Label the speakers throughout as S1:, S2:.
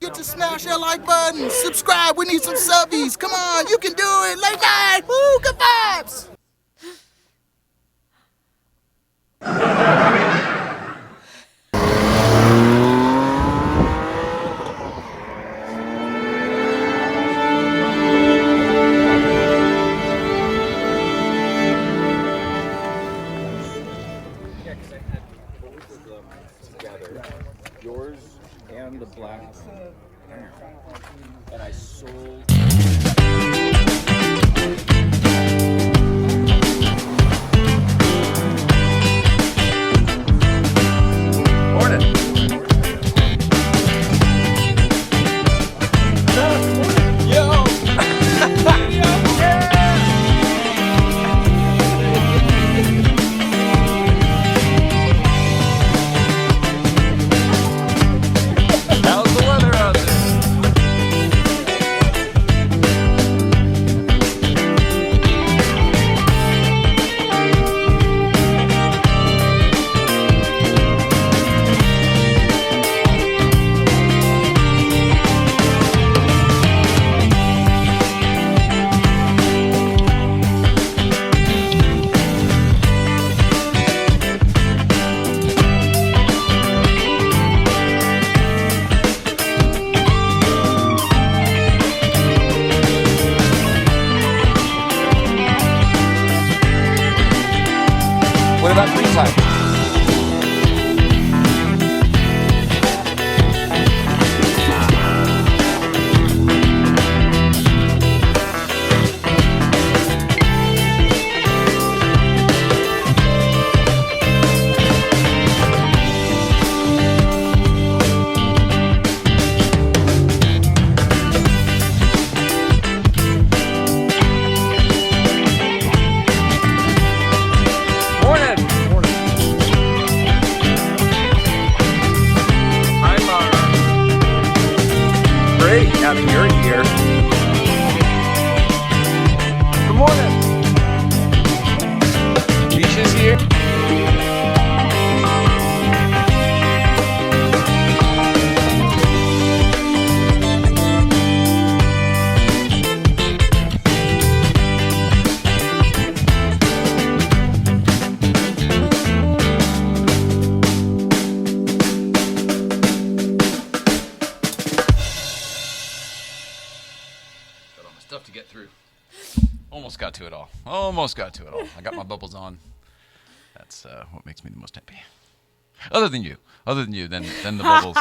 S1: Get to smash that like button. Subscribe. We need some subbies. Come on, you can do it. Late night. Woo, good vibes.
S2: Yours and the black, and I sold. Morning. Yo. How's the weather out there? What about free time? Morning. Great, now that you're here. Good morning. Beach is here. Got all my stuff to get through. Almost got to it all. I got my bubbles on. That's what makes me the most happy. Other than you, then the bubbles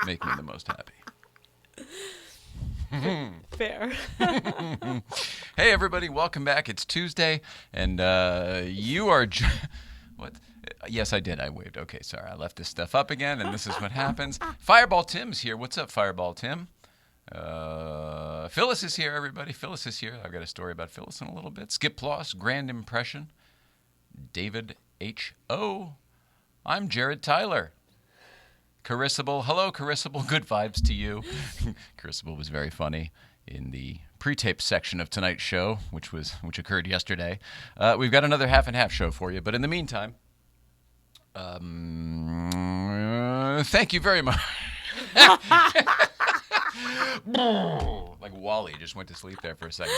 S2: make me the most happy.
S3: Fair.
S2: Hey everybody, welcome back. It's Tuesday, and you are. What? Yes, I did. I waved. Okay, sorry. I left this stuff up again, and this is what happens. Fireball Tim's here. What's up, Fireball Tim? Phyllis is here, everybody. Phyllis is here. I've got a story about Phyllis in a little bit. Skip Ploss, Grand Impression. David H.O. I'm Jared Tyler. Carissable. Hello, Carissable. Good vibes to you. Carissable was very funny in the pre-tape section of tonight's show, which occurred yesterday. We've got another half and half show for you, but in the meantime, thank you very much. Like Wally just went to sleep there for a second.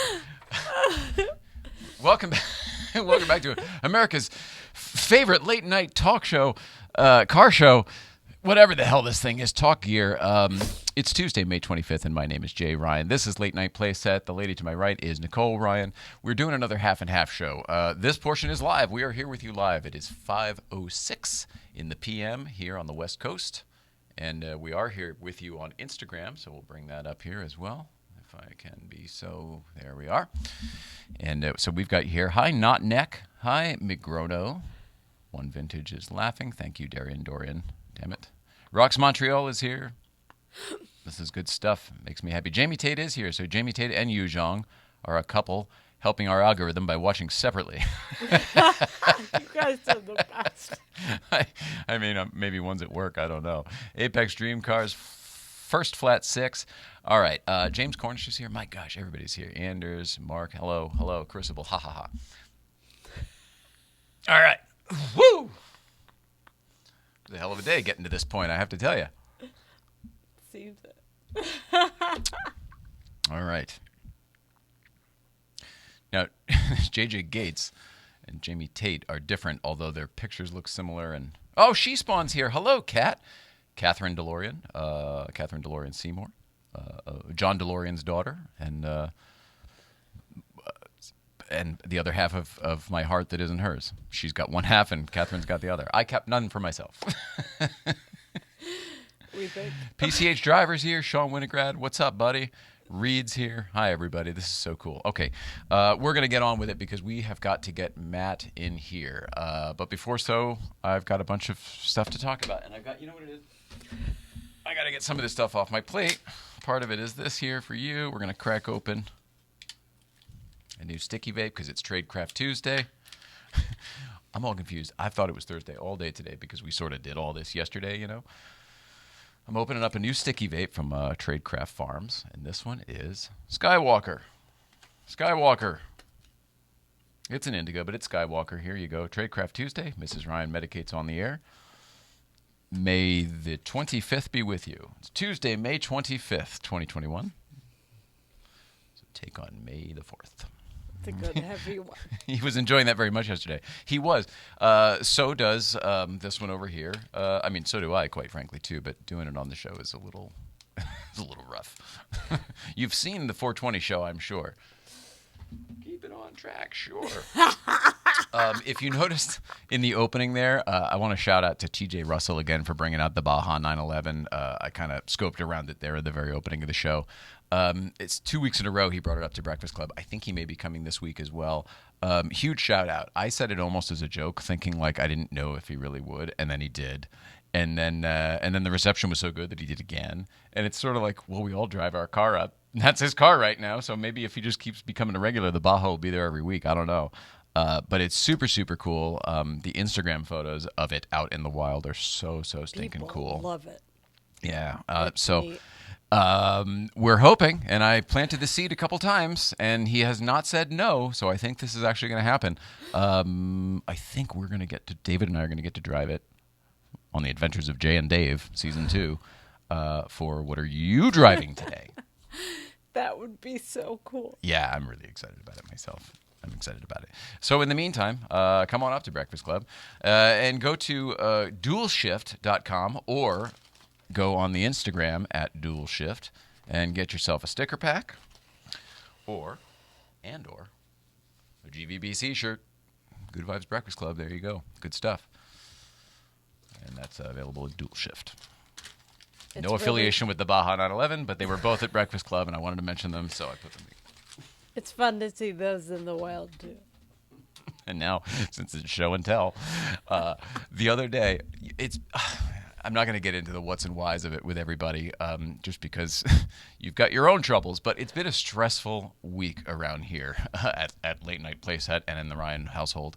S2: Welcome back to America's favorite late night talk show, car show, whatever the hell this thing is, Talk Gear. It's Tuesday, May 25th, and my name is Jay Ryan. This is Late Night Playset. The lady to my right is Nicole Ryan. We're doing another half and half show. This portion is live. We are here with you live. It is 5:06 in the PM here on the West Coast. And we are here with you on Instagram, so we'll bring that up here as well, if I can be so. There we are. And so we've got here, hi, Not Neck. Hi, Migrono. One Vintage is laughing. Thank you, Dorian. Damn it. Rox Montreal is here. This is good stuff. Makes me happy. Jamie Tate is here. So Jamie Tate and Yu Zhang are a couple helping our algorithm by watching separately.
S3: You guys are the best.
S2: I mean, maybe one's at work. I don't know. Apex Dream Cars, First Flat 6. All right. James Cornish is here. My gosh, everybody's here. Anders, Mark, hello. Crucible, ha, ha, ha. All right. Woo! It was a hell of a day getting to this point, I have to tell you.
S3: Seems it.
S2: All right. Now, J.J. Gates and Jamie Tate are different, although their pictures look similar. And oh, she spawns here. Hello, Kat. Catherine DeLorean Seymour, John DeLorean's daughter, and the other half of my heart that isn't hers. She's got one half, and Catherine's got the other. I kept none for myself.
S3: We think.
S2: PCH Driver's here. Sean Winograd, what's up, buddy? Reed's here. Hi, everybody. This is so cool. Okay, we're going to get on with it because we have got to get Matt in here. But before so, I've got a bunch of stuff to talk about. And I've got, you know what it is? I got to get some of this stuff off my plate. Part of it is this here for you. We're going to crack open a new sticky vape because it's Tradecraft Tuesday. I'm all confused. I thought it was Thursday all day today because we sort of did all this yesterday, you know. I'm opening up a new sticky vape from Tradecraft Farms, and this one is Skywalker. Skywalker. It's an indigo, but it's Skywalker. Here you go. Tradecraft Tuesday. Mrs. Ryan medicates on the air. May the 25th be with you. It's Tuesday, May 25th, 2021. So take on May the 4th.
S3: It's a good heavy one.
S2: He was enjoying that very much yesterday. He was. So does this one over here. I mean, so do I, quite frankly, too. But doing it on the show is a little, it's a little rough. You've seen the 420 show, I'm sure. Keep it on track, sure. If you noticed in the opening there, I want to shout out to TJ Russell again for bringing out the Baja 911. I kind of scoped around it there at the very opening of the show. It's 2 weeks in a row he brought it up to Breakfast Club. I think he may be coming this week as well. Huge shout out. I said it almost as a joke, thinking like I didn't know if he really would, and then he did. And then the reception was so good that he did again. And it's sort of like, well, we all drive our car up. That's his car right now. So maybe if he just keeps becoming a regular, the Baja will be there every week. I don't know. But it's super, super cool. The Instagram photos of it out in the wild are so stinking
S3: People
S2: cool.
S3: love it.
S2: Yeah.
S3: It's neat.
S2: We're hoping, and I planted the seed a couple times, and he has not said no. So I think this is actually going to happen. I think we're going to get to, David and I are going to get to drive it on the Adventures of Jay and Dave, Season 2, for What Are You Driving Today?
S3: That would be so cool.
S2: Yeah, I'm really excited about it myself. I'm excited about it. So in the meantime, come on up to Breakfast Club and go to dualshift.com or go on the Instagram at dualshift and get yourself a sticker pack or a GVBC shirt. Good Vibes Breakfast Club. There you go. Good stuff. And that's available at Dual Shift. No affiliation with the Baja 911, but they were both at Breakfast Club, and I wanted to mention them, so I put them in.
S3: It's fun to see those in the wild, too.
S2: And now, since it's show and tell, the other day, I'm not going to get into the what's and whys of it with everybody, just because you've got your own troubles, but it's been a stressful week around here at Late Night Playset and in the Ryan household.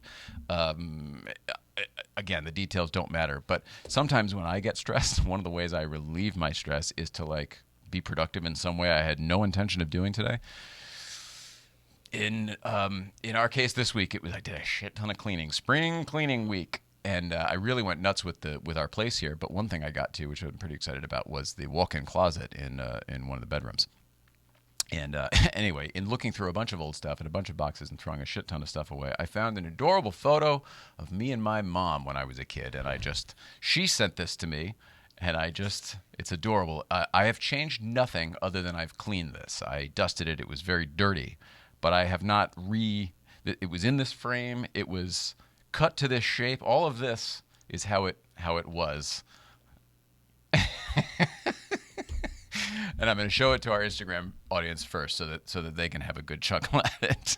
S2: Again, the details don't matter, but sometimes when I get stressed, one of the ways I relieve my stress is to like be productive in some way I had no intention of doing today. In our case this week, it was I did a shit ton of cleaning, spring cleaning week, and I really went nuts with our place here. But one thing I got to, which I'm pretty excited about, was the walk-in closet in one of the bedrooms. And anyway, in looking through a bunch of old stuff and a bunch of boxes and throwing a shit ton of stuff away, I found an adorable photo of me and my mom when I was a kid. And she sent this to me, and it's adorable. I have changed nothing other than I've cleaned this. I dusted it. It was very dirty, but I have not it was in this frame. It was cut to this shape. All of this is how it was. And I'm going to show it to our Instagram audience first so that they can have a good chuckle at it.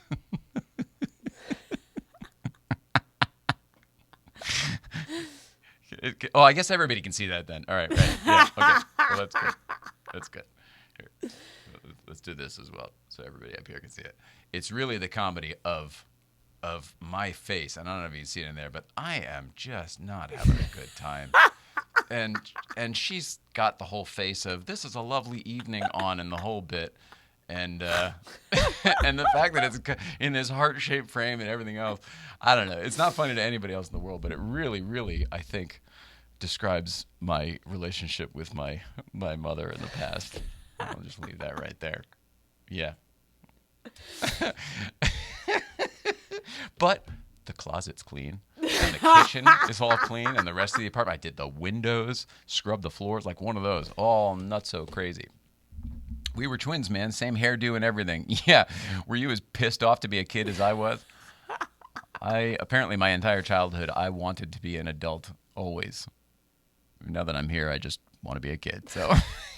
S2: I guess everybody can see that then. All right. Yeah, okay. Well, that's good. That's good. Here. Let's do this as well so everybody up here can see it. It's really the comedy of my face. And I don't know if you can see it in there, but I am just not having a good time. And she's got the whole face of this is a lovely evening on and the whole bit, and and the fact that it's in this heart-shaped frame and everything else, I don't know. It's not funny to anybody else in the world, but it really, really, I think, describes my relationship with my mother in the past. I'll just leave that right there. Yeah. But the closet's clean, and the kitchen is all clean, and the rest of the apartment, I did the windows, scrubbed the floors, like one of those, all nutso crazy. We were twins, man. Same hairdo and everything. Yeah. Were you as pissed off to be a kid as I was? Apparently my entire childhood, I wanted to be an adult always. Now that I'm here, I just want to be a kid. So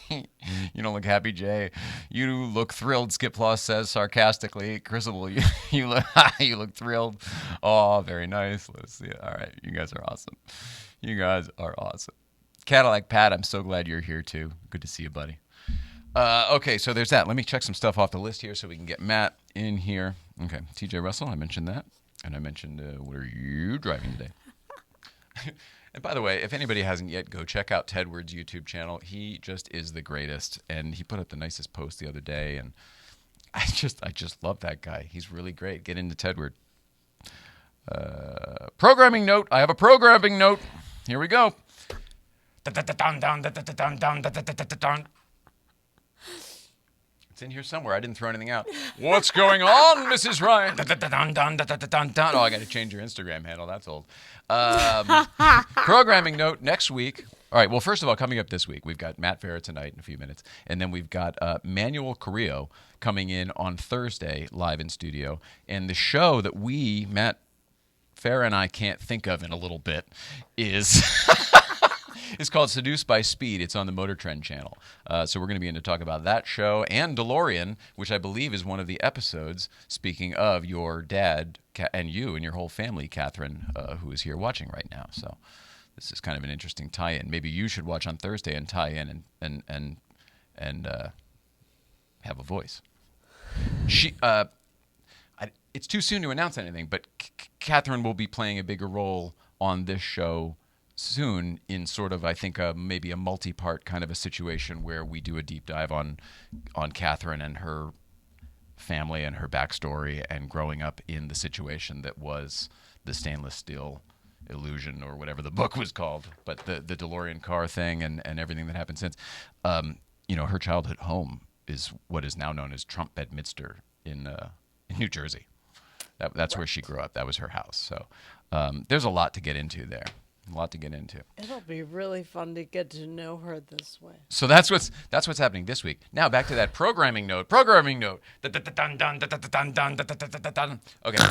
S2: you don't look happy, Jay. You look thrilled, Skip Floss says sarcastically. Crucible, you look thrilled. Oh, very nice. Let's see. All right. You guys are awesome. You guys are awesome. Cadillac Pat, I'm so glad you're here too. Good to see you, buddy. Okay, so there's that. Let me check some stuff off the list here so we can get Matt in here. Okay, TJ Russell, I mentioned that. And I mentioned, what are you driving today? And by the way, if anybody hasn't yet, go check out Tedward's YouTube channel. He just is the greatest. And he put up the nicest post the other day. And I just love that guy. He's really great. Get into Tedward. Programming note. I have a programming note. Here we go. It's in here somewhere. I didn't throw anything out. What's going on, Mrs. Ryan? Oh, I got to change your Instagram handle. That's old. Programming note next week. All right. Well, first of all, coming up this week, we've got Matt Farah tonight in a few minutes. And then we've got Manuel Carrillo coming in on Thursday live in studio. And the show that Matt Farah and I can't think of in a little bit is... It's called Seduced by Speed. It's on the Motor Trend channel. So we're going to be in to talk about that show and DeLorean, which I believe is one of the episodes, speaking of your dad and you and your whole family, Catherine, who is here watching right now. So this is kind of an interesting tie-in. Maybe you should watch on Thursday and tie in and have a voice. It's too soon to announce anything, but Catherine will be playing a bigger role on this show soon in sort of, I think, maybe a multi-part kind of a situation where we do a deep dive on Catherine and her family and her backstory and growing up in the situation that was the stainless steel illusion or whatever the book was called, but the DeLorean car thing and everything that happened since. Her childhood home is what is now known as Trump Bedminster in New Jersey. That's where she grew up. That was her house. So there's a lot to get into there. A lot to get into.
S3: It'll be really fun to get to know her this way.
S2: So that's what's happening this week. Now back to that programming note. Okay,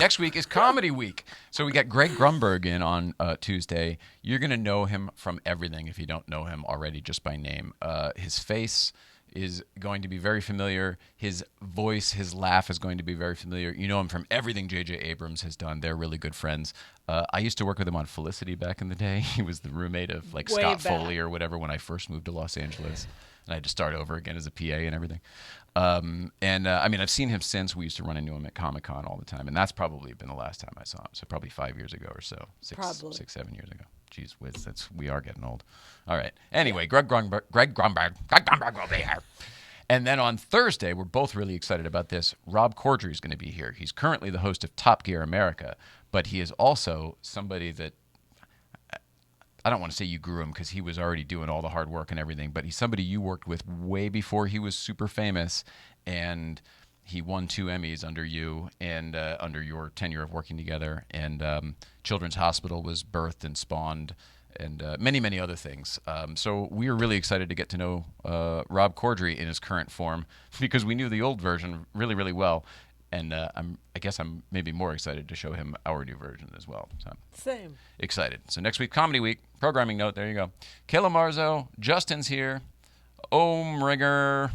S2: next week is Comedy Week. So we got Greg Grumberg in on Tuesday. You're going to know him from everything if you don't know him already just by name. His face is going to be very familiar. His voice, his laugh is going to be very familiar. You know him from everything J.J. Abrams has done. They're really good friends. I used to work with him on Felicity back in the day. He was the roommate of Scott Foley or whatever when I first moved to Los Angeles. And I had to start over again as a PA and everything. I've seen him since. We used to run into him at Comic-Con all the time. And that's probably been the last time I saw him. So probably 5 years ago or so. 6, 7 years ago. Jeez whiz, we are getting old. All right. Anyway, Greg Grumberg will be here. And then on Thursday, we're both really excited about this. Rob Corddry is going to be here. He's currently the host of Top Gear America, but he is also somebody that, I don't want to say you grew him because he was already doing all the hard work and everything, but he's somebody you worked with way before he was super famous, and he won 2 Emmys under you and under your tenure of working together. And Children's Hospital was birthed and spawned, and many, many other things. So we are really excited to get to know Rob Corddry in his current form because we knew the old version really, really well. And I guess I'm maybe more excited to show him our new version as well. So
S3: Same.
S2: Excited. So next week, Comedy Week, programming note. There you go. Kayla Marzo, Justin's here. Ringer.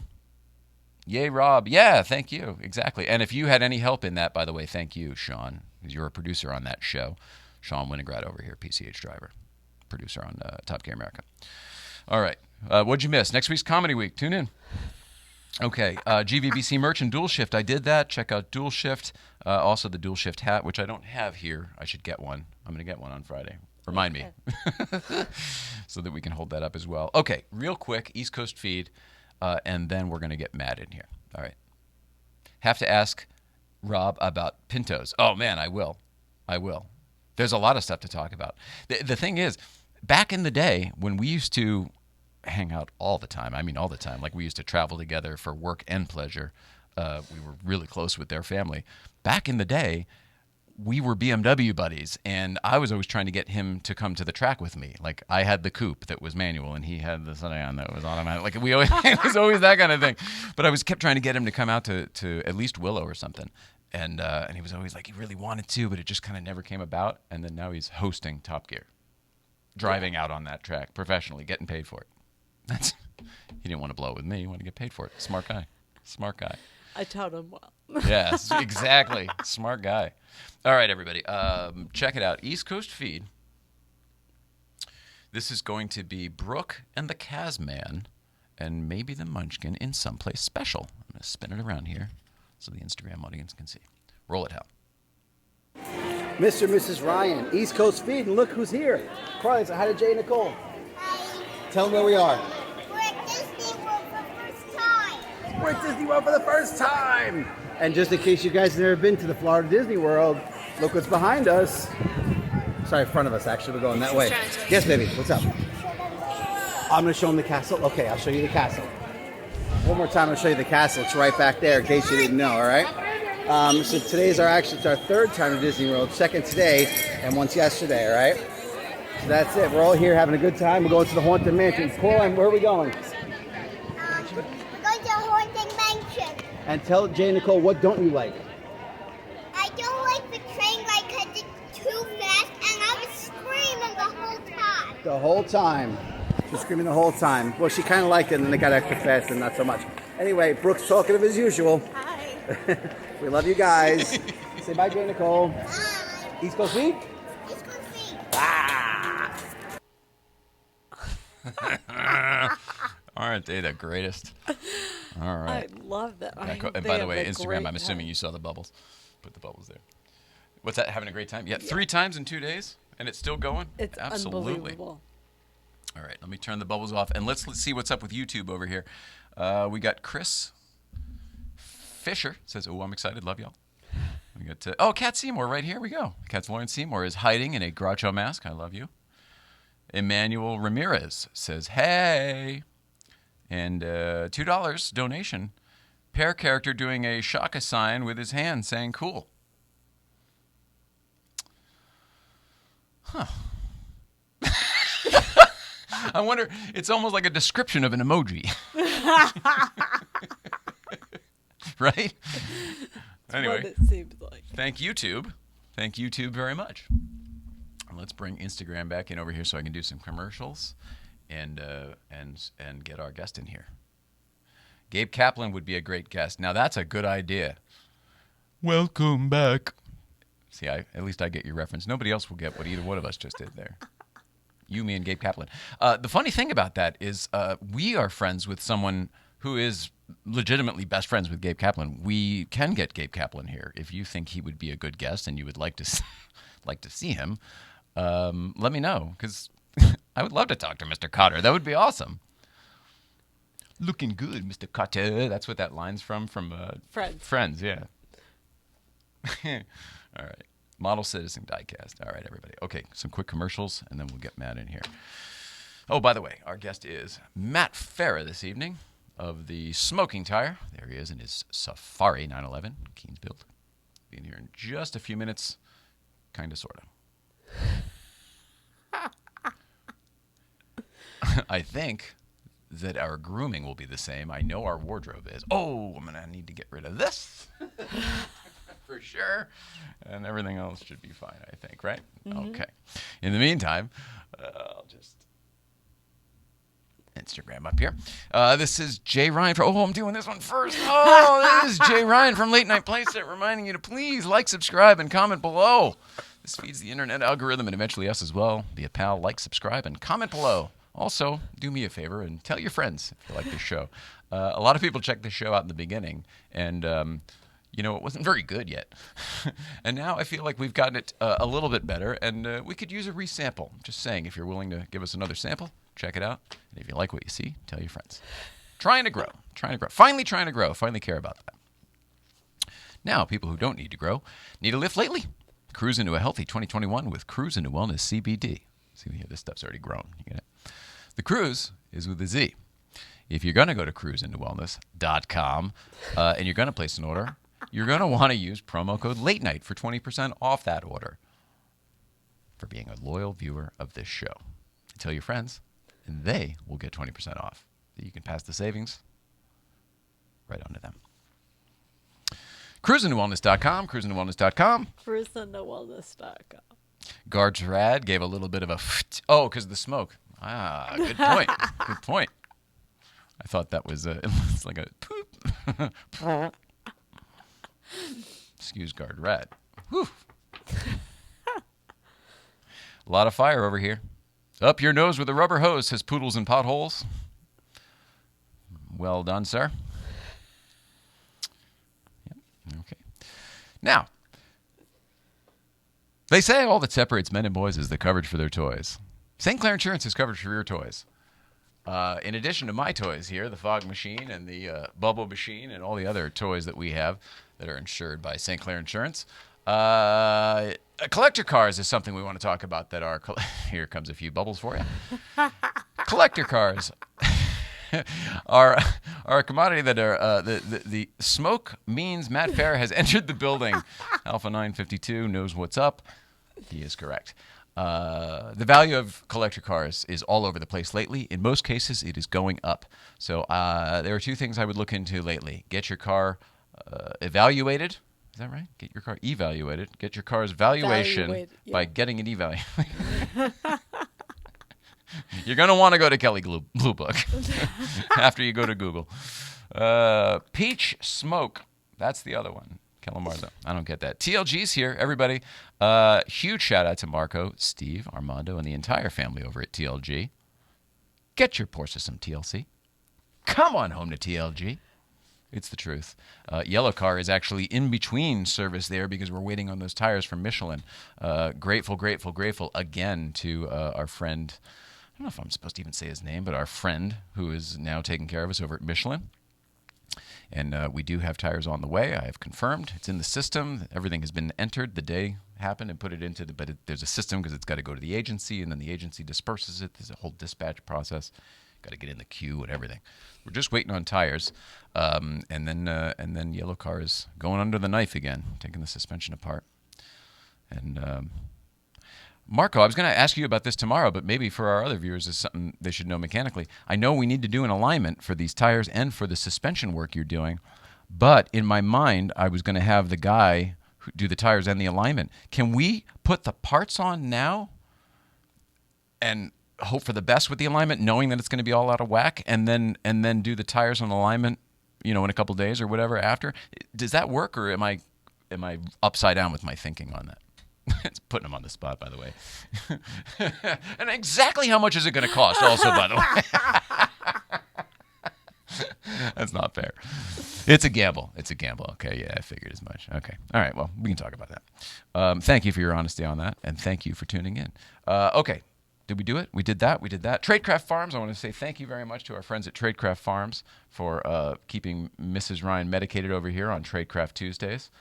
S2: Yay, Rob. Yeah, thank you. Exactly. And if you had any help in that, by the way, thank you, Sean, because you're a producer on that show. Sean Winograd over here, PCH driver, producer on Top Gear America. All right. What'd you miss? Next week's Comedy Week. Tune in. Okay. GVBC merch and Dual Shift. I did that. Check out Dual Shift. Also the Dual Shift hat, which I don't have here. I should get one. I'm going to get one on Friday. Remind me. So that we can hold that up as well. Okay. Real quick, East Coast feed. And then we're going to get Matt in here. All right. Have to ask Rob about Pintos. Oh, man, I will. There's a lot of stuff to talk about. The thing is, back in the day when we used to hang out all the time. I mean, all the time. Like, we used to travel together for work and pleasure. We were really close with their family. Back in the day, we were BMW buddies, and I was always trying to get him to come to the track with me. Like, I had the coupe that was manual, and he had the sedan that was automatic. Like, it was always that kind of thing. But I kept trying to get him to come out to at least Willow or something. And he was always like, he really wanted to, but it just kind of never came about. And then now he's hosting Top Gear, driving out on that track professionally, getting paid for it. He didn't want to blow it with me. He wanted to get paid for it. Smart guy.
S3: I taught him well.
S2: Yes, exactly. Smart guy. All right, everybody. Check it out. East Coast feed. This is going to be Brooke and the Kazman and maybe the Munchkin in someplace special. I'm going to spin it around here so the Instagram audience can see. Roll it, Hal.
S4: Mr. and Mrs. Ryan, East Coast feed, and look who's here. Carly, say hi to Jay and Nicole.
S5: Hi.
S4: Tell them where we are.
S5: We're at Disney World for the first time.
S4: We're at Disney World for the first time. And just in case you guys have never been to the Florida Disney World, look what's behind us. Sorry, in front of us, actually. We're going that way. Yes, baby. What's up? I'm going to show them the castle. Okay, I'll show you the castle. One more time, I'll show you the castle. It's right back there, in case you didn't know, all right? So today's our third time to Disney World, second today, and once yesterday, all right? So that's it. We're all here having a good time. We're going to the Haunted Mansion. Coraline, where are we going?
S5: We're going to Haunted Mansion.
S4: And tell Jay and Nicole, what don't you like?
S5: I don't like the train ride because it's too fast, and I was screaming the whole time.
S4: The whole time. She's screaming the whole time. Well, she kind of liked it, and then it got extra fast and not so much. Anyway, Brooke's talkative as usual.
S5: Hi.
S4: We love you guys. Say bye, Jay and Nicole.
S5: Hi.
S4: East Coast Feed?
S5: East Coast feed.
S2: Aren't they the greatest? All right.
S3: I love that.
S2: And by the way, Instagram, I'm assuming you saw the bubbles. Put the bubbles there. What's that? Having a great time? Yeah, 3 times in 2 days? And it's still going?
S3: It's
S2: Absolutely.
S3: unbelievable.
S2: All right, let me turn the bubbles off. And let's see what's up with YouTube over here. We got Chris Fisher. Says, oh, I'm excited. Love y'all. We got, Kat Seymour right here. We go. Kat's Lauren Seymour is hiding in a Groucho mask. I love you. Emmanuel Ramirez says, hey. And $2 donation. Pear character doing a shaka sign with his hand saying cool. Huh. I wonder, it's almost like a description of an emoji. Right? Anyway,
S3: What it seems like.
S2: thank YouTube. Thank YouTube very much. Let's bring Instagram back in over here so I can do some commercials and get our guest in here. Gabe Kaplan would be a great guest. Now that's a good idea. Welcome back. See, at least I get your reference. Nobody else will get what either one of us just did there. You, me, and Gabe Kaplan. The funny thing about that is we are friends with someone who is legitimately best friends with Gabe Kaplan. We can get Gabe Kaplan here. If you think he would be a good guest and you would like to see him, let me know, because I would love to talk to Mr. Cotter. That would be awesome. Looking good, Mr. Cotter. That's what that line's from
S3: Friends.
S2: Friends, yeah. All right. Model Citizen Diecast. All right, everybody. Okay, some quick commercials, and then we'll get Matt in here. Oh, by the way, our guest is Matt Farah this evening of the Smoking Tire. There he is in his Safari 911, Keynes build. Be in here in just a few minutes, kind of, sort of. I think that our grooming will be the same. I know our wardrobe is. Oh, I'm going to need to get rid of this. For sure. And everything else should be fine, I think, right? Mm-hmm. Okay. In the meantime, I'll just Instagram up here. This is Jay Ryan from, I'm doing this one first. This is Jay Ryan from Late Night Playset reminding you to please like, subscribe, and comment below. This feeds the internet algorithm and eventually us as well. Be a pal, like, subscribe, and comment below. Also, do me a favor and tell your friends if you like this show. A lot of people check this show out in the beginning, and it wasn't very good yet. And now I feel like we've gotten it a little bit better, and we could use a resample. Just saying, if you're willing to give us another sample, check it out. And if you like what you see, tell your friends. Trying to grow. Finally trying to grow. Finally care about that. Now, people who don't need to grow need a lift lately. Cruise into a healthy 2021 with Cruise into Wellness CBD. See here, this stuff's already grown. You get it? The cruise is with a Z. If you're going to go to cruiseintowellness.com and you're going to place an order, you're going to want to use promo code Late Night for 20% off that order for being a loyal viewer of this show. Tell your friends, and they will get 20% off. You can pass the savings right on to them. Cruiseintowellness.com, cruiseintowellness.com.
S3: Cruiseintowellness.com.
S2: Guards Rad gave a little bit of a because of the smoke. Good point. Good point. I thought that was it's like a poop. Excuse Guard Rad. Whew. A lot of fire over here. Up your nose with a rubber hose, says Poodles and Potholes. Well done, sir. Yep. Okay. Now, they say all that separates men and boys is the coverage for their toys. St. Clair Insurance has coverage for your toys. In addition to my toys here, the fog machine and the bubble machine and all the other toys that we have that are insured by St. Clair Insurance, collector cars is something we want to talk about that are... Here comes a few bubbles for you. Collector cars are a commodity that are... the smoke means Matt Farah has entered the building. Alpha 952 knows what's up. He is correct. The value of collector cars is all over the place lately. In most cases, it is going up. So there are two things I would look into lately. Get your car evaluated. Is that right? Get your car evaluated. Get your car's valuation by getting it evaluated. You're going to want to go to Kelly Blue Book after you go to Google. Peach Smoke. That's the other one. Calamarzo. I don't get that. TLG's here, everybody. Huge shout out to Marco, Steve, Armando, and the entire family over at TLG. Get your Porsche some TLC. Come on home to TLG. It's the truth. Yellow Car is actually in between service there because we're waiting on those tires from Michelin. Grateful again to our friend. I don't know if I'm supposed to even say his name, but our friend who is now taking care of us over at Michelin. And we do have tires on the way. I have confirmed. It's in the system. Everything has been entered. The day happened and put it into but there's a system because it's got to go to the agency, and then the agency disperses it. There's a whole dispatch process. Got to get in the queue and everything. We're just waiting on tires. And then Yellow Car is going under the knife again, taking the suspension apart. And Marco, I was going to ask you about this tomorrow, but maybe for our other viewers, is something they should know mechanically. I know we need to do an alignment for these tires and for the suspension work you're doing, but in my mind, I was going to have the guy who do the tires and the alignment. Can we put the parts on now and hope for the best with the alignment, knowing that it's going to be all out of whack, and then do the tires on alignment, in a couple days or whatever after? Does that work, or am I upside down with my thinking on that? It's putting them on the spot, by the way. And exactly how much is it going to cost also, by the way? That's not fair. It's a gamble. Okay, yeah, I figured as much. Okay. All right, well, we can talk about that. Thank you for your honesty on that, and thank you for tuning in. Okay. Did we do it? We did that. Tradecraft Farms, I want to say thank you very much to our friends at Tradecraft Farms for keeping Mrs. Ryan medicated over here on Tradecraft Tuesdays.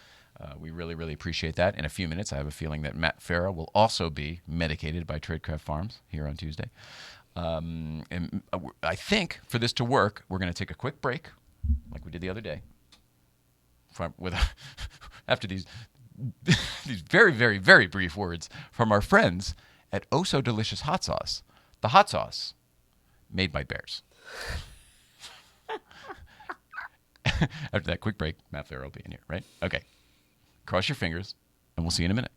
S2: We really, really appreciate that. In a few minutes, I have a feeling that Matt Farah will also be medicated by Tradecraft Farms here on Tuesday. And I think for this to work, we're going to take a quick break, like we did the other day, after these very, very, very brief words from our friends at Oh So Delicious Hot Sauce, the hot sauce made by bears. After that quick break, Matt Farah will be in here, right? Okay. Cross your fingers, and we'll see you in a minute.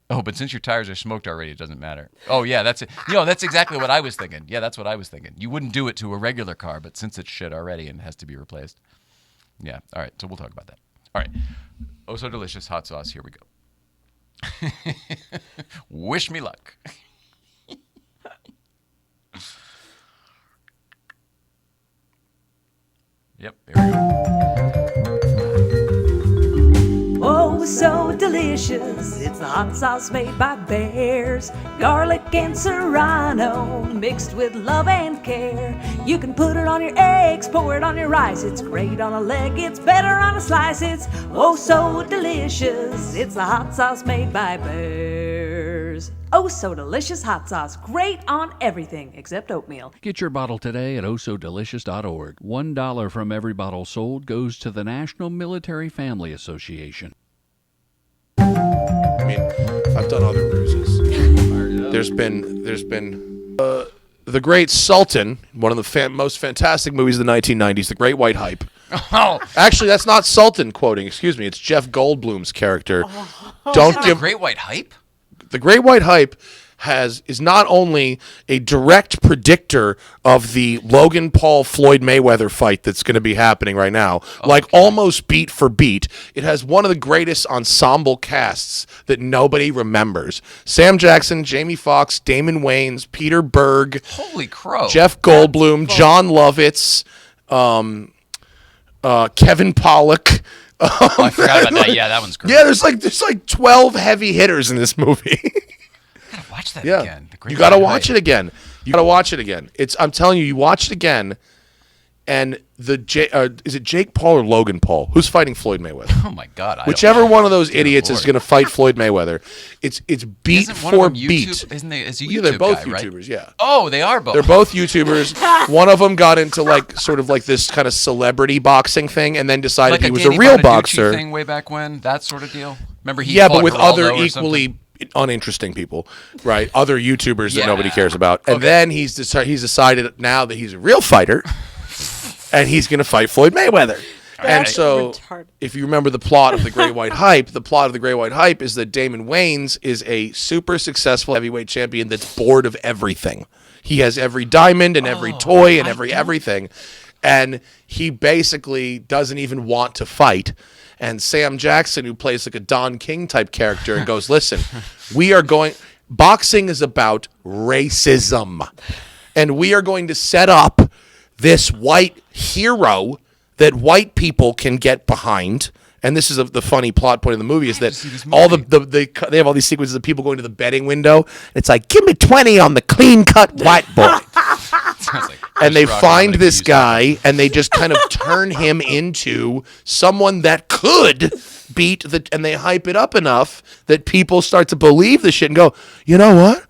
S2: Oh, but since your tires are smoked already, it doesn't matter. Oh, yeah, that's it. That's exactly what I was thinking. Yeah, that's what I was thinking. You wouldn't do it to a regular car, but since it's shit already and has to be replaced. Yeah, all right, so we'll talk about that. All right. Oh So Delicious Hot Sauce, here we go. Wish me luck. Yep, there we go.
S6: Oh, so delicious. It's the hot sauce made by bears. Garlic and serrano mixed with love and care. You can put it on your eggs, pour it on your rice. It's great on a leg, it's better on a slice. It's oh so delicious. It's the hot sauce made by bears. Oh So Delicious Hot Sauce. Great on everything except oatmeal.
S7: Get your bottle today at ohsodelicious.org. $1 from every bottle sold goes to the National Military Family Association.
S8: I mean, I've done other ruses. There's been The Great Sultan, one of the most fantastic movies of the 1990s, The Great White Hype.
S2: Oh,
S8: Actually, that's not Sultan quoting. Excuse me. It's Jeff Goldblum's character.
S2: the Great White Hype?
S8: The Great White Hype is not only a direct predictor of the Logan Paul Floyd Mayweather fight that's going to be happening right now, like almost beat for beat. It has one of the greatest ensemble casts that nobody remembers. Sam Jackson, Jamie Foxx, Damon Wayans, Peter Berg,
S2: Holy crow.
S8: Jeff Goldblum, John Lovitz, Kevin Pollak.
S2: I forgot about that. Yeah, that one's great.
S8: Yeah, there's like 12 heavy hitters in this movie.
S2: I gotta watch that
S8: Yeah,
S2: again. The Great
S8: you got to
S2: White
S8: watch
S2: Hype.
S8: it again. You got to watch it again. I'm telling you, you watch it again, and is it Jake Paul or Logan Paul? Who's fighting Floyd Mayweather?
S2: Oh my God!
S8: Whichever one of those idiots is
S2: Lord.
S8: going to fight Floyd Mayweather, it's beat
S2: Isn't one of
S8: for
S2: them
S8: beat.
S2: Is a YouTube
S8: Yeah, they're both
S2: guy, right?
S8: YouTubers. Yeah.
S2: Oh, they are both.
S8: They're both YouTubers. One of them got into sort of like this kind of celebrity boxing thing, and then decided
S2: like
S8: he
S2: a
S8: was
S2: Danny
S8: a real
S2: Bonaducci
S8: boxer.
S2: thing way back when, that sort of deal. Remember he
S8: Yeah,
S2: fought
S8: but with
S2: Geraldo
S8: other
S2: or
S8: equally uninteresting people, right? Other YouTubers that
S2: Yeah.
S8: nobody cares about. And
S2: Okay.
S8: then he's decided now that he's a real fighter, and he's going to fight Floyd Mayweather. And
S3: That's
S8: so,
S3: retarded.
S8: if you remember the plot of The Great White Hype, the plot of The Great White Hype is that Damon Wayans is a super successful heavyweight champion that's bored of everything. He has every diamond and every toy and everything. And he basically doesn't even want to fight. And Sam Jackson, who plays like a Don King type character, and goes, listen, boxing is about racism. And we are going to set up this white hero that white people can get behind. And this is the funny plot point of the movie is that all they have all these sequences of people going to the betting window. It's like, give me 20 on the clean cut white boy. And they find this guy and they just kind of turn him into someone that could beat and they hype it up enough that people start to believe the shit and go, you know what?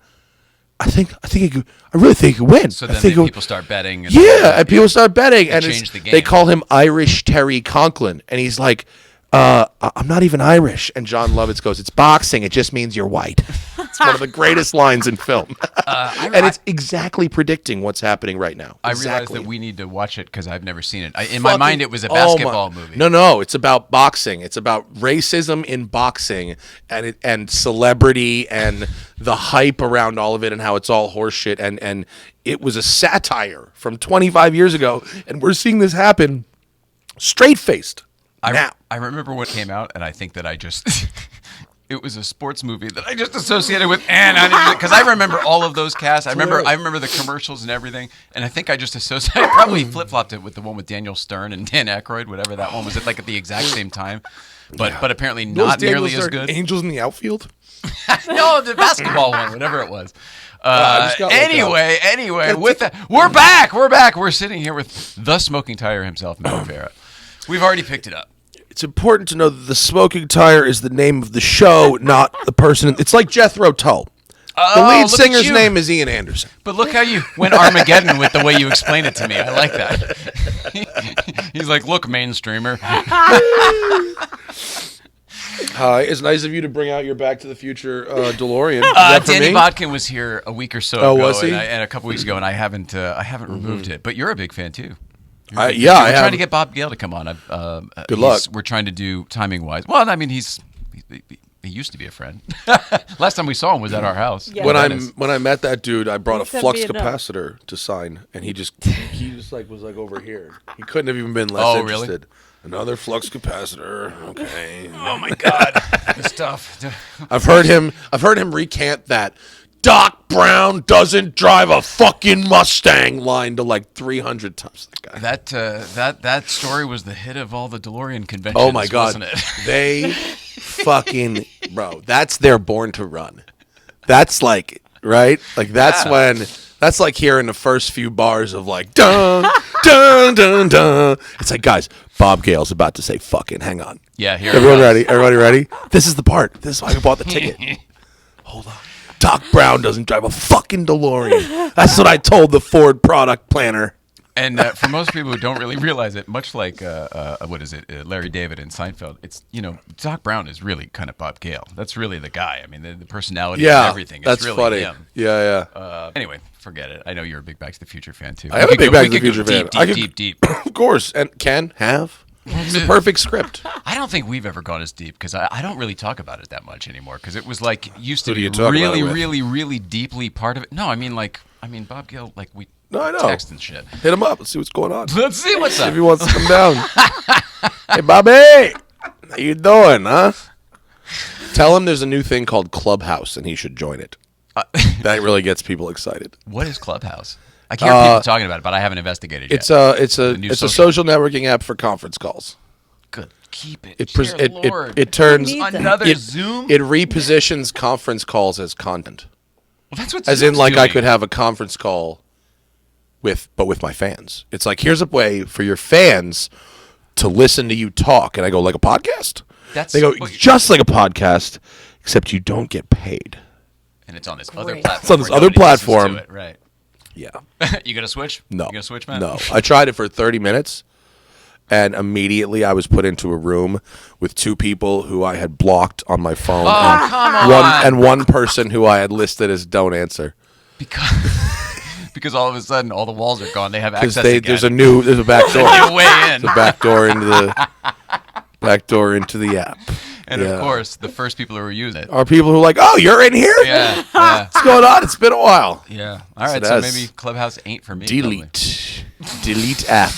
S8: I really think he could win.
S2: So
S8: I
S2: then
S8: think
S2: people start betting. And
S8: and people start betting, and
S2: change the game.
S8: they call him Irish Terry Conklin, and he's like, I'm not even Irish. And John Lovitz goes, it's boxing. It just means you're white. It's one of the greatest lines in film. And it's exactly predicting what's happening right now.
S2: I realize
S8: Exactly.
S2: that we need to watch it because I've never seen it. In my mind, it was a basketball movie.
S8: No, it's about boxing. It's about racism in boxing and celebrity and the hype around all of it and how it's all horseshit. And it was a satire from 25 years ago, and we're seeing this happen straight-faced.
S2: I remember when it came out, and I think that I just it was a sports movie that I just associated with, and because I remember all of those casts. I remember the commercials and everything, and I think I just associated. I probably flip flopped it with the one with Daniel Stern and Dan Aykroyd, whatever that one was. It like at the exact same time, but apparently not nearly as good.
S8: Angels in the Outfield.
S2: No, the basketball one, whatever it was.
S8: I just got
S2: Anyway, with that, we're back. We're sitting here with the Smoking Tire himself, Matt Farah. We've already picked it up.
S8: It's important to know that the Smoking Tire is the name of the show, not the person. It's like Jethro Tull. The lead
S2: look at
S8: singer's
S2: you.
S8: name is Ian Anderson.
S2: But look how you went Armageddon with the way you explained it to me. I like that. He's like, look, mainstreamer.
S8: It's nice of you to bring out your Back to the Future DeLorean. Is that for
S2: Danny
S8: me?
S2: Bodkin was here a week or so
S8: Oh,
S2: ago,
S8: was he?
S2: and a couple weeks ago, and I haven't removed it. But you're a big fan too.
S8: I
S2: We're
S8: have.
S2: trying to get Bob Gale to come on.
S8: Good luck.
S2: We're trying to do timing wise. Well, I mean, he used to be a friend. Last time we saw him was at our house.
S3: Yeah.
S8: When
S2: Venice.
S8: I met that dude, I brought a
S3: He sent
S8: flux
S3: me a note.
S8: capacitor to sign, and he just was like over here. He couldn't have even been less
S2: Oh, really?
S8: interested. Another flux capacitor. Okay.
S2: Oh my God, the stuff.
S8: I've heard him recant that Doc Brown doesn't drive a fucking Mustang line to like 300 times. That guy.
S2: That story was the hit of all the DeLorean conventions.
S8: Oh my God.
S2: wasn't it?
S8: They fucking that's their Born to Run. That's like, right? Like that's like hearing the first few bars of like dun dun dun dun. It's like, guys, Bob Gale's about to say fucking. Hang on.
S2: Yeah, here.
S8: Everyone ready? Everybody ready? This is the part. This is why I bought the ticket. Hold on. Doc Brown doesn't drive a fucking DeLorean. That's what I told the Ford product planner.
S2: And for most people who don't really realize it, much like Larry David and Seinfeld, it's Doc Brown is really kind of Bob Gale. That's really the guy. I mean, the personality and everything. It's
S8: That's
S2: really
S8: funny.
S2: him.
S8: Yeah.
S2: Anyway, forget it. I know you're a big Back to the Future fan too.
S8: I am a big Back to the Future fan.
S2: Deep.
S8: Of course, and have. It's the perfect script.
S2: I don't think we've ever gone as deep because I don't really talk about it that much anymore because it was like used to
S8: Who do
S2: be
S8: you talk about
S2: really,
S8: it with?
S2: really, really deeply part of it. No, I mean Bob Gale, like we
S8: I know.
S2: text and shit.
S8: Hit him up. Let's see what's going on.
S2: Let's see what's up.
S8: If he wants to come down. Hey, Bobby. How you doing, huh? Tell him there's a new thing called Clubhouse, and he should join it. That really gets people excited.
S2: What is Clubhouse? I hear people talking about it, but I haven't investigated yet.
S8: It's a social networking app for conference calls.
S2: Good. Keep it.
S8: It turns
S3: Need
S2: Zoom.
S8: it repositions conference calls as content.
S2: Well, that's what
S8: As in,
S2: Zoom's
S8: like, I
S2: doing.
S8: could have a conference call with my fans. It's like, here's a way for your fans to listen to you talk. And I go, like a podcast? They go, just like a podcast, except you don't get paid.
S2: And it's on this other
S3: Great.
S2: platform.
S8: It's on this
S2: where
S8: other
S2: nobody listens to
S8: platform.
S2: it, right.
S8: Yeah.
S2: You gonna switch?
S8: No.
S2: You gonna switch, man?
S8: No. I tried it for 30 minutes, and immediately I was put into a room with two people who I had blocked on my phone.
S2: Oh, come on.
S8: And one person who I had listed as don't answer.
S2: Because all of a sudden all the walls are gone. They have access
S8: Because
S2: again.
S8: there's a back door.
S2: Get way in.
S8: There's a back door into the app.
S2: And of course, the first people who are using it.
S8: Are people who are like, oh, you're in here?
S2: Yeah.
S8: What's going on? It's been a while.
S2: Yeah. All right.
S8: it
S2: So
S8: has.
S2: maybe Clubhouse ain't for me.
S8: Delete. Delete app.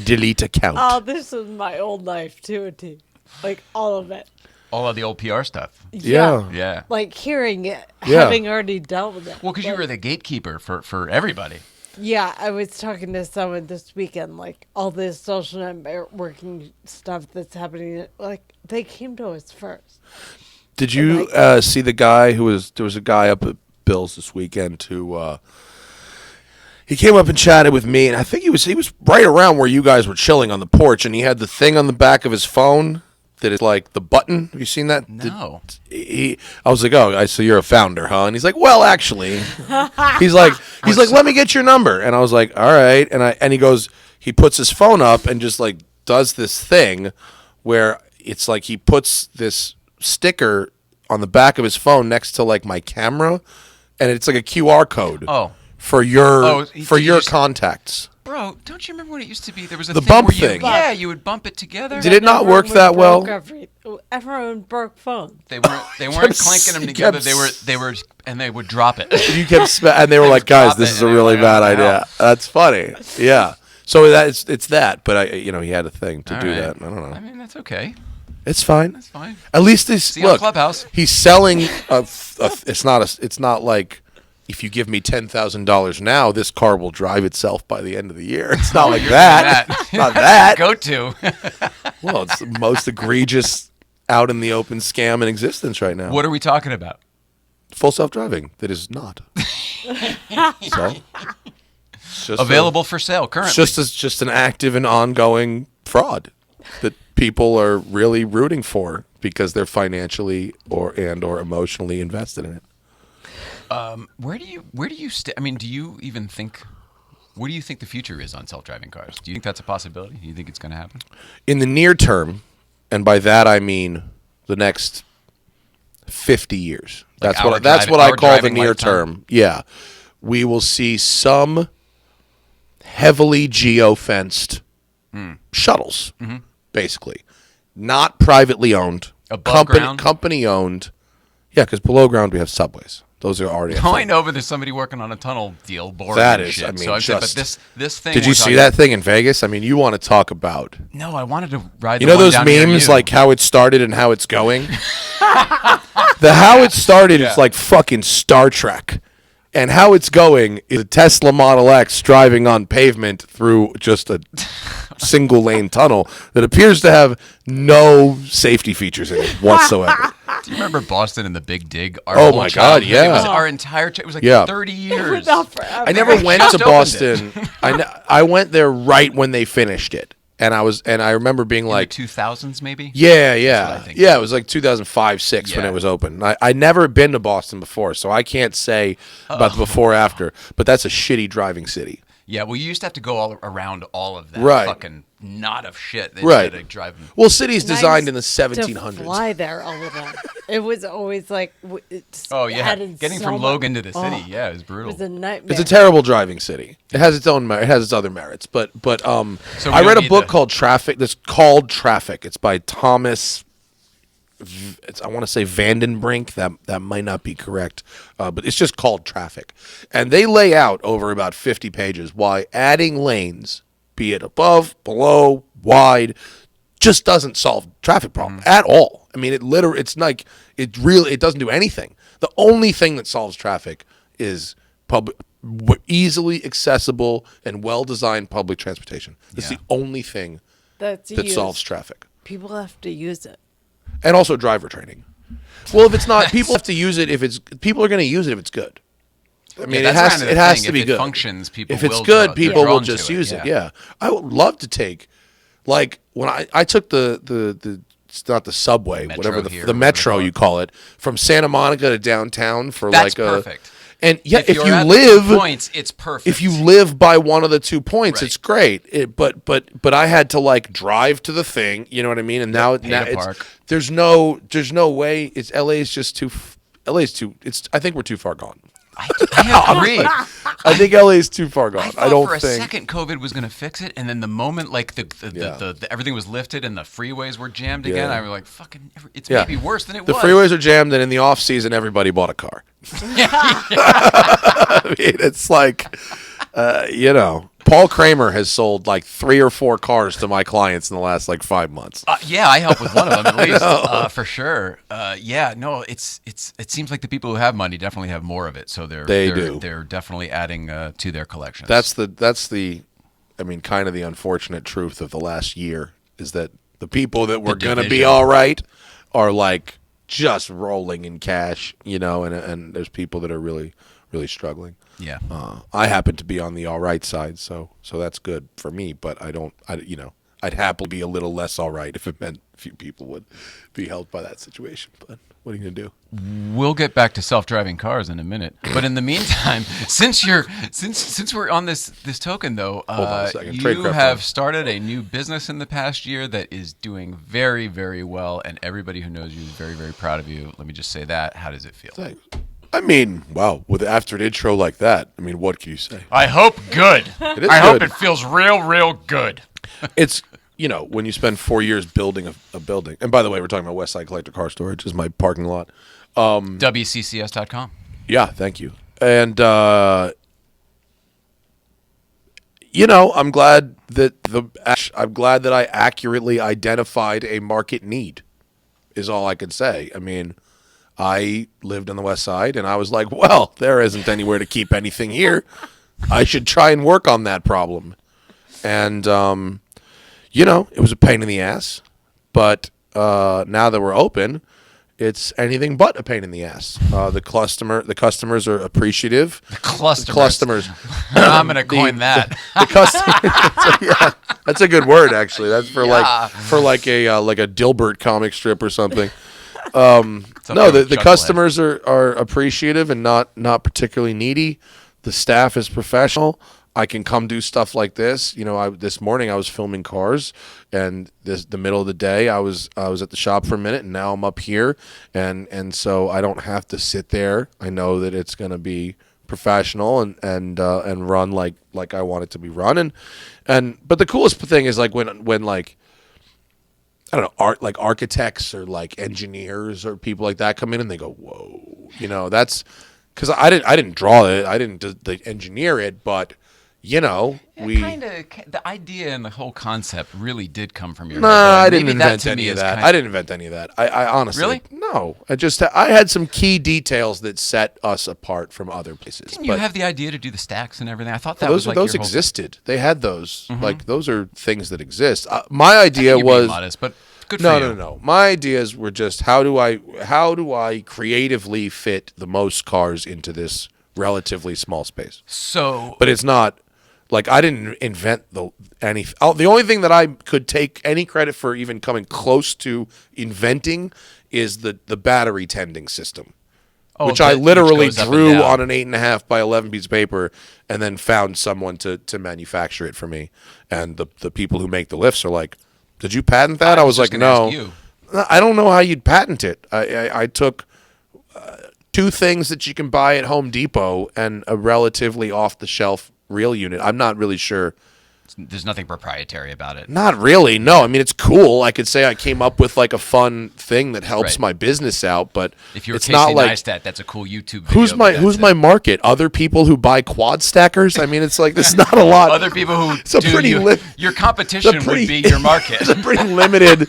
S8: Delete account.
S3: Oh, this is my old life to a T. Like all of it.
S2: All of the old PR stuff.
S8: Yeah.
S2: Yeah.
S3: Like hearing it,
S8: Yeah.
S3: having already dealt with it.
S2: Well, because you
S3: Like,
S2: were the gatekeeper for everybody.
S3: Yeah, I was talking to someone this weekend, like all this social networking stuff that's happening. Like they came to us first.
S8: Did you see the guy there was a guy up at Bill's this weekend who he came up and chatted with me, and I think he was right around where you guys were chilling on the porch, and he had the thing on the back of his phone that is like the button. Have you seen that?
S2: No.
S8: I was like, oh, so you're a founder, huh? And he's like, well, actually, he's like, let me get your number. And I was like, all right. And he goes, he puts his phone up and just like does this thing where it's like he puts this sticker on the back of his phone next to like my camera, and it's like a QR code. For your contacts.
S2: Bro, don't you remember what it used to be? There was a
S8: The
S2: thing
S8: bump
S2: where
S8: thing.
S2: Yeah, you would bump it together.
S8: Did it not work that well?
S3: Everyone broke phones.
S2: They weren't clanking them together. They would drop it.
S8: You kept and they were like, guys, this is a really bad idea. That's funny. Yeah. So it's that, but he had a thing to do that. I don't know.
S2: I mean, that's okay.
S8: It's fine.
S2: That's fine.
S8: At least
S2: See you on Clubhouse.
S8: He's selling it's not like, if you give me $10,000 now, this car will drive itself by the end of the year. It's not like that. It's not that.
S2: Go to.
S8: Well, it's the most egregious out in the open scam in existence right now.
S2: What are we talking about?
S8: Full self-driving. That is not. So, it's just
S2: available for sale currently.
S8: It's just an active and ongoing fraud that people are really rooting for because they're financially or emotionally invested in it.
S2: Where do you I mean, do you even think? What do you think the future is on self-driving cars? Do you think that's a possibility? Do you think it's going to happen?
S8: In the near term, and by that I mean the next 50 years.
S2: Like
S8: That's what I call the near
S2: lifetime?
S8: term. Yeah. We will see some heavily geo-fenced shuttles, basically. Not privately owned.
S2: Above ground?
S8: Company owned. Yeah, because below ground we have subways. Those are already.
S2: I know, but there's somebody working on a tunnel deal. Boring
S8: That
S2: and
S8: is,
S2: shit.
S8: I mean,
S2: so saying, but this thing.
S8: Did you see that thing in Vegas? I mean, you want to talk about?
S2: No, I wanted to ride.
S8: You know those memes, like how it started and how it's going. The how it started is like fucking Star Trek, and how it's going is a Tesla Model X driving on pavement through just a single lane tunnel that appears to have no safety features in it whatsoever.
S2: Do you remember Boston and the Big Dig?
S8: Oh my God, yeah.
S2: It was our entire. It was like 30 years.
S8: I never went to Boston. I went there right when they finished it, And I remember being like,
S2: the 2000s maybe.
S8: Yeah.
S2: what I think.
S8: It was like 2005, 6 when
S2: Yeah.
S8: it was open. I'd never been to Boston before, so I can't say about the before after. But that's a shitty driving city.
S2: Yeah, well, you used to have to go all around all of that
S8: Right.
S2: fucking knot of shit.
S8: Right.
S2: Instead of driving.
S8: Well, cities designed in the
S3: To
S8: 1700s.
S3: fly there all the time. It was always like.
S2: Oh yeah,
S3: added
S2: getting
S3: so
S2: from
S3: much-
S2: Logan to the city,
S3: Oh,
S2: yeah, it was
S3: It
S2: brutal.
S3: was a nightmare.
S8: It's a terrible driving city. It has its own it has its other merits, but
S2: So we
S8: I
S2: don't
S8: read a
S2: need
S8: book
S2: to-
S8: called Traffic. That's called Traffic. It's by Thomas. I want to say Vandenbrink. That might not be correct, but it's just called Traffic, and they lay out over about 50 pages why adding lanes, be it above, below, wide, just doesn't solve traffic problem at all. I mean, it's like it doesn't do anything. The only thing that solves traffic is easily accessible and well-designed public transportation. It's the only thing
S3: That's
S8: that
S3: used.
S8: solves traffic.
S3: People have to use it.
S8: And also driver training. Well, if it's not, people have to use it people are going to use it if it's good. I mean,
S2: that's kind of the
S8: it has
S2: thing.
S8: to be
S2: If it
S8: good.
S2: functions, people
S8: If it's
S2: will
S8: good,
S2: they're
S8: people will
S2: drawn to
S8: just
S2: it,
S8: use it. Yeah, I would love to take, like when I took the it's not the subway,
S2: Metro
S8: whatever
S2: here,
S8: the
S2: whatever
S8: metro
S2: they
S8: you call it, from Santa Monica to downtown for
S2: That's
S8: like
S2: perfect.
S8: And yeah, if
S2: you're
S8: you
S2: at the
S8: live
S2: 2 points, it's perfect.
S8: if you live by one of the 2 points,
S2: Right.
S8: it's great. But I had to like drive to the thing, you know what I mean? And now
S2: Pay to
S8: it's
S2: park.
S8: there's no way. It's LA's just too. LA's too. I think we're too far gone.
S2: I agree.
S8: I think LA's too far gone.
S2: I thought
S8: I don't
S2: for a
S8: think.
S2: second COVID was going to fix it, and then the moment like the everything was lifted and the freewaways were jammed again, I was like, "Fucking, it's
S8: Yeah.
S2: maybe worse than it
S8: The
S2: was."
S8: freeways are jammed, and in the off season, everybody bought a car. I mean, it's like, Paul Kramer has sold like 3 or 4 cars to my clients in the last like 5 months.
S2: Yeah, I help with one of them at least, for sure. Yeah, no, it seems like the people who have money definitely have more of it, so they're definitely adding to their collections.
S8: That's the, I mean, kind of the unfortunate truth of the last year is that the people that were going to be
S2: division.
S8: all right are like just rolling in cash, and there's people that are really, really struggling.
S2: Yeah.
S8: I happen to be on the all right side, so that's good for me. But I'd happily be a little less all right if it meant a few people would be helped by that situation. But what are you gonna do?
S2: We'll get back to self-driving cars in a minute, but in the meantime, since we're on this token though,
S8: Hold on a second.
S2: you
S8: Tradecraft
S2: have
S8: time.
S2: started a new business in the past year that is doing very, very well, and everybody who knows you is very, very proud of you. Let me just say that. How does it feel?
S8: Thanks. I mean, wow, after an intro like that, I mean, what can you say?
S2: I hope good.
S8: It is
S2: I hope
S8: good.
S2: it feels real good.
S8: It's when you spend 4 years building a building, and by the way, we're talking about Westside Collector Car Storage, is my parking lot.
S2: WCCS.com.
S8: Yeah, thank you. And I'm glad that I accurately identified a market need. Is all I could say. I mean, I lived on the West Side, and I was like, well, there isn't anywhere to keep anything here. I should try and work on that problem. And it was a pain in the ass, but now that we're open, it's anything but a pain in the ass. The customers are appreciative.
S2: The customers.
S8: Customers.
S2: I'm going to coin that.
S8: The customers. Yeah, that's a good word actually. That's for like a Dilbert comic strip or something. No, the customers are appreciative and not particularly needy. The staff is professional. I can come do stuff like this. This morning I was filming cars, and the middle of the day I was at the shop for a minute, and now I'm up here, and so I don't have to sit there. I know that it's going to be professional and run like I want it to be run. But the coolest thing is like when like, I don't know, architects or like engineers or people like that come in and they go, whoa, that's because I didn't draw it, I didn't engineer it, but
S2: the idea and the whole concept really did come from your head.
S8: I didn't
S2: Maybe that
S8: invent
S2: to
S8: any
S2: me
S8: of
S2: is
S8: that.
S2: kind
S8: I didn't invent any of that. I honestly
S2: Really?
S8: No. I had some key details that set us apart from other places.
S2: Didn't you have the idea to do the stacks and everything? I thought that
S8: those
S2: was like
S8: those
S2: your whole-
S8: existed. They had those. Like those are things that exist. My idea
S2: You're being
S8: was
S2: modest, but good for you.
S8: No. My ideas were just how do I creatively fit the most cars into this relatively small space.
S2: So
S8: But it's not Like, I didn't invent the only thing that I could take any credit for even coming close to inventing is the battery tending system, which I literally drew on an 8.5 by 11 piece of paper and then found someone to manufacture it for me. And the people who make the lifts are like, did you patent that? I was like, no. I don't know how you'd patent it. I took 2 things that you can buy at Home Depot and a relatively off-the-shelf real unit. I'm not really sure.
S2: There's nothing proprietary about it.
S8: Not really. No, I mean, it's cool. I could say I came up with like a fun thing that helps my business out, but
S2: if you're
S8: it's
S2: Casey
S8: not like
S2: Neistat, that's a cool YouTube video.
S8: Who's my market? Other people who buy quad stackers? I mean, it's like there's not a lot.
S2: Other people who
S8: it's a
S2: do
S8: pretty
S2: your competition would be your market.
S8: It's a pretty limited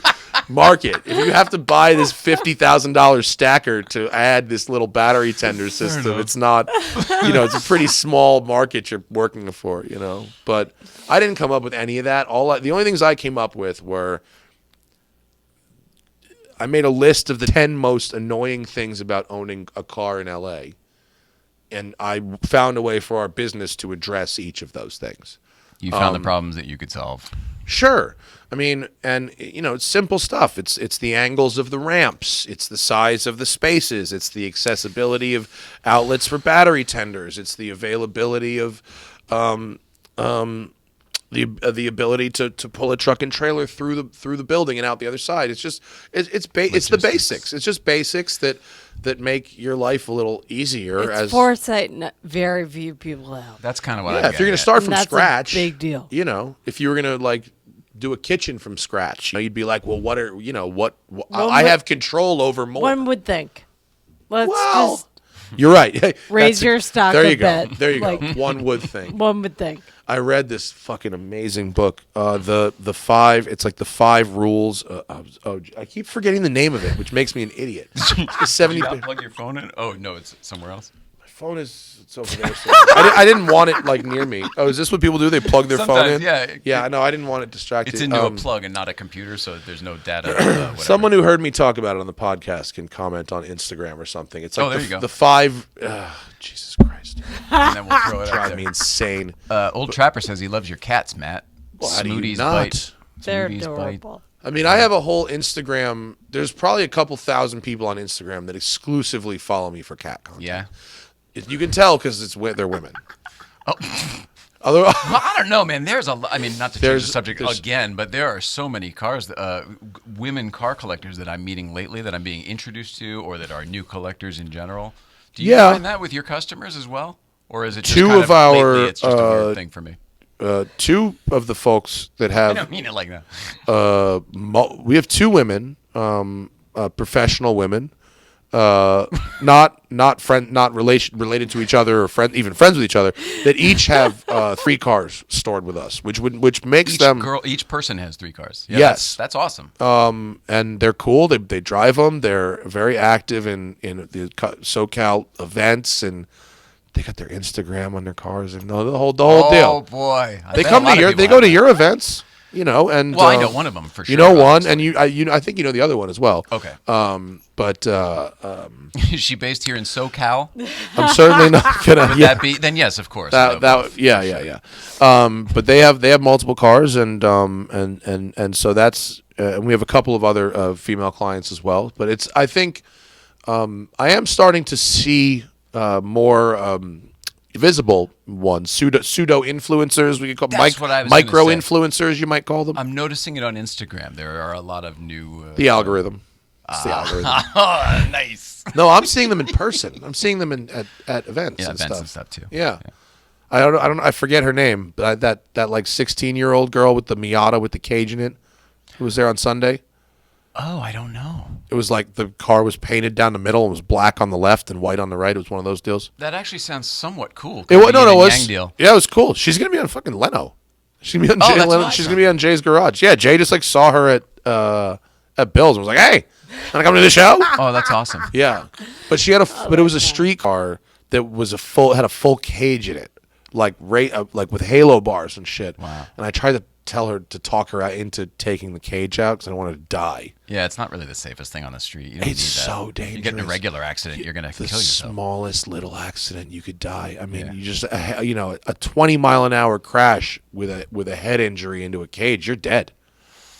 S8: market. If you have to buy this $50,000 stacker to add this little battery tender system, it's not, it's a pretty small market you're working for, But I didn't come up with any of that. The only things I came up with were I made a list of the 10 most annoying things about owning a car in LA, and I found a way for our business to address each of those things.
S2: You found the problems that you could solve.
S8: Sure. I mean, and it's simple stuff. It's the angles of the ramps. It's the size of the spaces. It's the accessibility of outlets for battery tenders. It's the availability of the ability to pull a truck and trailer through the building and out the other side. It's just it's the basics. It's just basics that make your life a little easier.
S3: It's foresight very few people have.
S2: That's kind of what
S8: if you're going to start from scratch,
S3: a big deal.
S8: If you were going to do a kitchen from scratch, you'd be like, well, what I have control over more.
S3: One would think. Just
S8: you're right.
S3: raise your stock
S8: there
S3: a
S8: you go.
S3: bit.
S8: There you go. One would think.
S3: One would think.
S8: I read this fucking amazing book. The 5. It's like the 5 rules. I keep forgetting the name of it, which makes me an idiot. It's 70.
S2: Did you not plug your phone in? Oh no, it's somewhere else.
S8: My phone it's over there. I didn't want it near me. Oh, is this what people do? They plug their phone in? Yeah. No, I didn't want it distracted.
S2: It's into a plug and not a computer, so there's no data.
S8: Someone who heard me talk about it on the podcast can comment on Instagram or something. It's like
S2: there you go.
S8: The 5. Jesus Christ.
S2: And then we'll throw it out
S8: Drive
S2: there.
S8: me insane.
S2: Old Trapper says he loves your cats, Matt.
S8: Well, how do you
S2: Smoothies
S8: not?
S2: bite.
S3: They're
S2: Smoothies
S3: adorable.
S8: I mean, I have a whole Instagram. There's probably a couple thousand people on Instagram that exclusively follow me for cat content.
S2: Yeah.
S8: You can tell because they're women.
S2: Oh.
S8: Although
S2: Well, I don't know, man. There's not to change the subject again, but there are so many cars, women car collectors that I'm meeting lately that I'm being introduced to, or that are new collectors in general. Do you find that with your customers as well, or is it just lately it's just a weird thing for me?
S8: 2 of the folks that have.
S2: I don't mean it like that.
S8: We have 2 women, professional women. Not related to each other or even friends with each other, that each have 3 cars stored with us, which makes
S2: each person has 3 cars. Yeah,
S8: yes,
S2: that's awesome.
S8: And they're cool. They drive them. They're very active in the SoCal events, and they got their Instagram on their cars and the whole deal.
S2: Oh boy,
S8: they come to they go to your events. And
S2: I know one of them for sure.
S8: You know one, and I think you know the other one as well.
S2: Okay. Is she based here in SoCal?
S8: I'm certainly not gonna.
S2: Would that be? Then yes, of course.
S8: Yeah. But they have multiple cars, and so that's and we have a couple of other female clients as well. But I think I am starting to see more visible ones, pseudo influencers. We could call micro influencers. You might call them.
S2: I'm noticing it on Instagram. There are a lot of new.
S8: The algorithm. It's the algorithm.
S2: Oh, nice.
S8: No, I'm seeing them in person. I'm seeing them at events.
S2: Yeah,
S8: and
S2: events
S8: stuff.
S2: and stuff too.
S8: Yeah. I don't. I forget her name, but that like 16-year-old girl with the Miata with the cage in it, who was there on Sunday.
S2: Oh, I don't know.
S8: It was like the car was painted down the middle and was black on the left and white on the right. It was one of those deals.
S2: That actually sounds somewut cool.
S8: It was. Yeah, it was cool. She's gonna be on fucking Leno. She's gonna be on Jay Leno. Awesome. She's gonna be on Jay's garage. Yeah, Jay just saw her at Bill's and was like, "Hey, wanna come to the show?"
S2: Oh, that's awesome.
S8: Yeah, but she had but it was a street car that was had a full cage in it, like with halo bars and shit.
S2: Wow.
S8: And I tried to tell her to talk her out into taking the cage out because I don't want her to die.
S2: Yeah, it's not really the safest thing on the street. You don't
S8: It's
S2: need that.
S8: so dangerous.
S2: You get in a regular accident, you're gonna kill
S8: The
S2: yourself.
S8: smallest little accident, you could die. I mean, you just a 20-mile-an-hour crash with a head injury into a cage, you're dead.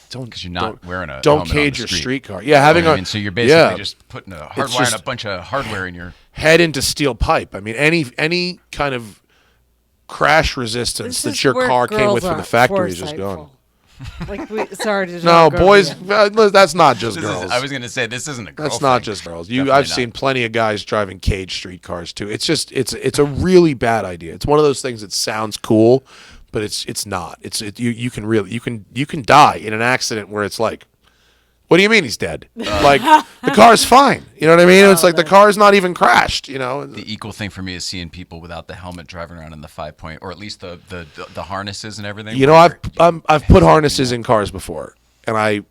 S2: Because you're not wearing a
S8: don't
S2: helmet
S8: cage
S2: on
S8: your
S2: the
S8: street car. Yeah, having
S2: so you're basically just putting hardwiring a bunch of hardware in your
S8: head into steel pipe. I mean, any kind of crash resistance that your car came with from the factory is just gone.
S3: Like, sorry to
S8: no, boys. That's not just girls.
S2: I was going to say this isn't a girl.
S8: That's
S2: thing.
S8: not just girls.
S2: Definitely
S8: I've
S2: not.
S8: seen plenty of guys driving cage street cars too. It's just it's a really bad idea. It's one of those things that sounds cool, but it's not. You can die in an accident where it's like, what do you mean he's dead? Like the car's fine. You know what I mean? It's like the car's not even crashed. You know.
S2: The equal thing for me is seeing people without the helmet driving around in the 5-point, or at least the harnesses and everything.
S8: You know, I've put harnesses in cars before, and I've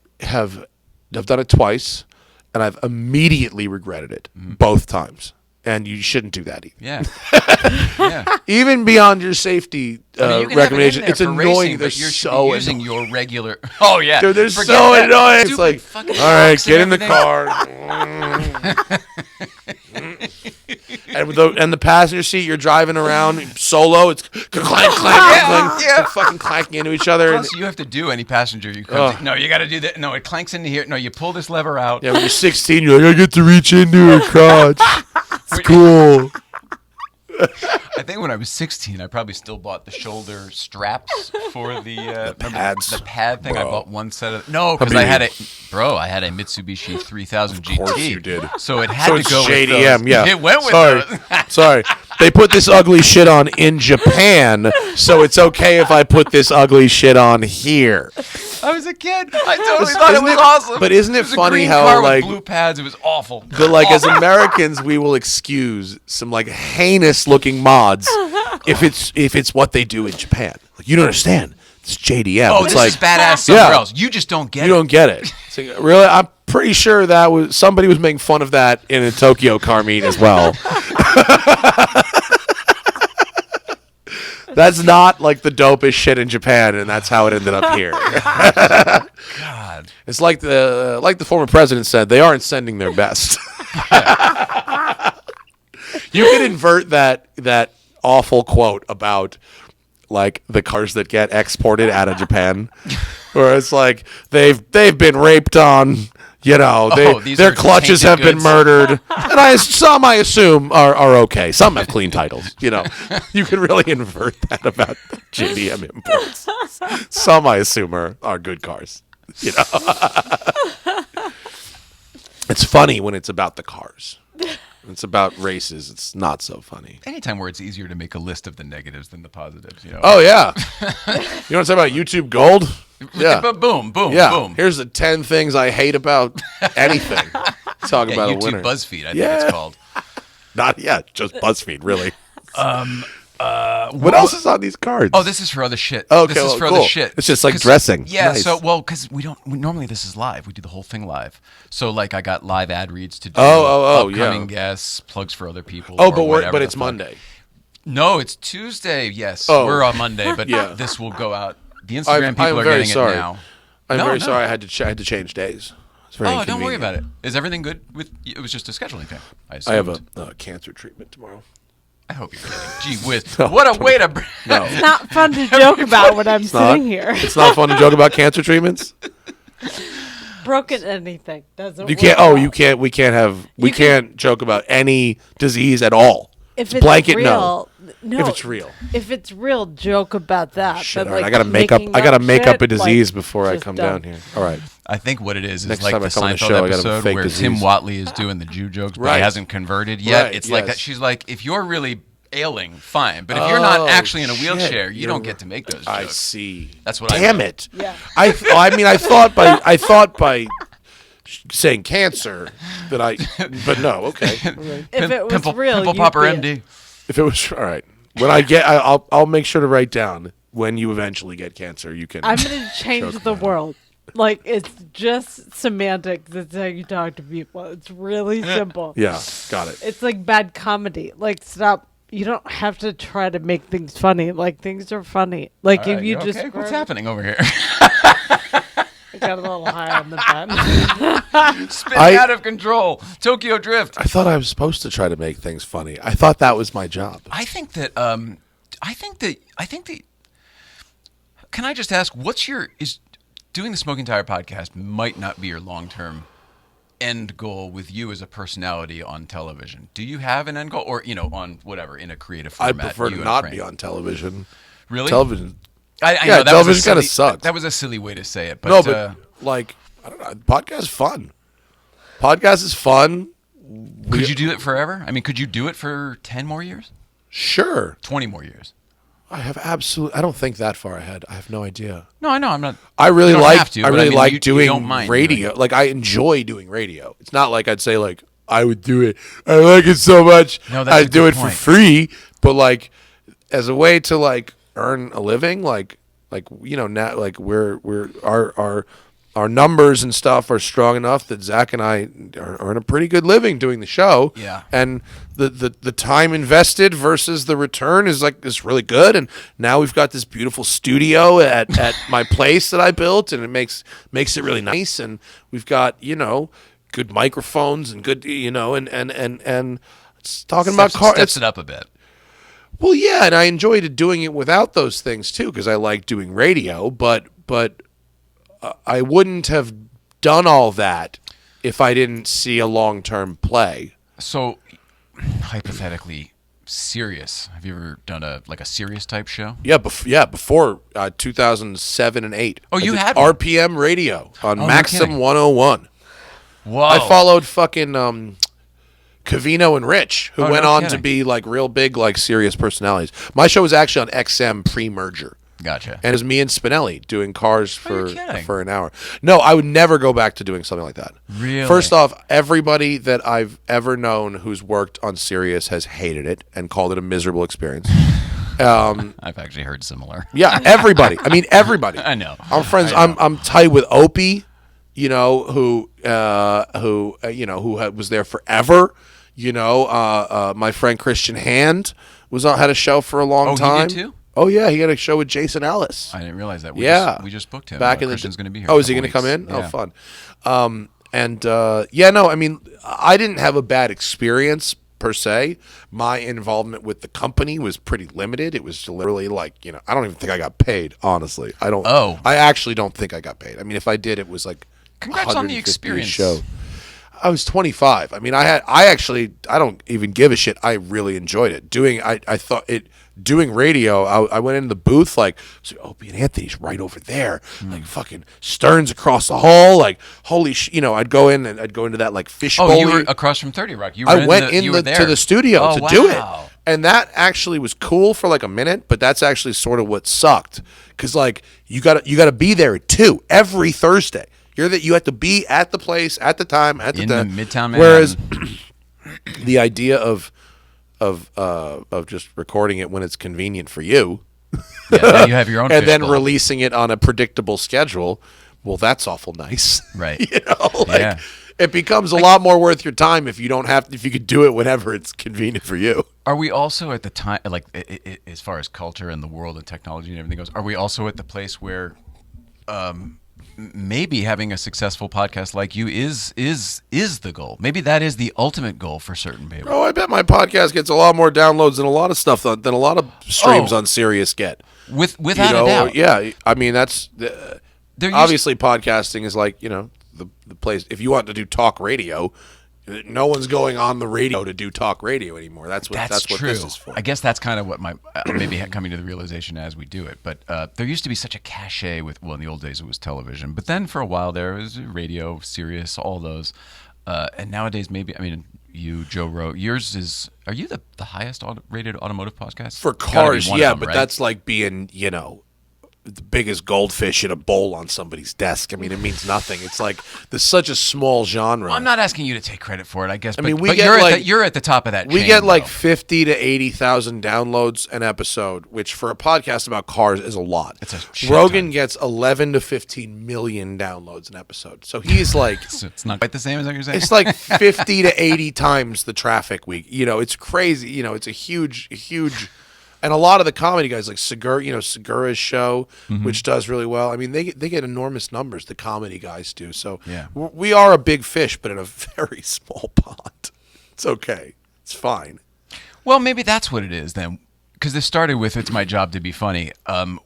S8: done it twice, and I've immediately regretted it both times. And you shouldn't do that either.
S2: Yeah.
S8: Even beyond your safety recommendation, it's annoying. They're so
S2: using your regular. Oh yeah,
S8: dude, they're so annoying. It's like, all right, get in the car. and the passenger seat, you're driving around solo. It's clank, clank. They're fucking clanking into each other.
S2: Plus, you have to do any passenger you come to. No, you got to do that. No, it clanks into here. No, you pull this lever out.
S8: Yeah, when you're 16, you're like, I get to reach into her crotch. It's cool.
S2: I think when I was 16, I probably still bought the shoulder straps for the
S8: pads.
S2: The pad thing.
S8: Bro.
S2: I bought one set of because I had a Mitsubishi 3000 GT.
S8: Of course you did.
S2: So it had to go
S8: JDM,
S2: with those.
S8: yeah.
S2: It went with those.
S8: Sorry. They put this ugly shit on in Japan, so it's okay if I put this ugly shit on here.
S2: I was a kid. I totally thought it was awesome.
S8: But isn't it funny
S2: green
S8: how
S2: car
S8: like
S2: with blue pads? It was awful.
S8: as Americans we will excuse some like heinous looking mods if it's what they do in Japan. Like, you don't understand. It's JDM.
S2: Oh,
S8: it's
S2: this
S8: like
S2: is badass somewhere else. You just don't get it.
S8: You don't get it. It's like, really? I'm pretty sure that was somebody was making fun of that in a Tokyo car meet as well. That's not like the dopest shit in Japan, and that's how it ended up here.
S2: God,
S8: it's like the former president said, they aren't sending their best. You could invert that awful quote about like the cars that get exported out of Japan, where it's like they've been raped on. You know, their clutches have been murdered, and some I assume are okay. Some have clean titles. You know, you can really invert that about JDM imports. Some I assume are good cars. You know, it's funny when it's about the cars. When it's about races. It's not so funny.
S2: Anytime where it's easier to make a list of the negatives than the positives. You know.
S8: Oh yeah. You want to talk about YouTube Gold? Yeah.
S2: But boom.
S8: Yeah.
S2: Boom.
S8: Here's the 10 things I hate about anything. Talk about
S2: YouTube
S8: a winner.
S2: BuzzFeed, I think it's called.
S8: Not yet, just BuzzFeed, really. What else is on these cards?
S2: Oh, this is for other shit.
S8: Okay,
S2: this is for
S8: cool.
S2: other shit.
S8: It's just like dressing.
S2: Yeah.
S8: Nice.
S2: So because normally this is live. We do the whole thing live. So like I got live ad reads to do. Upcoming guests, plugs for other people.
S8: Oh, but it's Monday.
S2: No, it's Tuesday. Yes, we're on Monday, but this will go out. The Instagram people are getting it now.
S8: I'm very sorry. I had to change days. It's very
S2: don't worry about it. Is everything good with? It was just a scheduling thing.
S8: I have a cancer treatment tomorrow.
S2: I hope you're kidding. Gee whiz! What a way to.
S8: No.
S3: It's not fun to joke about when I'm sitting here.
S8: It's not fun to joke about cancer treatments.
S3: Broken anything doesn't.
S8: You can't.
S3: work
S8: Oh,
S3: out.
S8: you can't. We can't have. We can't joke about any disease at all.
S3: If it's
S8: blanket,
S3: real,
S8: no. If it's real.
S3: If it's real, joke about that.
S8: Shit,
S3: but
S8: all right.
S3: like
S8: I gotta make up a disease before I
S3: just
S8: come
S3: don't.
S8: down here. All right.
S2: I think what it is
S8: Next
S2: like
S8: time
S2: the
S8: I come on the
S2: Seinfeld
S8: show, I gotta have a
S2: episode
S8: fake
S2: where
S8: disease.
S2: Tim Watley is doing the Jew jokes, but he hasn't converted yet.
S8: Right,
S2: It's like that. She's like, if you're really ailing, fine, but if you're not actually in a wheelchair, you don't get to make those jokes.
S8: I see.
S2: That's what I
S8: Damn
S2: do.
S8: it.
S3: Yeah.
S8: I thought by saying cancer that but no, okay.
S3: If it was real,
S2: Pimple
S3: you'd
S2: Popper
S3: be
S2: MD.
S8: If it was all right. When I'll make sure to write down when you eventually get cancer, you can.
S3: I'm gonna change the world. Like, it's just semantics. It's how you talk to people. It's really simple.
S8: Yeah, got it.
S3: It's like bad comedy. Like, stop you don't have to try to make things funny. Like, things are funny. Like,
S2: All
S3: if
S2: right,
S3: you
S2: okay?
S3: just
S2: What's happening over here?
S3: I got a little high on the bed.
S2: Spinning out of control. Tokyo Drift.
S8: I thought I was supposed to try to make things funny. I thought that was my job.
S2: I think that. Can I just ask, is doing the Smoking Tire podcast might not be your long-term end goal with you as a personality on television? Do you have an end goal, or on whatever in a creative
S8: I
S2: format?
S8: prefer to not be on television.
S2: Really?
S8: Television.
S2: I
S8: Yeah,
S2: know that
S8: television kind of sucks.
S2: That was a silly way to say it, but
S8: No, but like, I don't know. Podcast is fun. Podcast is fun.
S2: could you do it forever? I mean, could you do it for 10 more years?
S8: Sure.
S2: 20 more years?
S8: I have I don't think that far ahead. I have no idea.
S2: No, I know. I'm not.
S8: I really
S2: you don't
S8: like.
S2: have to,
S8: I
S2: but
S8: really
S2: mean,
S8: like
S2: you
S8: doing
S2: don't mind
S8: radio.
S2: doing it.
S8: Like, I enjoy doing radio. It's not like I'd say like I would do it. I like it so much.
S2: No, that's a
S8: I'd do
S2: good
S8: it
S2: point.
S8: for free. But like, as a way to like earn a living, like now like our numbers and stuff are strong enough that Zach and I earn a pretty good living doing the show.
S2: Yeah.
S8: And the time invested versus the return is really good. And now we've got this beautiful studio at my place that I built, and it makes it really nice. And we've got, good microphones and good, and it's talking about cars.
S2: Steps it up a bit.
S8: Well, yeah, and I enjoyed doing it without those things too, because I like doing radio. But I wouldn't have done all that if I didn't see a long-term play.
S2: So, hypothetically, Sirius. Have you ever done a Sirius type show?
S8: Yeah, before 2007 and 8.
S2: Oh, you
S8: I did
S2: had one?
S8: RPM radio on
S2: no
S8: Maxim
S2: kidding.
S8: 101.
S2: Whoa!
S8: I followed fucking Covino and Rich, who
S2: Oh,
S8: went
S2: no
S8: on
S2: kidding.
S8: to be like real big, like Sirius personalities. My show was actually on XM pre-merger.
S2: Gotcha.
S8: And it was me and Spinelli doing cars
S2: you're kidding.
S8: for an hour. No, I would never go back to doing something like that.
S2: Really?
S8: First off, everybody that I've ever known who's worked on Sirius has hated it and called it a miserable experience.
S2: I've actually heard similar.
S8: Yeah, everybody. I mean, everybody.
S2: I know.
S8: I'm friends.
S2: I know.
S8: I'm tight with Opie, who was there forever. My friend Christian Hand had a show for a long
S2: Oh,
S8: time.
S2: he did too?
S8: Oh yeah, he had a show with Jason Ellis.
S2: I didn't realize that. We just booked him.
S8: Back in the
S2: Christian's going to be here.
S8: Oh, is he
S2: in
S8: going
S2: a
S8: to
S2: couple
S8: come in?
S2: weeks.
S8: Oh,
S2: Yeah.
S8: fun. I mean, I didn't have a bad experience per se. My involvement with the company was pretty limited. It was literally like, I don't even think I got paid, honestly. I actually don't think I got paid. I mean, if I did, it was like
S2: Congrats on the
S8: 150 a
S2: experience.
S8: show. I was 25. I mean, I don't even give a shit. I really enjoyed it. Doing radio, I went into the booth so Opie and Anthony's right over there. Like fucking Stern's across the hall. Like, holy I'd go in and I'd go into that like fish bowl.
S2: Oh, you were across from 30 Rock.
S8: I went to the studio to do it.
S2: Wow.
S8: And that actually was cool for like a minute, but that's actually sort of what sucked. Cause like you gotta be there at 2 every Thursday. You have to be at the place at the time at the
S2: In
S8: time.
S2: the Midtown Manhattan.
S8: Whereas the idea of just recording it when it's convenient for you,
S2: Yeah, now you have your own
S8: and then
S2: fishbowl.
S8: releasing it on a predictable schedule, well, that's awful nice.
S2: Right.
S8: Like, it becomes a lot more worth your time if you could do it whenever it's convenient for you.
S2: Are we also at the time, like as far as culture and the world and technology and everything goes, are we also at the place where maybe having a successful podcast like you is the goal? Maybe that is the ultimate goal for certain people.
S8: Oh, I bet my podcast gets a lot more downloads than a lot of stuff than a lot of streams on Sirius get.
S2: Without a doubt.
S8: Yeah, I mean that's
S2: There used-
S8: obviously podcasting is like the place. If you want to do talk radio, no one's going on the radio to do talk radio anymore. That's what
S2: true.
S8: this is for.
S2: I guess that's kind of what my maybe coming to the realization as we do it. But there used to be such a cachet with, well, in the old days it was television, but then for a while there was radio, Sirius, all those, and nowadays maybe, I mean, you, Joe Rowe, yours is. Are you the highest rated automotive podcast?
S8: For
S2: Gotta be
S8: cars,
S2: one of
S8: yeah,
S2: them,
S8: but
S2: right?
S8: that's like being the biggest goldfish in a bowl on somebody's desk. I mean, it means nothing. It's like there's such a small genre.
S2: Well, I'm not asking you to take credit for it, I guess.
S8: I
S2: But,
S8: mean, we
S2: but
S8: get
S2: you're,
S8: like-
S2: you're at the top of that
S8: We
S2: chain,
S8: get like
S2: though.
S8: 50 to 80,000 downloads an episode, which for a podcast about cars is a lot.
S2: It's a shit
S8: Rogan
S2: ton.
S8: gets 11 to 15 million downloads an episode. So he's like,
S2: So it's not quite the same as what you're saying.
S8: it's like 50 to 80 times the traffic week. It's crazy. It's a huge. And a lot of the comedy guys, like Segura's show, which does really well. I mean, they get enormous numbers. The comedy guys do. So
S2: Yeah.
S8: we are a big fish, but in a very small pond. It's okay. It's fine.
S2: Well, maybe that's what it is then. Because this started with "It's my job to be funny."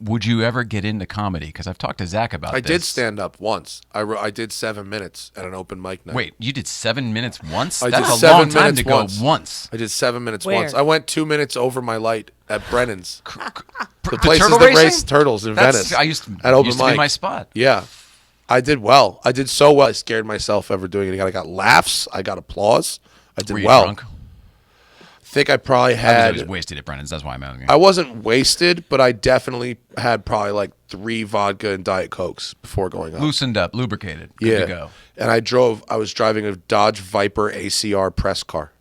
S2: Would you ever get into comedy? Because I've talked to Zach about
S8: I
S2: this.
S8: did stand up once. I did 7 minutes at an open mic night.
S2: Wait, you did 7 minutes once?
S8: I
S2: That's
S8: did
S2: a
S8: 7
S2: long time
S8: minutes
S2: to go
S8: once.
S2: once.
S8: I did 7 minutes
S3: Where?
S8: once. I went 2 minutes over my light at Brennan's.
S2: The
S8: places
S2: turtle
S8: that
S2: racing?
S8: race turtles in
S2: That's-
S8: Venice.
S2: I used to,
S8: at open
S2: used to
S8: mic.
S2: be my spot.
S8: Yeah. I did well. I did so well. I scared myself ever doing it. I got laughs. I got applause. I did
S2: Were you
S8: well.
S2: drunk?
S8: I think I probably
S2: I was
S8: had.
S2: wasted at Brennan's. That's why I'm asking.
S8: I wasn't wasted, but I definitely had probably like 3 vodka and Diet Cokes before going up.
S2: Loosened up, lubricated. Good
S8: Yeah.
S2: to go.
S8: And I was driving a Dodge Viper ACR press car.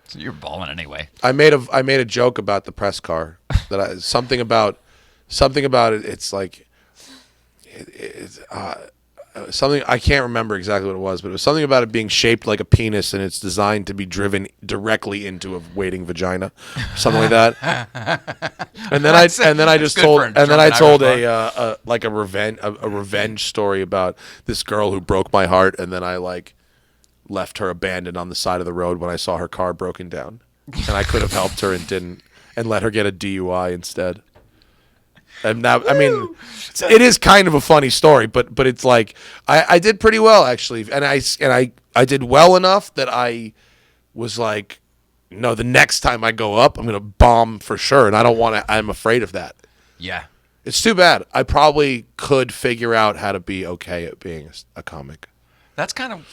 S2: So you're balling anyway.
S8: I made a joke about the press car that something about it. It's like it's something I can't remember exactly what it was, but it was something about it being shaped like a penis and it's designed to be driven directly into a waiting vagina, something like that. And then I just
S2: good
S8: told
S2: for a
S8: and then I
S2: drunken
S8: told
S2: Irish
S8: a revenge story about this girl who broke my heart, and then I like left her abandoned on the side of the road when I saw her car broken down, and I could have helped her and didn't, and let her get a DUI instead. And now, I mean, it is kind of a funny story, but it's like I did pretty well actually, and I did well enough that I was like, no, the next time I go up, I'm gonna bomb for sure, and I don't want to. I'm afraid of that.
S2: Yeah.
S8: It's too bad. I probably could figure out how to be okay at being a comic.
S2: That's kind of.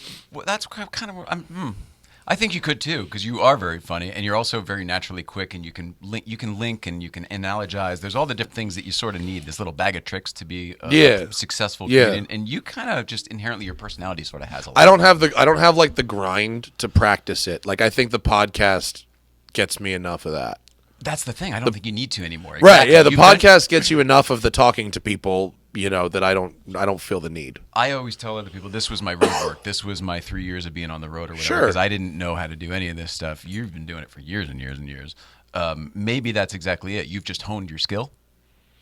S2: I think you could too, because you are very funny, and you're also very naturally quick, and you can link, and you can analogize. There's all the different things that you sort of need. This little bag of tricks to be a successful comedian, and you kind of just inherently your personality sort of has a lot.
S8: I don't have like the grind to practice it. Like I think the podcast gets me enough of that.
S2: That's the thing. I don't think you need to anymore.
S8: Right?
S2: Exactly.
S8: Yeah, the
S2: You've done-
S8: podcast gets you enough of the talking to people. That I don't feel the need.
S2: I always tell other people this was my road work. This was my 3 years of being on the road or whatever.
S8: Sure.
S2: Because I didn't know how to do any of this stuff. You've been doing it for years and years and years. Maybe that's exactly it. You've just honed your skill.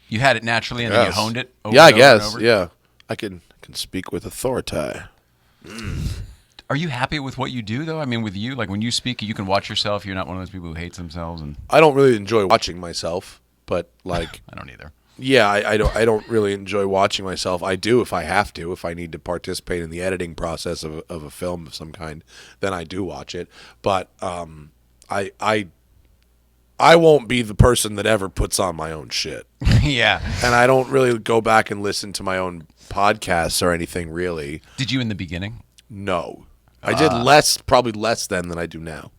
S2: You had it naturally, and then you honed it. Over
S8: I
S2: and over
S8: guess.
S2: and over.
S8: Yeah, I can speak with authority.
S2: Are you happy with what you do, though? I mean, with you, like when you speak, you can watch yourself. You're not one of those people who hates themselves. And
S8: I don't really enjoy watching myself, but like,
S2: I don't either.
S8: yeah, I don't really enjoy watching myself. I do if I have to. If I need to participate in the editing process of a film of some kind, then I do watch it. But I won't be the person that ever puts on my own shit.
S2: Yeah.
S8: And I don't really go back and listen to my own podcasts or anything really.
S2: Did you in the beginning?
S8: No. I did probably less then than I do now.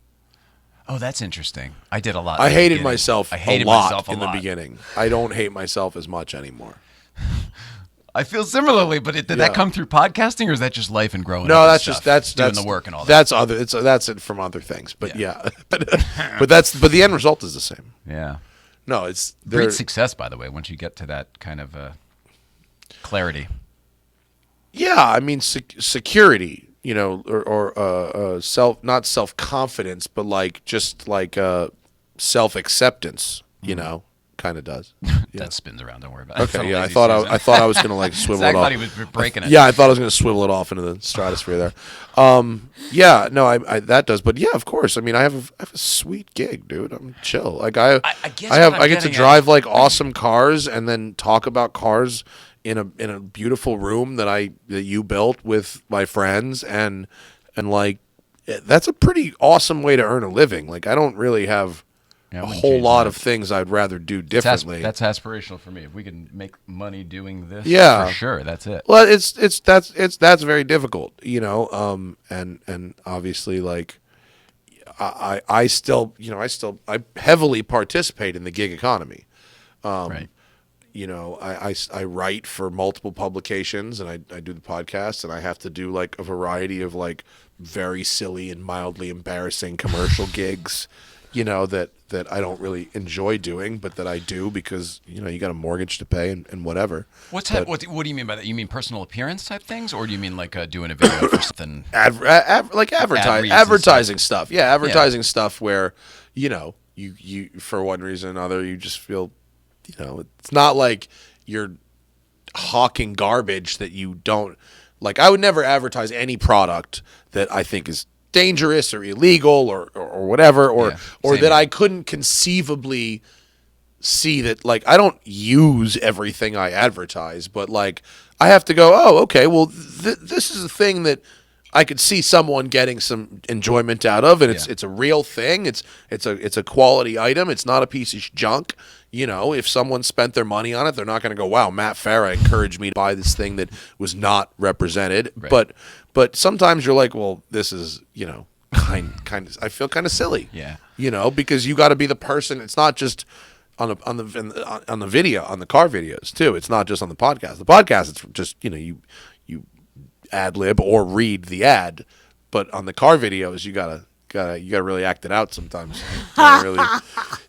S2: Oh, that's interesting. I did a lot.
S8: I
S2: in the
S8: hated
S2: beginning.
S8: myself
S2: I hated
S8: a lot
S2: myself a
S8: in the
S2: lot.
S8: beginning. I don't hate myself as much anymore.
S2: I feel similarly, but did
S8: Yeah.
S2: that come through podcasting, or is that just life and growing?
S8: No,
S2: up and
S8: that's just
S2: stuff?
S8: that's
S2: doing the work and all that.
S8: That's it from other things. But yeah, but the end result is the same.
S2: Yeah.
S8: No, it's
S2: Great success, by the way, once you get to that kind of clarity.
S8: Yeah, I mean security, or not self confidence, but like just like self acceptance, kind of does. Yeah.
S2: That spins around. Don't worry about it. It's
S8: Okay,
S2: a
S8: yeah, I
S2: lazy
S8: thought
S2: season.
S8: I thought I was gonna like swivel
S2: Zach
S8: it off.
S2: thought he was breaking it.
S8: Yeah, I thought I was gonna swivel it off into the stratosphere there. Yeah, no, I that does, but yeah, of course. I mean, I have a sweet gig, dude. I'm chill. Like I
S2: guess what I'm
S8: I get to
S2: getting
S8: drive like awesome cars and then talk about cars in a beautiful room that you built with my friends and like that's a pretty awesome way to earn a living. Like I don't really have
S2: Yeah, I
S8: a
S2: wouldn't
S8: whole
S2: change
S8: lot
S2: that.
S8: of things I'd rather do differently.
S2: That's aspirational for me. If we can make money doing this,
S8: Yeah.
S2: for sure, that's it.
S8: Well, that's very difficult, and obviously like I still I heavily participate in the gig economy.
S2: Right.
S8: I write for multiple publications, and I do the podcast, and I have to do like a variety of like very silly and mildly embarrassing commercial gigs, that I don't really enjoy doing, but that I do because, you got a mortgage to pay and whatever.
S2: What do you mean by that? You mean personal appearance type things, or do you mean like doing a video for something?
S8: Advertising stuff. Yeah, advertising stuff where, you for one reason or another, you just feel, it's not like you're hawking garbage that you don't like. I would never advertise any product that I think is dangerous or illegal or whatever, or that I couldn't conceivably see that, like, I don't use everything I advertise, but like I have to go, oh, okay, well this is a thing that I could see someone getting some enjoyment out of, and it's a real thing. It's a quality item. It's not a piece of junk. If someone spent their money on it, they're not going to go, wow, Matt Farah encouraged me to buy this thing that was not represented. Right. But sometimes you're like, well, this is, kind of, I feel kind of silly.
S2: Yeah.
S8: Because you got to be the person. It's not just on the video, on the car videos too. It's not just on the podcast. The podcast, it's just, you ad lib or read the ad, but on the car videos, you gotta really act it out sometimes.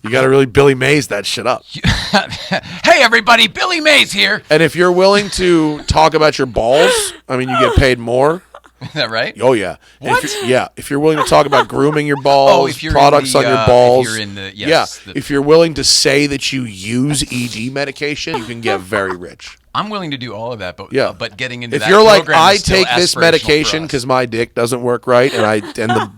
S8: You gotta really Billy Mays that shit up.
S2: Hey everybody, Billy Mays here.
S8: And if you're willing to talk about your balls, I mean, you get paid more.
S2: Is that right?
S8: Oh yeah.
S2: What?
S8: If you're willing to talk about grooming your balls, products on your balls,
S2: if you're in the,
S8: if you're willing to say that you use ED medication, you can get very rich.
S2: I'm willing to do all of that, but but getting into
S8: if
S2: that
S8: you're like,
S2: program
S8: I
S2: is still
S8: take this
S2: aspirational
S8: medication
S2: for us.
S8: because my dick doesn't work right, and the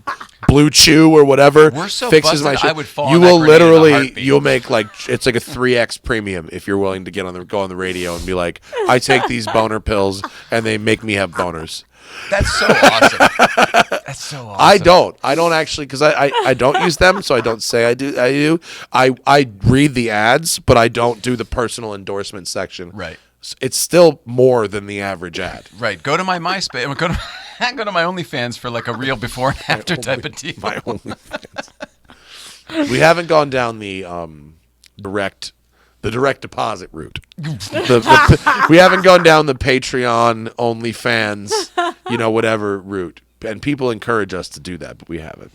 S8: Blue Chew or whatever
S2: We're so
S8: fixes my
S2: busted,
S8: shit.
S2: I would fall
S8: You
S2: on that
S8: will
S2: grenade in a
S8: literally,
S2: heartbeat.
S8: you'll make like, it's like a 3x premium if you're willing to go on the radio and be like, I take these boner pills and they make me have boners.
S2: That's so awesome. That's so awesome.
S8: I don't actually, because I don't use them, so I don't say I do. I read the ads, but I don't do the personal endorsement section.
S2: Right.
S8: It's still more than the average ad.
S2: Right. Go to my MySpace. Go to my OnlyFans for like a real before and after type of deal.
S8: My OnlyFans. We haven't gone down the direct deposit route. We haven't gone down the Patreon, OnlyFans, whatever route. And people encourage us to do that, but we haven't.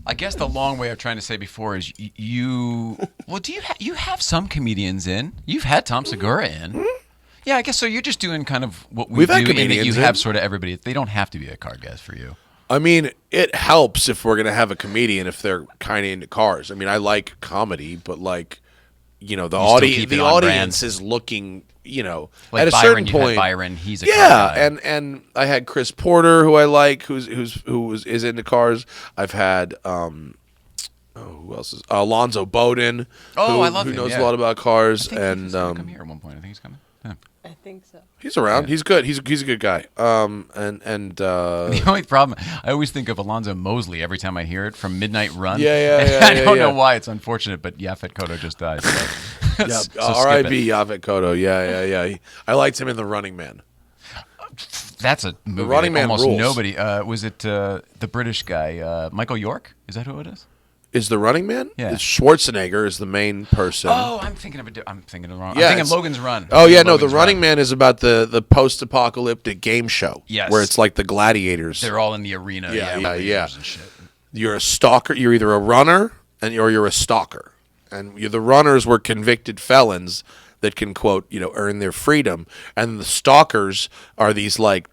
S2: I guess the long way of trying to say before is you. Well, do you have some comedians in? You've had Tom Segura in. Mm-hmm. Yeah, I guess so. You're just doing kind of what we've do,
S8: had
S2: in that
S8: comedians
S2: you have
S8: in.
S2: sort of everybody. They don't have to be a car guest for you.
S8: I mean, it helps if we're gonna have a comedian if they're kind of into cars. I mean, I like comedy, but like, the audience is looking,
S2: like
S8: at a
S2: Byron,
S8: certain
S2: you
S8: point.
S2: had Byron, he's a car guy.
S8: and I had Chris Porter, who I like, who is into cars. I've had who else is Alonzo Bowden?
S2: I love
S8: who
S2: him,
S8: knows
S2: yeah.
S8: a lot about cars,
S2: I think
S8: and
S2: he's gonna come here at one point. I think he's coming. Yeah.
S3: I think so.
S8: he's around. Yeah. He's good. He's a good guy.
S2: The only problem, I always think of Alonzo Mosley every time I hear it from Midnight Run.
S8: I
S2: don't know why it's unfortunate, but Yaphet Kotto just died. So.
S8: R.I.P. Yaphet Kotto. Yeah. I liked him in The Running Man.
S2: That's a movie.
S8: Running Man
S2: almost
S8: rules.
S2: nobody. Was it the British guy, Michael York? Is that who it is?
S8: Is The Running Man?
S2: Yeah.
S8: Schwarzenegger is the main person.
S2: Oh, I'm thinking of it. I'm thinking of the wrong.
S8: Yeah,
S2: I'm thinking Logan's Run.
S8: Oh yeah, no.
S2: Logan's
S8: The Running
S2: Run.
S8: Man is about the post-apocalyptic game show.
S2: Yes.
S8: Where it's like the gladiators.
S2: They're all in the arena.
S8: Yeah.
S2: And shit.
S8: You're a stalker. You're either a runner or you're a stalker. And the runners were convicted felons that can, quote, earn their freedom. And the stalkers are these like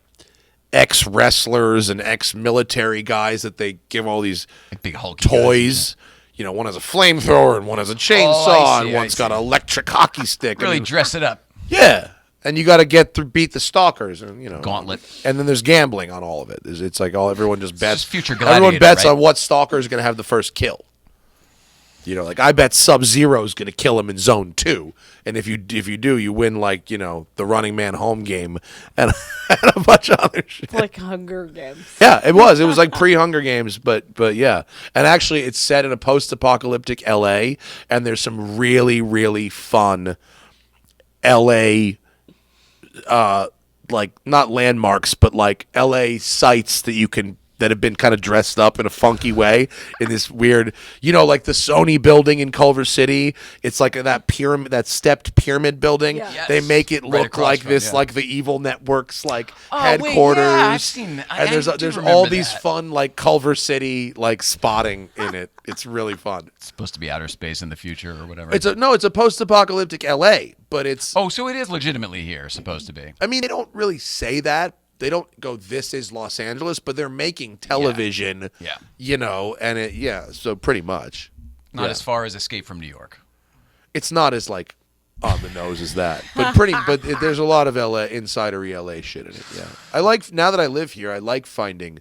S8: ex-wrestlers and ex-military guys that they give all these
S2: Like big hulky
S8: toys.
S2: guys,
S8: One has a flamethrower and one has a chainsaw and one's got an electric hockey stick.
S2: Really dress it up.
S8: Yeah. And you got to beat the stalkers, and
S2: Gauntlet.
S8: And then there's gambling on all of it. It's like everyone just bets.
S2: just future Gladiator,
S8: everyone bets
S2: right?
S8: on what stalker is going to have the first kill. Like I bet Sub-Zero is going to kill him in Zone 2, and if you do, you win like the Running Man home game and a bunch of other shit.
S3: It's like Hunger Games.
S8: Yeah, it was. It was like pre-Hunger Games, but yeah. And actually, it's set in a post-apocalyptic L.A. and there's some really, really fun L.A. Like not landmarks, but like L.A. sites that you can that have been kind of dressed up in a funky way in this weird, like the Sony building in Culver City. It's like that pyramid, that stepped pyramid building.
S3: Yeah.
S2: Yes.
S8: They make it
S2: Right
S8: look
S2: across
S8: like
S2: from,
S8: this,
S2: yeah.
S8: like the evil network's like
S2: Oh,
S8: headquarters.
S2: wait, yeah, I've seen that.
S8: And
S2: I
S8: there's
S2: do
S8: all
S2: remember
S8: these
S2: that.
S8: fun like Culver City like spotting in it. It's really fun.
S2: It's supposed to be outer space in the future or whatever.
S8: It's a post-apocalyptic LA, but it's.
S2: Oh, so it is legitimately here, supposed to be.
S8: I mean, they don't really say that. They don't go, this is Los Angeles, but they're making television.
S2: Yeah.
S8: And so pretty much.
S2: Not as far as Escape from New York.
S8: It's not as like on the nose as that, but there's a lot of insidery LA shit in it. Yeah. Now that I live here, I like finding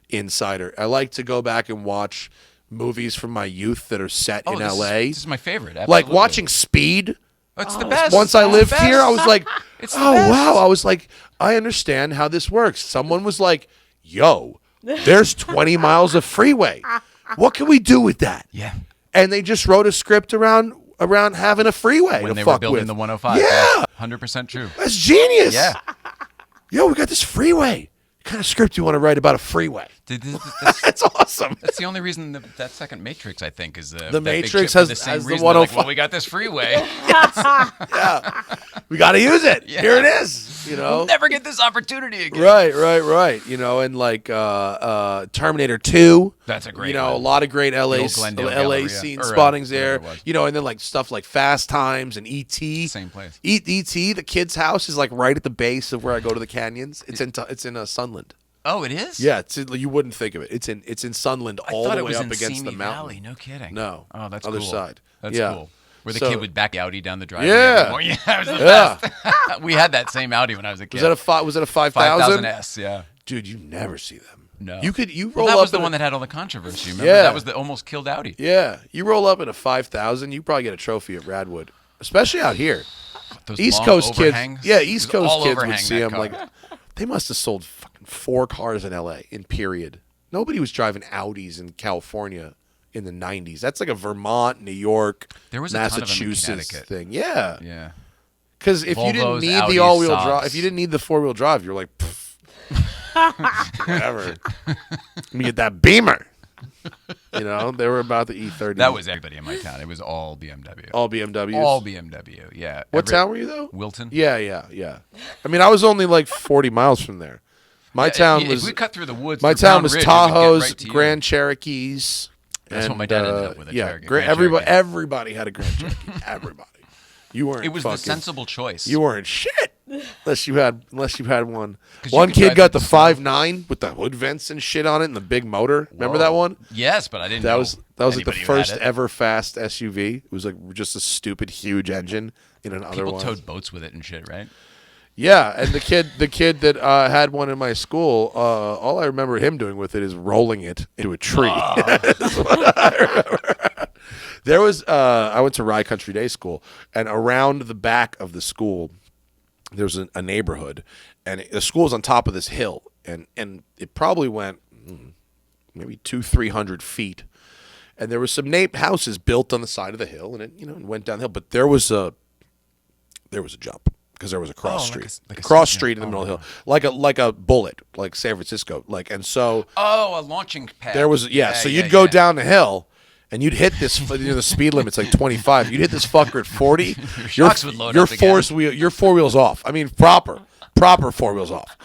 S8: insider. I like to go back and watch movies from my youth that are set in LA.
S2: This is my favorite.
S8: Like
S2: Absolutely.
S8: watching Speed.
S2: It's the best.
S8: Once I lived here, I was like,
S2: It's the
S8: oh,
S2: best.
S8: wow. I was like, I understand how this works. Someone was like, yo, there's 20 miles of freeway. What can we do with that?
S2: Yeah.
S8: And they just wrote a script around having a freeway
S2: When
S8: to
S2: they
S8: fuck
S2: were building
S8: with.
S2: the 105.
S8: Yeah.
S2: 100% true.
S8: That's genius.
S2: Yeah.
S8: Yo, we got this freeway. What kind of script you want to write about a freeway? That's awesome.
S2: That's the only reason that second Matrix, I think, is
S8: The Matrix has
S2: the
S8: the
S2: 105.
S8: 105.
S2: Well, we got this freeway.
S8: Yeah. We got to use it.
S2: Yeah.
S8: Here it is.
S2: We'll never get this opportunity again.
S8: Right. And like Terminator 2.
S2: That's a great
S8: a
S2: one.
S8: lot of great LA,
S2: old Glendale
S8: LA
S2: Galleria,
S8: scene
S2: or,
S8: spottings there.
S2: whatever it was.
S8: And then like stuff like Fast Times and E.T.
S2: Same place.
S8: E.T. The kid's house is like right at the base of where I go to the canyons. It's in Sunland.
S2: Oh, it is?
S8: Yeah, you wouldn't think of it. It's in Sunland all
S2: thought
S8: the
S2: it
S8: way
S2: was
S8: up
S2: in
S8: against the
S2: Simi
S8: mountain.
S2: Valley. No kidding.
S8: No.
S2: Oh, that's
S8: other
S2: cool.
S8: side.
S2: That's
S8: Yeah.
S2: cool. Where the
S8: So-
S2: kid would back Audi down the driveway.
S8: Yeah.
S2: Yeah, it was the
S8: Yeah.
S2: best. We had that same Audi when I was a kid.
S8: Was it a 5000?
S2: 5000S, yeah.
S8: Dude, you never see them.
S2: No.
S8: You roll
S2: Well, that
S8: up
S2: was the
S8: in
S2: one
S8: a-
S2: that had all the controversy. Remember?
S8: Yeah.
S2: That was the almost killed Audi.
S8: Yeah, you roll up in a 5000, you probably get a trophy at Radwood, especially out here.
S2: Those
S8: East
S2: long
S8: Coast
S2: overhangs.
S8: kids, yeah,
S2: It
S8: East
S2: was
S8: Coast
S2: all
S8: kids would
S2: overhang,
S8: see
S2: that
S8: them
S2: car.
S8: like they must have sold fucking 4 cars in LA in period. Nobody was driving Audis in California in the 90s. That's like a Vermont, New York,
S2: There was a ton of them in
S8: Massachusetts
S2: Connecticut.
S8: thing. Yeah.
S2: Yeah.
S8: Because if you didn't
S2: Volvos,
S8: need the
S2: Audis,
S8: all-wheel
S2: Saabs.
S8: drive, if you didn't need the 4-wheel drive, you're like, whatever. Let me get that Beamer. They were about the E30.
S2: That was everybody in my town. It was all BMW.
S8: all BMWs.
S2: All BMW, yeah.
S8: What town were you though?
S2: Wilton.
S8: Yeah. I mean, I was only like 40 miles from there. My town
S2: If
S8: was.
S2: we cut through the woods.
S8: My
S2: through
S8: town
S2: Brown
S8: was
S2: Ridge, we could get
S8: Tahoes,
S2: right to you.
S8: Grand Cherokees.
S2: That's
S8: and,
S2: what my dad ended up with, a
S8: Yeah,
S2: Cherokee-
S8: Grand,
S2: Grand Cherokee.
S8: everybody had a Grand Cherokee. Everybody. You weren't.
S2: It was
S8: fucking,
S2: the sensible choice.
S8: You weren't shit unless you had one.
S2: 'Cause you
S8: One
S2: could
S8: kid
S2: drive
S8: got
S2: it
S8: the
S2: to school.
S8: 5.9 with the hood vents and shit on it and the big motor. Remember that one?
S2: Yes, but I didn't.
S8: That
S2: know
S8: was like the
S2: anybody who had
S8: first
S2: it.
S8: ever fast SUV. It was like just a stupid huge engine in an
S2: People
S8: otherwise.
S2: towed boats with it and shit, right?
S8: Yeah, and the kid that had one in my school, all I remember him doing with it is rolling it into a tree. That's what I remember. There was I went to Rye Country Day School, and around the back of the school, there was a neighborhood, and the school's on top of this hill, and it probably went maybe 200-300 feet, and there was some houses built on the side of the hill, and it went downhill, but there was a jump. Because there was a cross street,
S2: like a
S8: cross
S2: yeah.
S8: street in the middle of the hill, like a bullet, like San Francisco, and so
S2: Oh, a launching pad.
S8: there was so you'd go down the hill, and you'd hit this. The speed limit's like 25. You'd hit this fucker at 40.
S2: shocks would load
S8: your
S2: up again.
S8: your 4 wheels off. I mean proper 4 wheels off,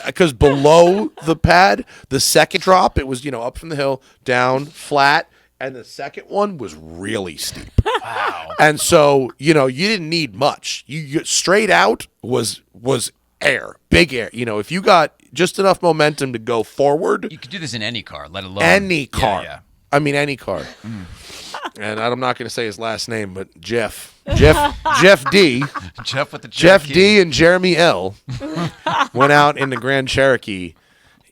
S8: because below the pad, the second drop, it was up from the hill, down flat. And the second one was really steep.
S2: Wow.
S8: And so, you didn't need much. You straight out was air, big air. If you got just enough momentum to go forward.
S2: You could do this in any car, let alone
S8: Any car.
S2: Yeah.
S8: I mean, any car. And I'm not going to say his last name, but Jeff D.
S2: Jeff with the
S8: Jeff
S2: Cherokee.
S8: D. and Jeremy L. went out in the Grand Cherokee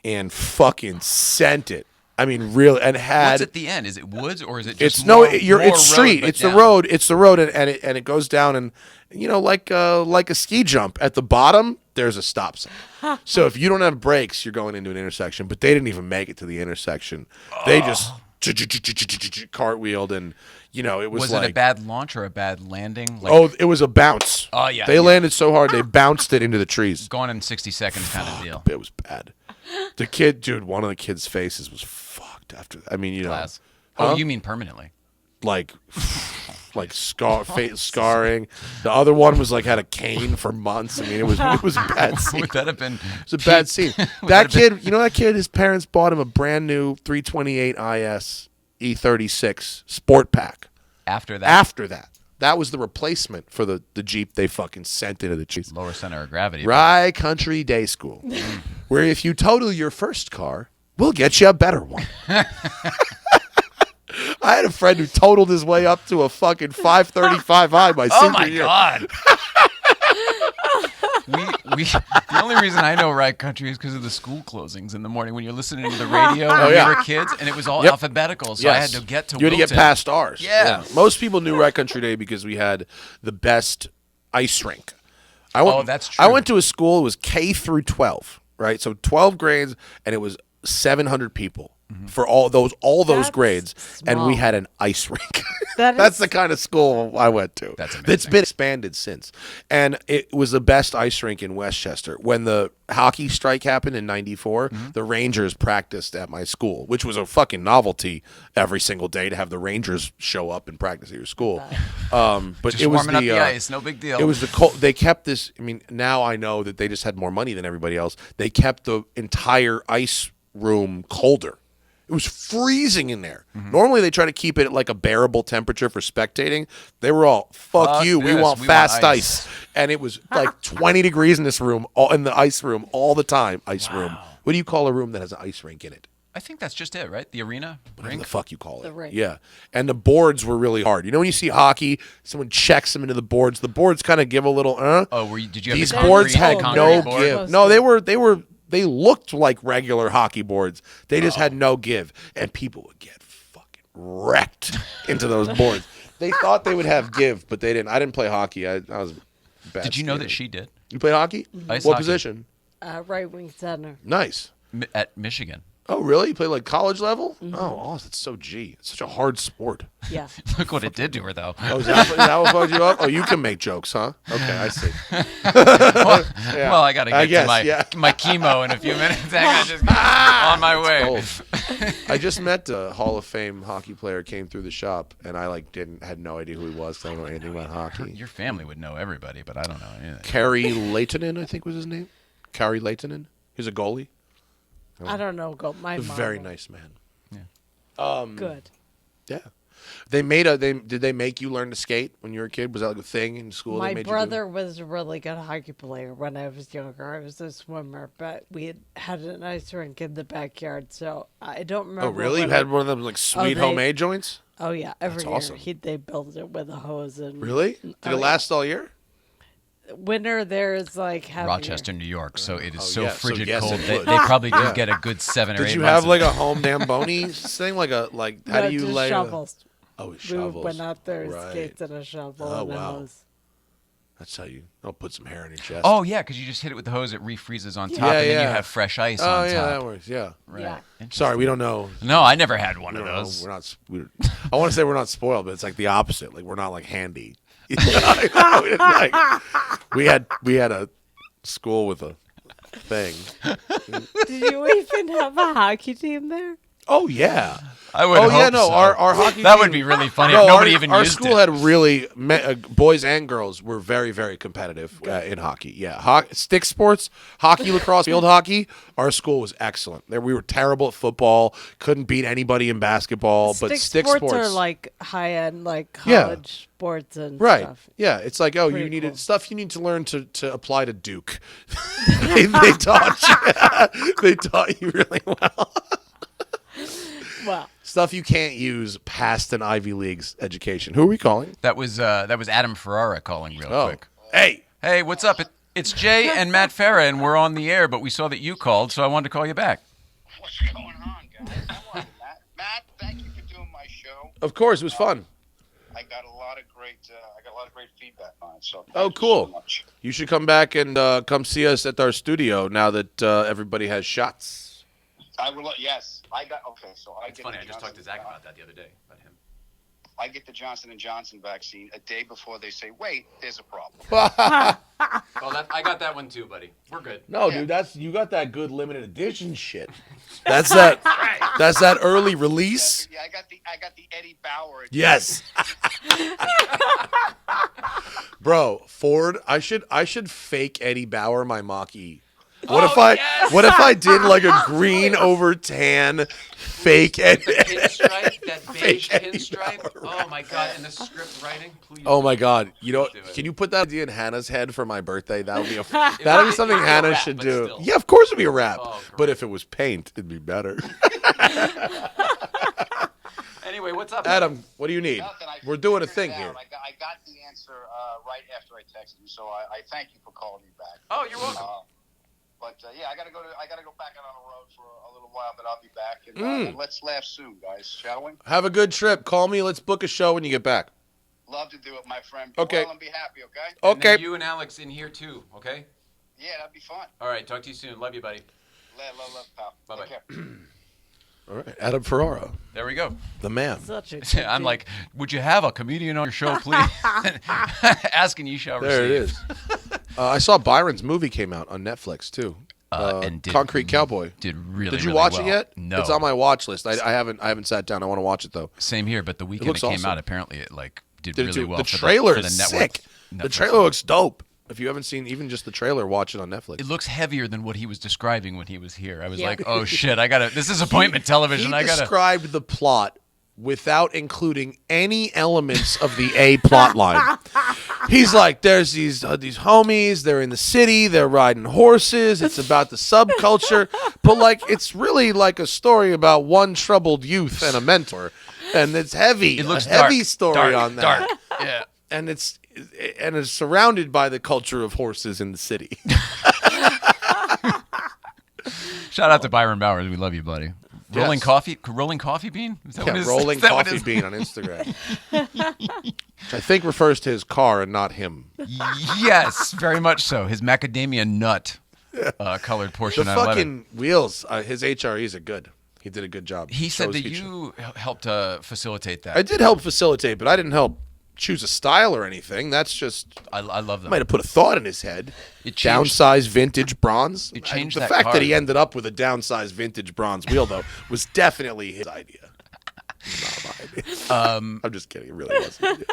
S8: and fucking sent it. I mean, really, and had.
S2: What's at the end? Is it woods or is it just
S8: It's
S2: more,
S8: it's
S2: more
S8: street.
S2: road,
S8: It's
S2: but
S8: the road. It's the road, and it goes down, and like a ski jump. At the bottom, there's a stop sign. So if you don't have brakes, you're going into an intersection. But they didn't even make it to the intersection. They just cartwheeled, and it was like
S2: it a bad launch or a bad landing?
S8: it was a bounce.
S2: Oh, yeah,
S8: they
S2: yeah.
S8: landed so hard they bounced it into the trees.
S2: Gone in 60 seconds kind of deal.
S8: It was bad. The kid, dude, one of the kids' faces was fucked after that. I mean,
S2: Glass.
S8: Huh?
S2: Oh, you mean permanently?
S8: like scarring. The other one was like had a cane for months. I mean, it was a bad scene.
S2: Would that have been?
S8: It was a bad scene. That kid, that kid, his parents bought him a brand new 328 IS E36 Sport Pack.
S2: After that,
S8: that was the replacement for the Jeep they fucking sent into the trees.
S2: lower center of gravity.
S8: Rye Country Day School, where if you total your first car, we'll get you a better one. I had a friend who totaled his way up to a fucking 535i my senior year.
S2: Oh my god! The only reason I know Rye Country is because of the school closings in the morning when you're listening to the radio when we were kids, and it was all alphabetical, so I had to get to.
S8: You had to get past ours.
S2: Yeah.
S8: Most people knew Rye Country Day because we had the best ice rink.
S2: That's true.
S8: I went to a school. It was K through 12, right? So 12 grades, and it was 700 people for all those grades, and we had an ice rink. That's the kind of school I went to.
S2: That's amazing.
S8: It's been expanded since, and it was the best ice rink in Westchester. When the hockey strike happened in '94, the Rangers practiced at my school, which was a fucking novelty every single day to have the Rangers show up and practice at your school. But
S2: Just
S8: it was
S2: warming up the ice, no big deal.
S8: It was the cold. They kept this. I mean, now I know that they just had more money than everybody else. They kept the entire ice room colder. It was freezing in there. Normally, they try to keep it at like a bearable temperature for spectating. They were all, fuck you, we want fast ice. And it was like 20 degrees in this room, in the ice room, all the time. Ice room. What do you call a room that has an ice rink in it?
S2: I think that's just it, right? The arena?
S8: Whatever the fuck you call it.
S3: The rink.
S8: Yeah. And the boards were really hard. You know when you see hockey, someone checks them into the boards kind of give a little,
S2: Oh, did you have
S8: These
S2: the
S8: boards had
S2: concrete
S8: no
S2: board?
S8: give. No, they looked like regular hockey boards. They just had no give. And people would get fucking wrecked into those boards. They thought they would have give, but they didn't. I didn't play hockey. I was bad.
S2: Did you know that she did?
S8: You play hockey?
S2: Ice
S8: What
S2: hockey.
S8: position?
S3: Right wing center.
S8: Nice.
S2: At Michigan.
S8: Oh, really? You play like college level? Oh, that's so G. It's such a hard sport.
S3: Yeah.
S2: Look what it did to her, though.
S8: Oh, is that what fucked you up? Oh, you can make jokes, huh? Okay, I see.
S2: Well, I got to get to my chemo in a few minutes. I got to just get on my way.
S8: I just met a Hall of Fame hockey player, came through the shop, and I had no idea who he was because I don't know anything about hockey.
S2: Your family would know everybody, but I don't know anything.
S8: Kari Leitonen, I think was his name. Kari Leitonen. He's a goalie.
S3: I don't know. My
S8: A
S3: mom.
S8: very nice man.
S3: Good.
S8: Yeah. Did they make you learn to skate when you were a kid? Was that like a thing in school?
S3: My
S8: they made
S3: brother was a really good hockey player when I was younger. I was a swimmer, but we had an ice rink in the backyard, so I don't remember.
S8: Oh, really? You had one of them like sweet homemade joints?
S3: Oh yeah, every year
S8: awesome.
S3: They built it with a hose and.
S8: Really? Did it last all year?
S3: Winter there is like heavier.
S2: Rochester, New York, so it is so
S8: yeah, so
S2: frigid
S8: yes,
S2: cold.
S8: it
S2: They
S8: would.
S2: probably do get a good 7 or 8
S8: Did you
S2: months
S8: have
S2: of-
S8: like a home Damboni thing? How do you
S3: just
S8: lay
S3: shovels?
S8: Oh, it's
S3: We
S8: shovels.
S3: went out there with
S8: Right.
S3: skates and a shovel
S8: Oh,
S3: and a
S8: wow.
S3: hose.
S8: That's how I'll put some hair in your chest.
S2: Oh, yeah, because you just hit it with the hose, it refreezes on top,
S8: Yeah,
S2: and then you
S8: yeah.
S2: have fresh ice
S8: Oh,
S2: on
S8: yeah,
S2: top.
S8: that works. Yeah.
S2: Right.
S3: Yeah.
S8: Sorry, we don't know.
S2: No, I never had one
S8: We
S2: of
S8: don't know.
S2: those.
S8: I want to say we're not spoiled, but it's like the opposite. Like we're not like handy. we had a school with a thing.
S3: Did you even have a hockey team there?
S8: Oh yeah.
S2: I would
S8: Oh
S2: hope
S8: yeah, no.
S2: so.
S8: Our hockey.
S2: That
S8: team,
S2: would be really funny
S8: No,
S2: if nobody
S8: our,
S2: even
S8: our
S2: used
S8: school
S2: it.
S8: had really boys and girls were very very competitive in hockey. Yeah, stick sports, hockey, lacrosse, field hockey. Our school was excellent. There we were terrible at football. Couldn't beat anybody in basketball. But stick sports
S3: are like high end, like
S8: Yeah.
S3: college sports and
S8: Right.
S3: stuff.
S8: Yeah. It's like, oh,
S3: Pretty
S8: you needed
S3: cool.
S8: stuff you need to learn to apply to Duke. they taught you. They taught you really well.
S3: Well,
S8: Stuff you can't use past an Ivy League's education. Who are we calling?
S2: That was Adam Ferrara calling real quick.
S8: Hey.
S2: Hey, what's up? It's Jay and Matt Farah, and we're on the air, but we saw that you called, so I wanted to call you back.
S9: What's going on, guys? How are you, Matt? Matt, thank you for doing my show.
S8: Of course, it was fun.
S9: I got a lot of great feedback on it. So
S8: Oh,
S9: thank you
S8: cool.
S9: so much.
S8: You should come back and come see us at our studio now that everybody has shots.
S9: I will. Yes, I got. Okay, so I
S2: It's
S9: get.
S2: funny.
S9: the
S2: I just talked to Zach
S9: Johnson-
S2: about that the other day. About him.
S9: I get the Johnson & Johnson vaccine a day before they say, "Wait, there's a problem."
S2: Oh, I got that one too, buddy. We're good.
S8: No, dude, you got that good limited edition shit. That's that early release.
S9: Yeah, I got the Eddie Bauer.
S8: Yes. Bro, Ford, I should fake Eddie Bauer my Mach-E. What if I did like a green over tan fake Eddie?
S2: Pinstripe, that beige pinstripe. Oh my god! And the script writing, please.
S8: Oh my God! You know,
S2: Do it.
S8: can you put that idea in Hannah's head for my birthday? That'll be something
S2: be a
S8: Hannah
S2: rap,
S8: should
S2: but
S8: do.
S2: still.
S8: Yeah, of course it'd be a rap.
S2: Oh, great.
S8: But if it was paint, it'd be better.
S2: Anyway, what's up,
S8: Adam, what do you need?
S9: Nothing, I
S8: We're doing a
S9: figured
S8: thing
S9: it
S8: here.
S9: out. I got the answer right after I texted you, so I thank you for calling me back.
S2: Oh, you're welcome.
S9: But yeah, I gotta go back out on the road for a little while, but I'll be back. And let's laugh soon, guys, shall we?
S8: Have a good trip. Call me. Let's book a show when you get back.
S9: Love to do it, my friend.
S8: Okay.
S9: Well, and be happy, okay?
S2: And then
S8: Okay.
S2: you and Alex in here too, okay?
S9: Yeah, that'd be fun.
S2: All right, talk to you soon. Love you, buddy.
S9: Love, pal.
S2: Bye-bye.
S9: Take care.
S8: All right. Adam Ferrara,
S2: There we go.
S8: the man.
S3: Such a
S2: I'm like, would you have a comedian on your show, please? Asking you shall receive.
S8: There it is. I saw Byron's movie came out on Netflix too.
S2: And did
S8: Concrete Cowboy.
S2: Did really.
S8: Did you
S2: really
S8: watch
S2: well.
S8: it yet?
S2: No.
S8: It's on my watch list. I haven't sat down. I want to watch it though.
S2: Same here, but the weekend it
S8: looks
S2: came
S8: awesome.
S2: out, apparently it like did
S8: Did it
S2: really
S8: do-
S2: well.
S8: the
S2: for
S8: trailer
S2: for the
S8: is
S2: network.
S8: sick. The
S2: Netflix.
S8: trailer looks dope. If you haven't seen even just the trailer, watch it on Netflix.
S2: It looks heavier than what he was describing when he was here. I was
S3: Yeah.
S2: like, oh shit, this is appointment television.
S8: He
S2: I gotta.
S8: described the plot without including any elements of the A plot line. He's like, there's these homies. They're in the city. They're riding horses. It's about the subculture, but like it's really like a story about one troubled youth and a mentor, and it's heavy.
S2: It looks
S8: a heavy
S2: dark,
S8: story
S2: dark,
S8: on that.
S2: dark. Yeah.
S8: And it's surrounded by the culture of horses in the city.
S2: Shout out to Byron Bowers. We love you, buddy. Rolling
S8: Yes.
S2: coffee bean? Is that what it is?
S8: Rolling
S2: Is that what it
S8: coffee
S2: is?
S8: bean on Instagram. I think refers to his car and not him.
S2: Yes, very much so. His macadamia nut colored Porsche
S8: The
S2: 911.
S8: fucking wheels, his HREs are good. He did a good job.
S2: He said
S8: Shows
S2: that
S8: feature.
S2: you helped facilitate that.
S8: I did help facilitate, but I didn't help choose a style or anything. That's just
S2: I love them.
S8: might have put a thought in his head.
S2: It changed-
S8: Downsized vintage bronze.
S2: It changed
S8: the
S2: that
S8: fact
S2: car.
S8: that he ended up with a downsized vintage bronze wheel, though, was definitely his idea. Not my idea. I'm just kidding. It really wasn't.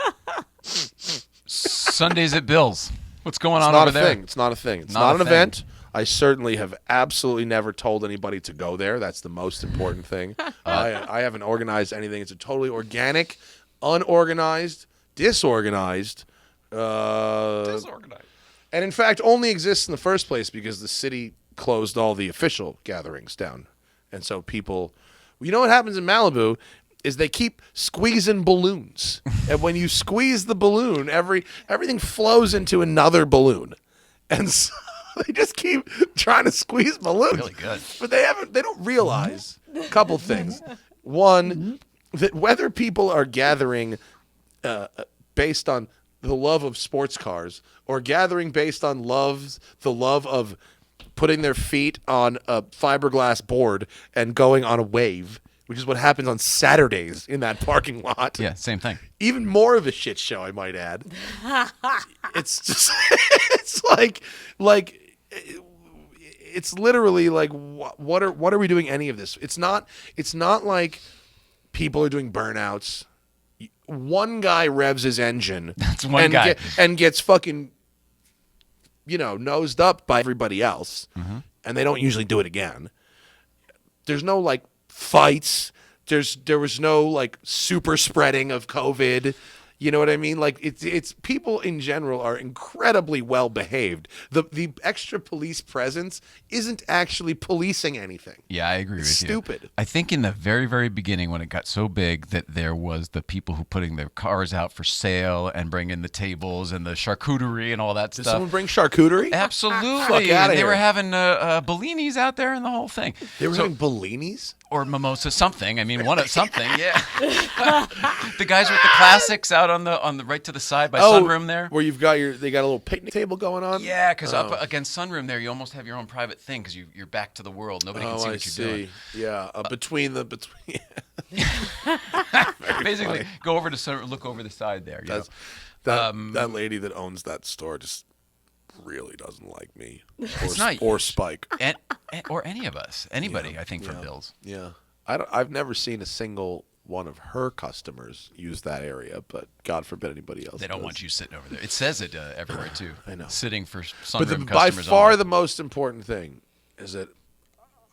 S2: Sundays at Bill's. What's going
S8: It's
S2: on
S8: not
S2: over
S8: a
S2: there?
S8: thing. It's not a thing. It's
S2: Not
S8: not
S2: a
S8: an
S2: thing.
S8: event. I certainly have absolutely never told anybody to go there. That's the most important thing. I haven't organized anything. It's a totally organic, unorganized, disorganized.
S2: Disorganized.
S8: And in fact, only exists in the first place because the city closed all the official gatherings down. And so people, you know what happens in Malibu is they keep squeezing balloons. And when you squeeze the balloon, everything flows into another balloon. And so they just keep trying to squeeze balloons.
S2: Really good.
S8: But they don't realize a couple things. One, that whether people are gathering based on the love of sports cars or gathering based on the love of putting their feet on a fiberglass board and going on a wave, which is what happens on Saturdays in that parking lot.
S2: Yeah, same thing.
S8: Even more of a shit show, I might add. It's just, it's like, it's literally like, what are we doing any of this? It's not like people are doing burnouts. One guy revs his engine.
S2: That's one guy.
S8: And gets fucking, nosed up by everybody else.
S2: Mm-hmm.
S8: And they don't usually do it again. There's no like fights. There was no like super spreading of COVID. You know what I mean? Like it's people in general are incredibly well behaved. The extra police presence isn't actually policing anything.
S2: Yeah, I agree
S8: It's
S2: with you.
S8: stupid.
S2: I think in the very, very beginning when it got so big that there was the people who putting their cars out for sale and bringing the tables and the charcuterie and all that
S8: Did
S2: stuff.
S8: someone bring charcuterie?
S2: Absolutely.
S8: Fuck outta
S2: And they
S8: here.
S2: were having Bellinis out there and the whole thing.
S8: They were
S2: So-
S8: having Bellinis?
S2: Or mimosa something. I mean, one of something. Yeah. The guys with the classics out on the right to the side by Sunroom there.
S8: Where they got a little picnic table going on.
S2: Yeah, because up against Sunroom there, you almost have your own private thing because you're back to the world. Nobody can see what you're doing.
S8: Yeah, between.
S2: Basically, go over to Sunroom, look over the side there.
S8: That lady that owns that store just really doesn't like me or Spike
S2: or any of us, anybody. I think for bills.
S8: Yeah, I've never seen a single one of her customers use that area, but God forbid anybody else.
S2: They don't want you sitting over there. It says it everywhere too.
S8: I know.
S2: Sitting for Sunroom
S8: but
S2: customers.
S8: By far
S2: only.
S8: the most important thing is that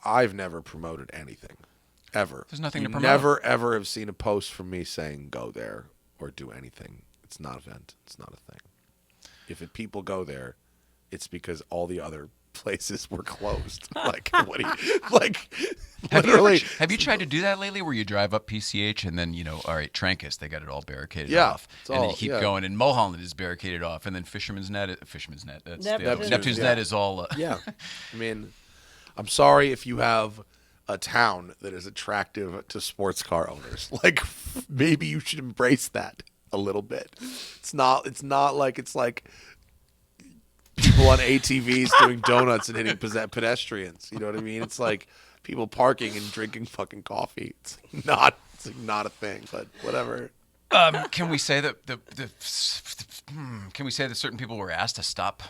S8: I've never promoted anything ever.
S2: There's nothing to promote.
S8: Never ever have seen a post from me saying go there or do anything. It's not an event. It's not a thing. If people go there, it's because all the other places were closed. Like, what do you, like, literally.
S2: Have you tried to do that lately where you drive up PCH and then, all right, Trancas, they got it all barricaded off. And then you keep going, and Mulholland is barricaded off, and then Fisherman's Net, Neptune's Net is all.
S8: Yeah. I mean, I'm sorry if you have a town that is attractive to sports car owners. Like, maybe you should embrace that a little bit. It's not like it's like people on ATVs doing donuts and hitting pedestrians. You know what I mean? It's like people parking and drinking fucking coffee. It's not a thing, but whatever.
S2: Can we say that Can we say that certain people were asked to stop?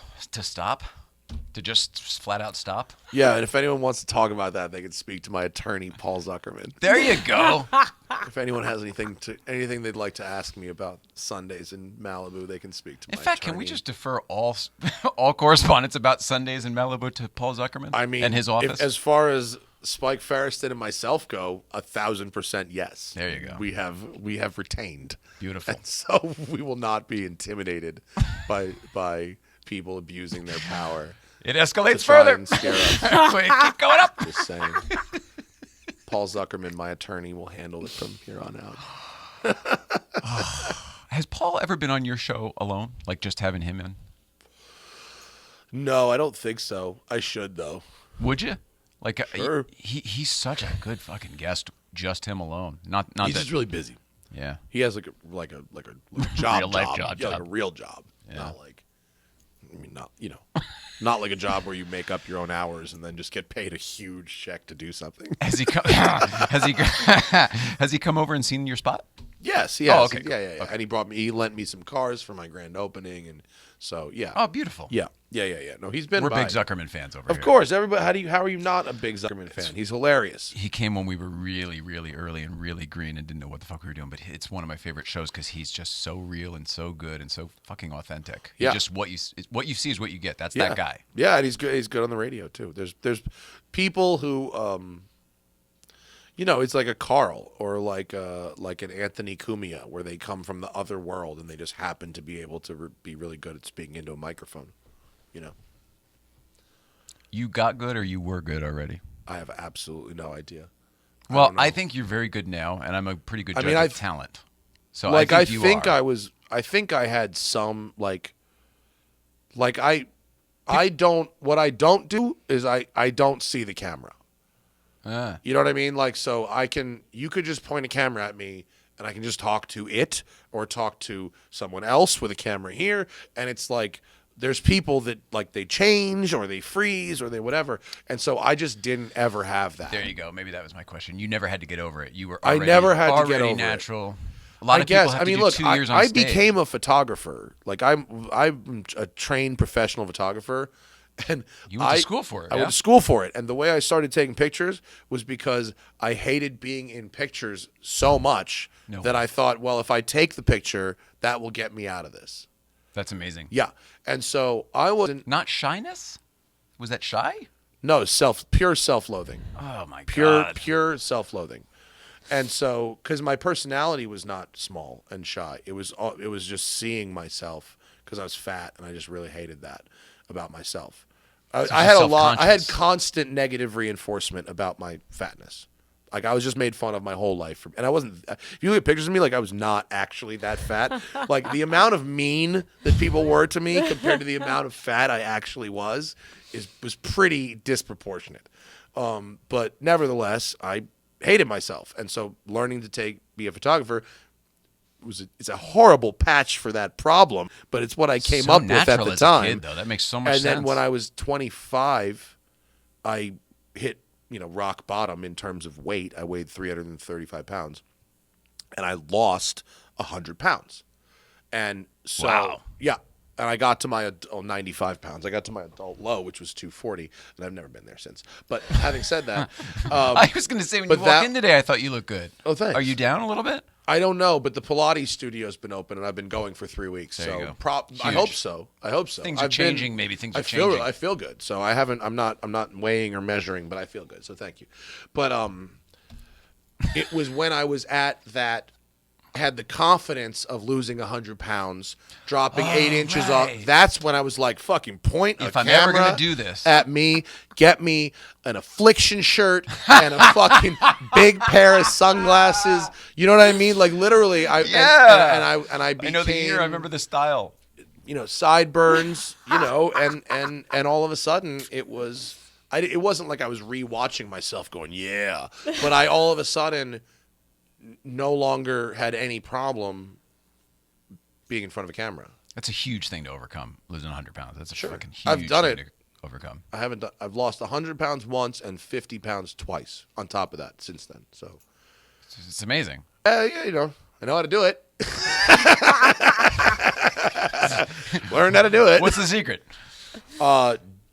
S2: To just flat out stop?
S8: Yeah, and if anyone wants to talk about that, they can speak to my attorney, Paul Zuckerman.
S2: There you go.
S8: If anyone has anything they'd like to ask me about Sundays in Malibu, they can speak to my
S2: attorney. In fact,
S8: attorney.
S2: can we just defer all correspondence about Sundays in Malibu to Paul Zuckerman?
S8: I mean,
S2: and his office?
S8: As far as Spike Ferriston and myself go, 1,000% yes.
S2: There you go.
S8: We have retained.
S2: Beautiful.
S8: And so we will not be intimidated by people abusing their power.
S2: It escalates
S8: to try
S2: further.
S8: And scare us.
S2: Wait, keep going up.
S8: Just saying. Paul Zuckerman, my attorney, will handle it from here on out.
S2: Has Paul ever been on your show alone? Like just having him in?
S8: No, I don't think so. I should though.
S2: Would you? Like
S8: sure.
S2: He's such a good fucking guest. Just him alone. Not
S8: he's
S2: that,
S8: just really busy.
S2: Yeah.
S8: He has like a job.
S2: Real life job.
S8: Yeah, like a real job.
S2: Yeah.
S8: Not like. I mean, not like a job where you make up your own hours and then just get paid a huge check to do something.
S2: Has he come over and seen your spot?
S8: Yes, he has.
S2: Oh, okay.
S8: Yeah.
S2: Okay.
S8: And he lent me some cars for my grand opening, and so yeah.
S2: Oh, beautiful.
S8: Yeah. No, he's been.
S2: We're
S8: by.
S2: big Zuckerman fans over here.
S8: Of course, everybody. How are you not a big Zuckerman fan? He's hilarious.
S2: He came when we were really, really early and really green and didn't know what the fuck we were doing. But it's one of my favorite shows because he's just so real and so good and so fucking authentic.
S8: Yeah.
S2: Just what you see is what you get. That's that guy.
S8: Yeah, and he's good. He's good on the radio too. There's people who it's like a Carl or like an Anthony Cumia, where they come from the other world and they just happen to be able to be really good at speaking into a microphone.
S2: You got good or you were good already?
S8: I have absolutely no idea.
S2: Well, I think you're very good now, and I'm a pretty good judge of talent. So
S8: like
S2: I think
S8: I think I had some like I don't. What I don't do is I don't see the camera. You know what I mean? Like, so you could just point a camera at me and I can just talk to it or talk to someone else with a camera here. And it's like, there's people that like they change or they freeze or they whatever. And so I just didn't ever have that.
S2: There you go. Maybe that was my question. You never had to get over it. You were
S8: I never had to get over
S2: natural.
S8: it.
S2: A lot of people have to do 2 years on
S8: I
S2: stage.
S8: became a photographer. Like I'm a trained professional photographer. And
S2: you went to school for it.
S8: I went to school for it. And the way I started taking pictures was because I hated being in pictures so much that I thought, well, if I take the picture, that will get me out of this.
S2: That's amazing.
S8: Yeah. And so I wasn't.
S2: Not shyness? Was that shy?
S8: No, pure self-loathing.
S2: Oh, my God.
S8: Pure self-loathing. And so, because my personality was not small and shy. It was just seeing myself because I was fat and I just really hated that about myself. I had constant negative reinforcement about my fatness. Like I was just made fun of my whole life. And I wasn't, if you look at pictures of me, like I was not actually that fat. Like the amount of mean that people were to me compared to the amount of fat I actually was pretty disproportionate. But nevertheless, I hated myself. And so learning to be a photographer it's a horrible patch for that problem, but it's what I came up with at the
S2: as
S8: time.
S2: A kid, though. That makes so much sense.
S8: And then when I was 25, I hit, rock bottom in terms of weight. I weighed 335 pounds, and I lost 100 pounds. And so,
S2: wow.
S8: Yeah. And I got to my 95 pounds. I got to my adult low, which was 240, and I've never been there since. But having said that,
S2: I was going to say when you walk in today, I thought you looked good.
S8: Oh, thanks.
S2: Are you down a little bit?
S8: I don't know, but the Pilates studio's been open, and I've been going for 3 weeks.
S2: There you
S8: So
S2: go.
S8: I hope so.
S2: Things are changing. Maybe things are
S8: I feel
S2: changing.
S8: I feel good. So I'm not weighing or measuring, but I feel good. So thank you. But it was when I was had the confidence of losing 100 pounds, dropping 8 inches off. That's when I was like, fucking point
S2: if
S8: a
S2: I'm
S8: camera
S2: ever gonna do this
S8: at me, get me an affliction shirt and a fucking big pair of sunglasses. You know what I mean? Like literally, I became,
S2: I know the year. I remember the style.
S8: Sideburns. And all of a sudden it was. It wasn't like I was rewatching myself going, yeah, but I all of a sudden no longer had any problem being in front of a camera.
S2: That's a huge thing to overcome, losing 100 pounds. That's a fucking huge
S8: I've done
S2: thing
S8: it.
S2: to overcome.
S8: I've lost 100 pounds once and 50 pounds twice on top of that since then. So
S2: it's amazing.
S8: Yeah, I know how to do it. Learned how to do it.
S2: What's the secret?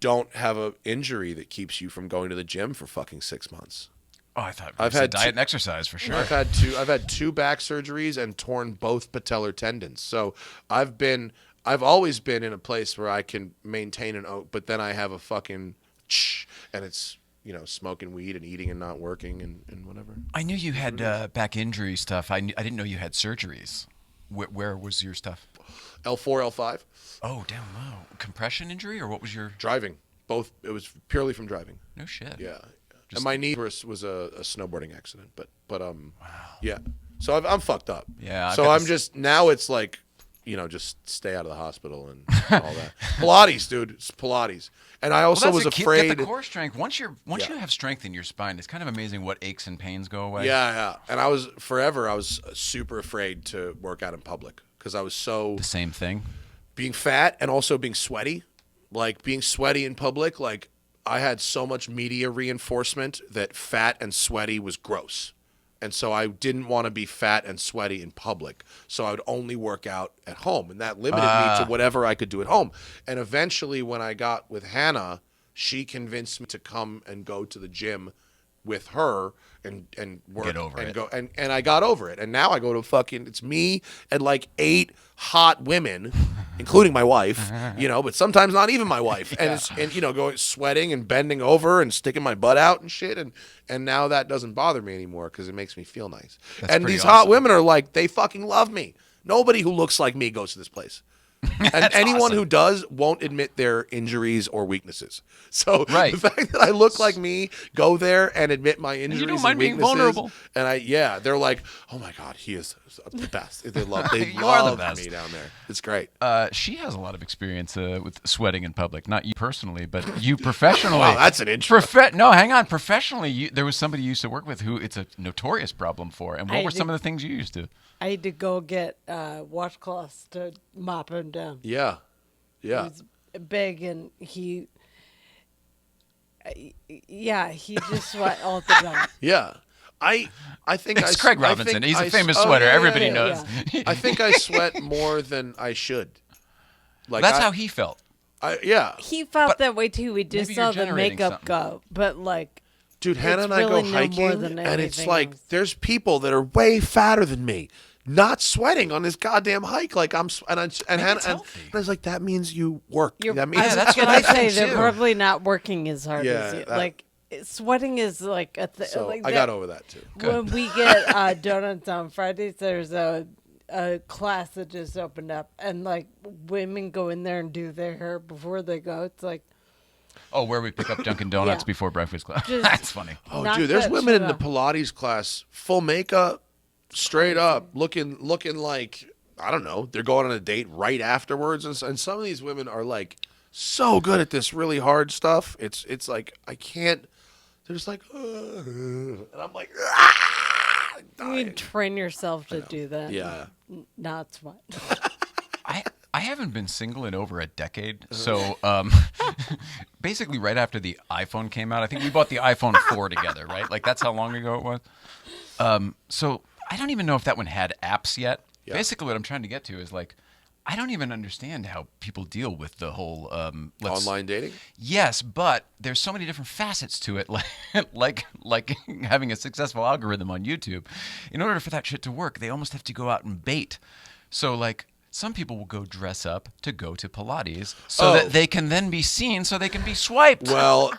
S8: Don't have an injury that keeps you from going to the gym for fucking 6 months.
S2: Oh, I thought
S8: I've had
S2: diet and exercise for sure.
S8: I've had 2 back surgeries and torn both patellar tendons. So I've always been in a place where I can maintain an oak, but then I have a fucking and it's smoking weed and eating and not working and whatever.
S2: I knew you had back injury stuff. I didn't know you had surgeries. Where was your stuff?
S8: L4, L5.
S2: Oh, down low. Compression injury, or what was your
S8: driving? Both. It was purely from driving.
S2: No shit.
S8: Yeah. And my knee was a snowboarding accident, but wow. Yeah. So I'm fucked up.
S2: Yeah.
S8: So I'm just now it's like, just stay out of the hospital and all that. Pilates, dude. It's Pilates. And I also was afraid.
S2: Get the core strength. Once you have strength in your spine, it's kind of amazing what aches and pains go away.
S8: Yeah. And I was super afraid to work out in public because I was so
S2: the same thing.
S8: Being fat and also being sweaty, like being sweaty in public, like. I had so much media reinforcement that fat and sweaty was gross. And so I didn't want to be fat and sweaty in public. So I would only work out at home. And that limited me to whatever I could do at home. And eventually when I got with Hannah, she convinced me to come and go to the gym with her and work.
S2: Get over it.
S8: Go, and I got over it. And now I go to it's me and like 8 hot women, including my wife, but sometimes not even my wife. And going sweating and bending over and sticking my butt out and shit. And now that doesn't bother me anymore because it makes me feel nice. And these hot women are like, they fucking love me. Nobody who looks like me goes to this place. And anyone who does won't admit their injuries or weaknesses. So the fact that I look like me, go there and admit my injuries and weaknesses,
S2: being vulnerable.
S8: And they're like, oh my God, he is the best. They love me down there. It's great.
S2: She has a lot of experience with sweating in public. Not you personally, but you professionally.
S8: Wow, that's an intro.
S2: No, hang on. Professionally, there was somebody you used to work with who it's a notorious problem for. And what were some of the things you used to?
S3: I had to go get washcloths to mop him down.
S8: Yeah.
S3: He's big and he just sweat all the time.
S8: Yeah. I think
S2: it's Craig Robinson. He's a famous sweater. Everybody knows.
S8: Yeah. I think I sweat more than I should.
S2: Like that's how he felt.
S3: He felt that way too. We just saw the makeup go, but like,
S8: dude, Hannah and I go hiking, and it's like there's people that are way fatter than me, not sweating on this goddamn hike. Like Hannah, and I was like, that means you work. That means
S3: that's what I say. They're probably not working as hard as you. Like sweating is like a thing.
S8: So
S3: like
S8: I got over that too.
S3: When we get donuts on Fridays, there's a class that just opened up, and like women go in there and do their hair before they go. It's like,
S2: oh, where we pick up Dunkin' Donuts before breakfast class. That's funny.
S8: Oh, dude, there's women in the Pilates class, full makeup, straight up, looking like, I don't know, they're going on a date right afterwards, and some of these women are like so good at this really hard stuff. It's like I can't They're just like, and I'm like,
S3: You can train yourself to do that.
S8: Yeah.
S3: Not smart.
S2: I haven't been single in over a decade. So basically right after the iPhone came out, I think we bought the iPhone 4 together, right? Like that's how long ago it was. So I don't even know if that one had apps yet. Yeah. Basically what I'm trying to get to is like, I don't even understand how people deal with the whole
S8: online dating.
S2: Yes, but there's so many different facets to it, like having a successful algorithm on YouTube. In order for that shit to work, they almost have to go out and bait. So like some people will go dress up to go to Pilates so that they can then be seen, so they can be swiped.
S8: Well,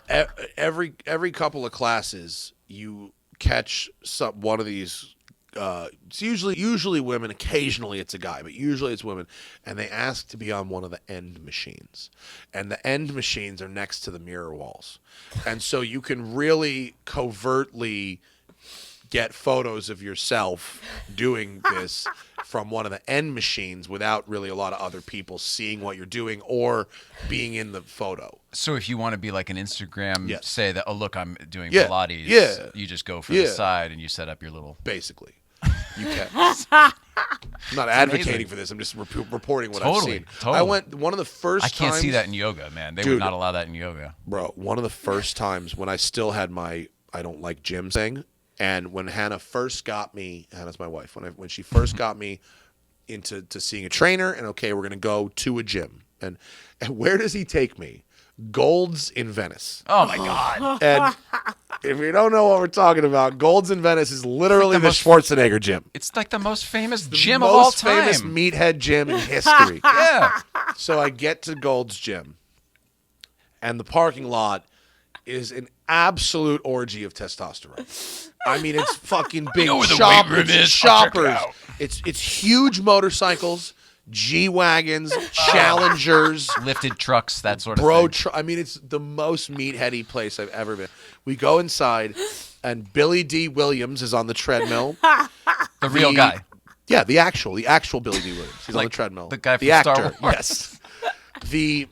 S8: every couple of classes you catch one of these. It's usually women. Occasionally it's a guy, but usually it's women, and they ask to be on one of the end machines, and the end machines are next to the mirror walls, and so you can really covertly get photos of yourself doing this from one of the end machines without really a lot of other people seeing what you're doing or being in the photo.
S2: So if you want to be like an Instagram, say that, oh look, I'm doing
S8: Yeah.
S2: Pilates.
S8: Yeah.
S2: You just go for the side and you set up your little.
S8: Basically. You can. I'm not advocating
S2: amazing.
S8: for this. I'm just reporting what I've seen.
S2: Totally.
S8: I went one of the first
S2: I can't
S8: times,
S2: see that in yoga, man. They
S8: Dude,
S2: would not allow that in yoga.
S8: Bro, one of the first times when I still had my I don't like gym thing, and when Hannah first got me, Hannah's my wife, when she first got me into seeing a trainer, and okay, we're going to go to a gym. And where does he take me? Gold's in Venice.
S2: Oh my God.
S8: And if you don't know what we're talking about, Gold's in Venice is literally the Schwarzenegger gym.
S2: It's like the most famous gym of all time.
S8: Most famous meathead gym in history.
S2: Yeah.
S8: So I get to Gold's gym, and the parking lot is an absolute orgy of testosterone. I mean, it's fucking big shoppers. It's huge motorcycles, G-Wagons, Challengers.
S2: Lifted trucks, that sort of thing.
S8: I mean, it's the most meatheady place I've ever been. We go inside, and Billy D. Williams is on the treadmill.
S2: The real guy.
S8: Yeah, the actual Billy D. Williams. He's on the treadmill.
S2: The guy from
S8: the actor,
S2: Star Wars.
S8: Yes. The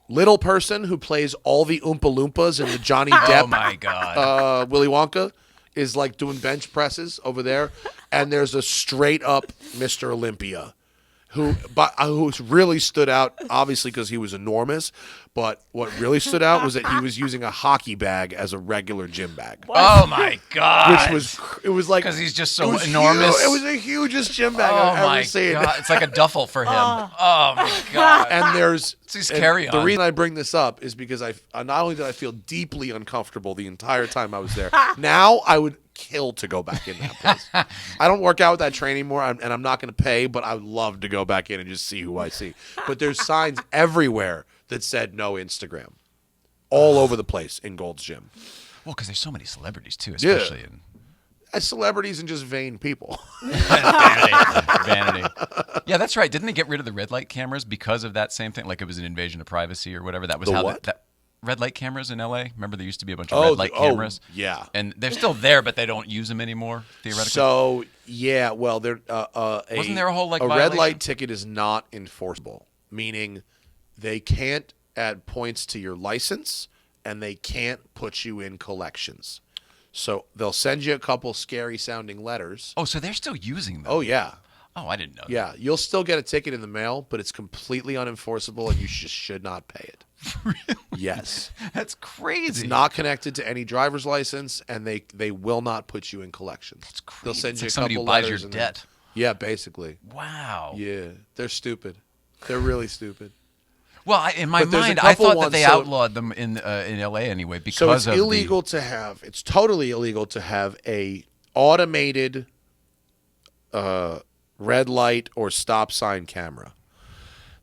S8: little person who plays all the Oompa Loompas in the Johnny Depp
S2: Oh my God.
S8: Willy Wonka is like doing bench presses over there. And there's a straight up Mr. Olympia who's really stood out, obviously because he was enormous. But what really stood out was that he was using a hockey bag as a regular gym bag.
S2: Oh my God.
S8: It was like,
S2: because he's just so enormous.
S8: It was the hugest gym bag I've ever seen.
S2: God. It's like a duffel for him. Oh my God.
S8: And
S2: It's carry on.
S8: The reason I bring this up is because not only did I feel deeply uncomfortable the entire time I was there, now I would kill to go back in that place. I don't work out with that train anymore, and I'm not going to pay, but I would love to go back in and just see who I see. But there's signs everywhere that said no Instagram, all over the place in Gold's Gym.
S2: Well, because there's so many celebrities too, especially in
S8: as celebrities and just vain people.
S2: Vanity. Yeah, that's right. Didn't they get rid of the red light cameras because of that same thing? Like it was an invasion of privacy or whatever. That was how
S8: what?
S2: that red light cameers in LA. Remember, there used to be a bunch of red light cameras.
S8: Yeah,
S2: and they're still there, but they don't use them anymore. Theoretically.
S8: So yeah, well, there
S2: wasn't there a whole like
S8: a
S2: violation?
S8: red light ticket is not enforceable, meaning they can't add points to your license and they can't put you in collections. So they'll send you a couple scary sounding letters.
S2: Oh, so they're still using them.
S8: Oh yeah.
S2: Oh, I didn't know that.
S8: Yeah, you'll still get a ticket in the mail, but it's completely unenforceable and you just should not pay it.
S2: Really?
S8: Yes.
S2: That's crazy.
S8: It's not connected to any driver's license, and they will not put you in collections.
S2: That's crazy.
S8: They'll send
S2: It's
S8: you
S2: like
S8: a
S2: somebody
S8: couple
S2: who buys
S8: letters.
S2: your debt.
S8: Yeah, basically.
S2: Wow.
S8: Yeah, they're stupid. They're really stupid.
S2: Well, in my
S8: But there's a
S2: mind, I
S8: couple
S2: thought that
S8: ones,
S2: they
S8: so-
S2: outlawed them in LA anyway because
S8: So it's
S2: of
S8: illegal to have. It's totally illegal to have a automated red light or stop sign camera.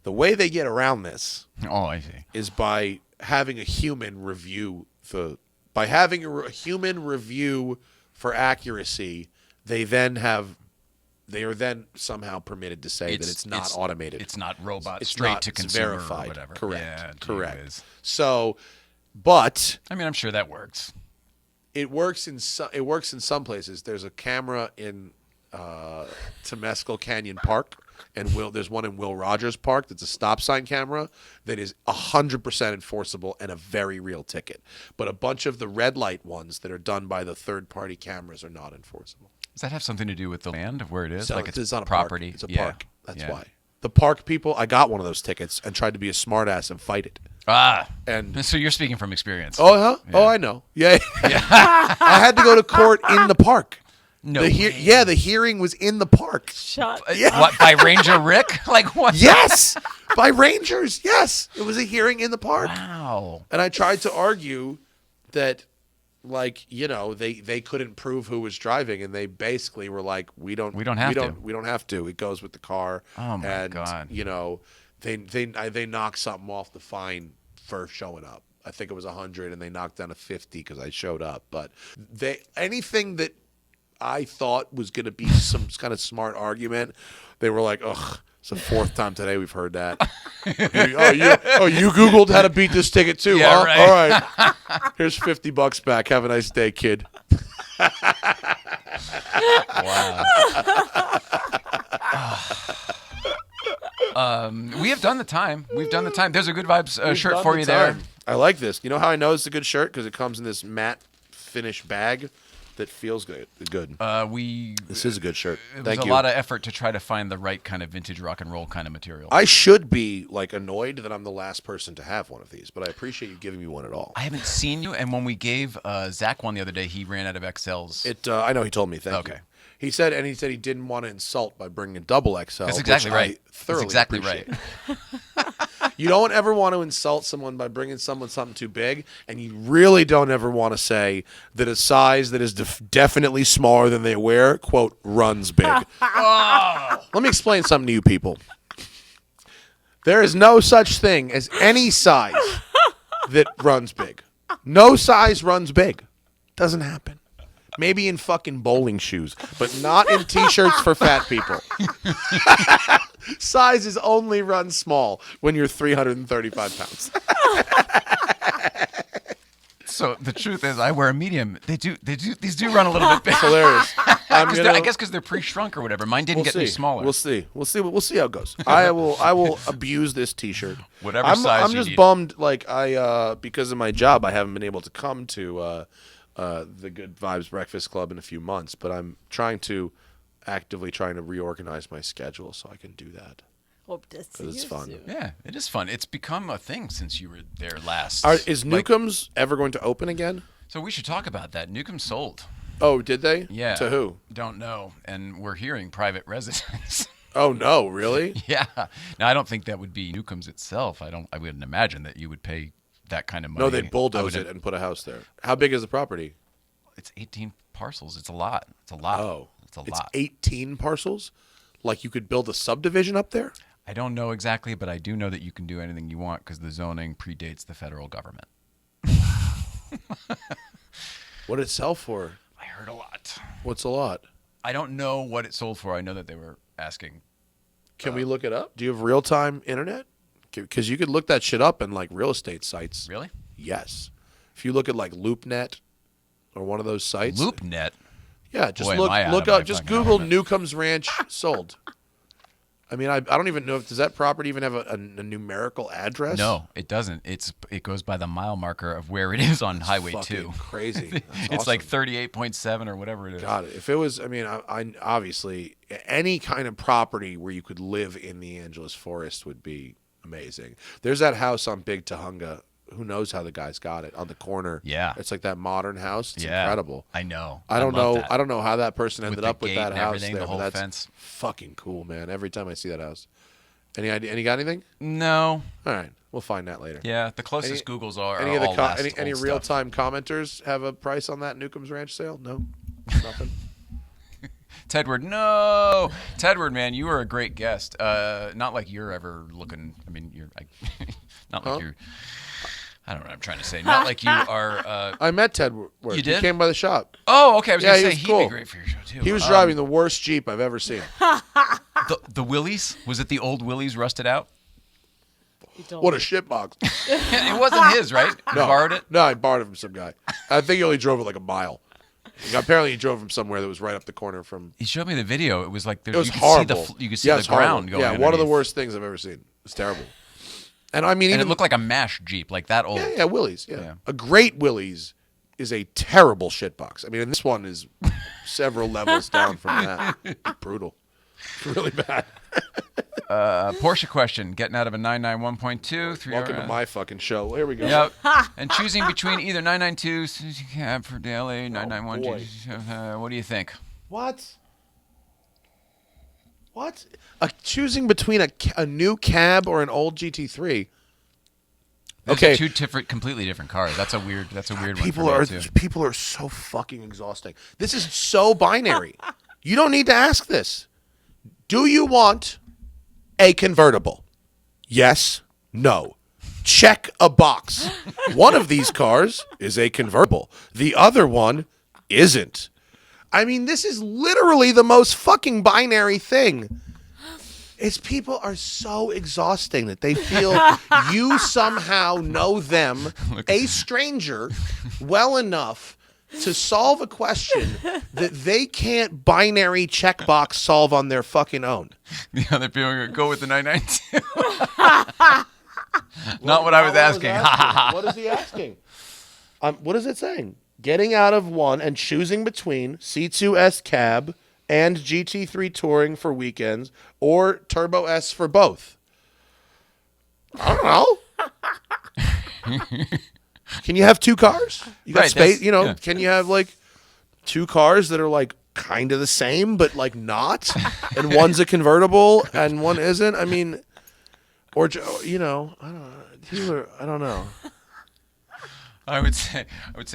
S8: The way they get around this,
S2: I see,
S8: is by having a human review by having a human review for accuracy. They are then somehow permitted to say that it's not automated.
S2: It's not robot
S8: It's
S2: straight
S8: not,
S2: to
S8: it's
S2: consumer
S8: verified.
S2: or whatever.
S8: Correct.
S2: Yeah,
S8: Correct. So, but
S2: I mean, I'm sure that works.
S8: it works in some places. There's a camera in Temescal Canyon Park And there's one in Will Rogers Park that's a stop sign camera that is 100% enforceable and a very real ticket. But a bunch of the red light ones that are done by the third-party cameras are not enforceable.
S2: Does that have something to do with the land of where it is?
S8: So
S2: like
S8: it's not a
S2: property?
S8: Park. It's a park. That's why. The park people, I got one of those tickets and tried to be a smartass and fight it. And
S2: so you're speaking from experience.
S8: Oh, huh? Yeah. Oh, I know. Yeah. I had to go to court in the park.
S2: No.
S8: The hearing was in the park.
S2: What, by Ranger Rick? Like what?
S8: Yes, by rangers. Yes, it was a hearing in the park.
S2: Wow.
S8: And I tried to argue that, like, they couldn't prove who was driving, and they basically were like, we don't have to. It goes with the car.
S2: Oh my God.
S8: They knocked something off the fine for showing up. I think it was 100, and they knocked down to 50 because I showed up. But anything that I thought was going to be some kind of smart argument, they were like, ugh, it's the fourth time today we've heard that. You Googled how to beat this ticket too,
S2: yeah,
S8: huh?
S2: Right.
S8: All right. Here's $50 back. Have a nice day, kid.
S2: Wow. We have done the time. We've done the time. There's a Good Vibes shirt for you there.
S8: I like this. You know how I know it's a good shirt? Because it comes in this matte finish bag that feels good. This is a good shirt. Thank you.
S2: It was a lot of effort to try to find the right kind of vintage rock and roll kind of material.
S8: I should be annoyed that I'm the last person to have one of these, but I appreciate you giving me one at all.
S2: I haven't seen you, and when we gave Zach one the other day, he ran out of XLs.
S8: I know he told me. Thank you. He said he didn't want to insult by bringing a double XL.
S2: That's exactly right.
S8: That's exactly right. You don't ever want to insult someone by bringing someone something too big, and you really don't ever want to say that a size that is definitely smaller than they wear, quote, runs big. Let me explain something to you people. There is no such thing as any size that runs big. No size runs big. Doesn't happen. Maybe in fucking bowling shoes, but not in T-shirts for fat people. Sizes only run small when you're 335 pounds.
S2: So the truth is, I wear a medium. These do run a little bit big.
S8: Hilarious.
S2: I guess because they're pre-shrunk or whatever. Mine didn't get any smaller.
S8: We'll see how it goes. I will abuse this T-shirt.
S2: Whatever size
S8: I'm
S2: you
S8: just
S2: need.
S8: bummed. Like because of my job, I haven't been able to come to the Good Vibes Breakfast Club in a few months, but I'm actively trying to reorganize my schedule so I can do that.
S3: Hope to see
S8: it's
S3: you
S8: fun.
S3: soon.
S2: Yeah, it is fun. It's become a thing since you were there last.
S8: Is Newcomb's ever going to open again?
S2: So we should talk about that. Newcomb sold.
S8: Oh, did they?
S2: Yeah.
S8: To who?
S2: Don't know. And we're hearing private residence.
S8: Oh no, really?
S2: Yeah. Now I don't think that would be Newcomb's itself. I wouldn't imagine that you would pay that kind of money.
S8: No, they'd bulldoze it and put a house there. How big is the property?
S2: It's 18 parcels. It's a lot. It's a lot.
S8: Oh,
S2: it's a lot.
S8: It's 18 parcels? Like you could build a subdivision up there?
S2: I don't know exactly, but I do know that you can do anything you want because the zoning predates the federal government.
S8: What did it sell for?
S2: I heard a lot.
S8: What's a lot?
S2: I don't know what it sold for. I know that they were asking.
S8: Can we look it up? Do you have real-time internet? Because you could look that shit up in like real estate sites.
S2: Really?
S8: Yes. If you look at like LoopNet or one of those sites.
S2: LoopNet?
S8: Yeah, just
S2: Boy,
S8: look up. Just Google Newcomb's Ranch sold. I mean, I don't even know does that property even have a numerical address?
S2: No, it doesn't. It goes by the mile marker of where it is on Highway 2.
S8: Crazy.
S2: It's like 38.7 or whatever it is.
S8: God, if it was, I obviously any kind of property where you could live in the Angeles Forest would be amazing. There's that house on Big Tahunga. Who knows how the guy's got it on the corner?
S2: Yeah,
S8: it's like that modern house. It's incredible.
S2: I know.
S8: I don't know. I don't know how that person ended up with that house there.
S2: The whole
S8: that's
S2: fence.
S8: Fucking cool, man. Every time I see that house. Any idea? Any got anything?
S2: No.
S8: All right, we'll find that later.
S2: Yeah, the closest Googles are
S8: any
S2: all
S8: any real time commenters have a price on that Newcomb's Ranch sale? No, nothing.
S2: Tedward, no. Tedward, man, you were a great guest. Not like you're ever looking. I mean, you're not like you're. I don't know what I'm trying to say. Not like you are.
S8: I met Ted.
S2: You did?
S8: He came by the shop.
S2: Oh, okay. I was going to say
S8: he'd
S2: be great for your show too.
S8: He was driving the worst Jeep I've ever seen.
S2: The Willys? Was it the old Willys rusted out?
S8: What a shitbox.
S2: It wasn't his, right? You borrowed it?
S8: No, I borrowed it from some guy. I think he only drove it like a mile. Apparently, he drove from somewhere that was right up the corner from.
S2: He showed me the video. It was like
S8: It was
S2: you
S8: horrible.
S2: You could see the ground going.
S8: Yeah, one of the
S2: underneath.
S8: worst things I've ever seen. It was terrible. And I mean,
S2: And
S8: even
S2: it looked like a MASH Jeep, like that old.
S8: yeah, Willys. Yeah. A great Willys is a terrible shitbox. I mean, and this one is several levels down from that. Brutal. Really bad.
S2: Porsche question: getting out of a 991.2, 3
S8: Welcome to my fucking show. Here we go.
S2: Yep. And choosing between either 992 cab for daily, 991.
S8: boy.
S2: What do you think?
S8: What? Choosing between a new cab or an old GT3.
S2: Those
S8: Okay.
S2: are two completely different cars. That's a weird one.
S8: People are so fucking exhausting. This is so binary. You don't need to ask this. Do you want a convertible? Yes, no. Check a box. One of these cars is a convertible. The other one isn't. I mean, this is literally the most fucking binary thing. It's people are so exhausting that they feel you somehow know them, a stranger, well enough to solve a question that they can't binary checkbox solve on their fucking own.
S2: The other people are going to go with the 992. Not what I was asking.
S8: What is he asking? What is it saying? Getting out of one and choosing between C2S cab and GT3 touring for weekends or Turbo S for both. I don't know. Can you have two cars? You got space, Can you have like two cars that are like kind of the same but like not, and one's a convertible and one isn't? I mean, or I don't know.
S2: I would say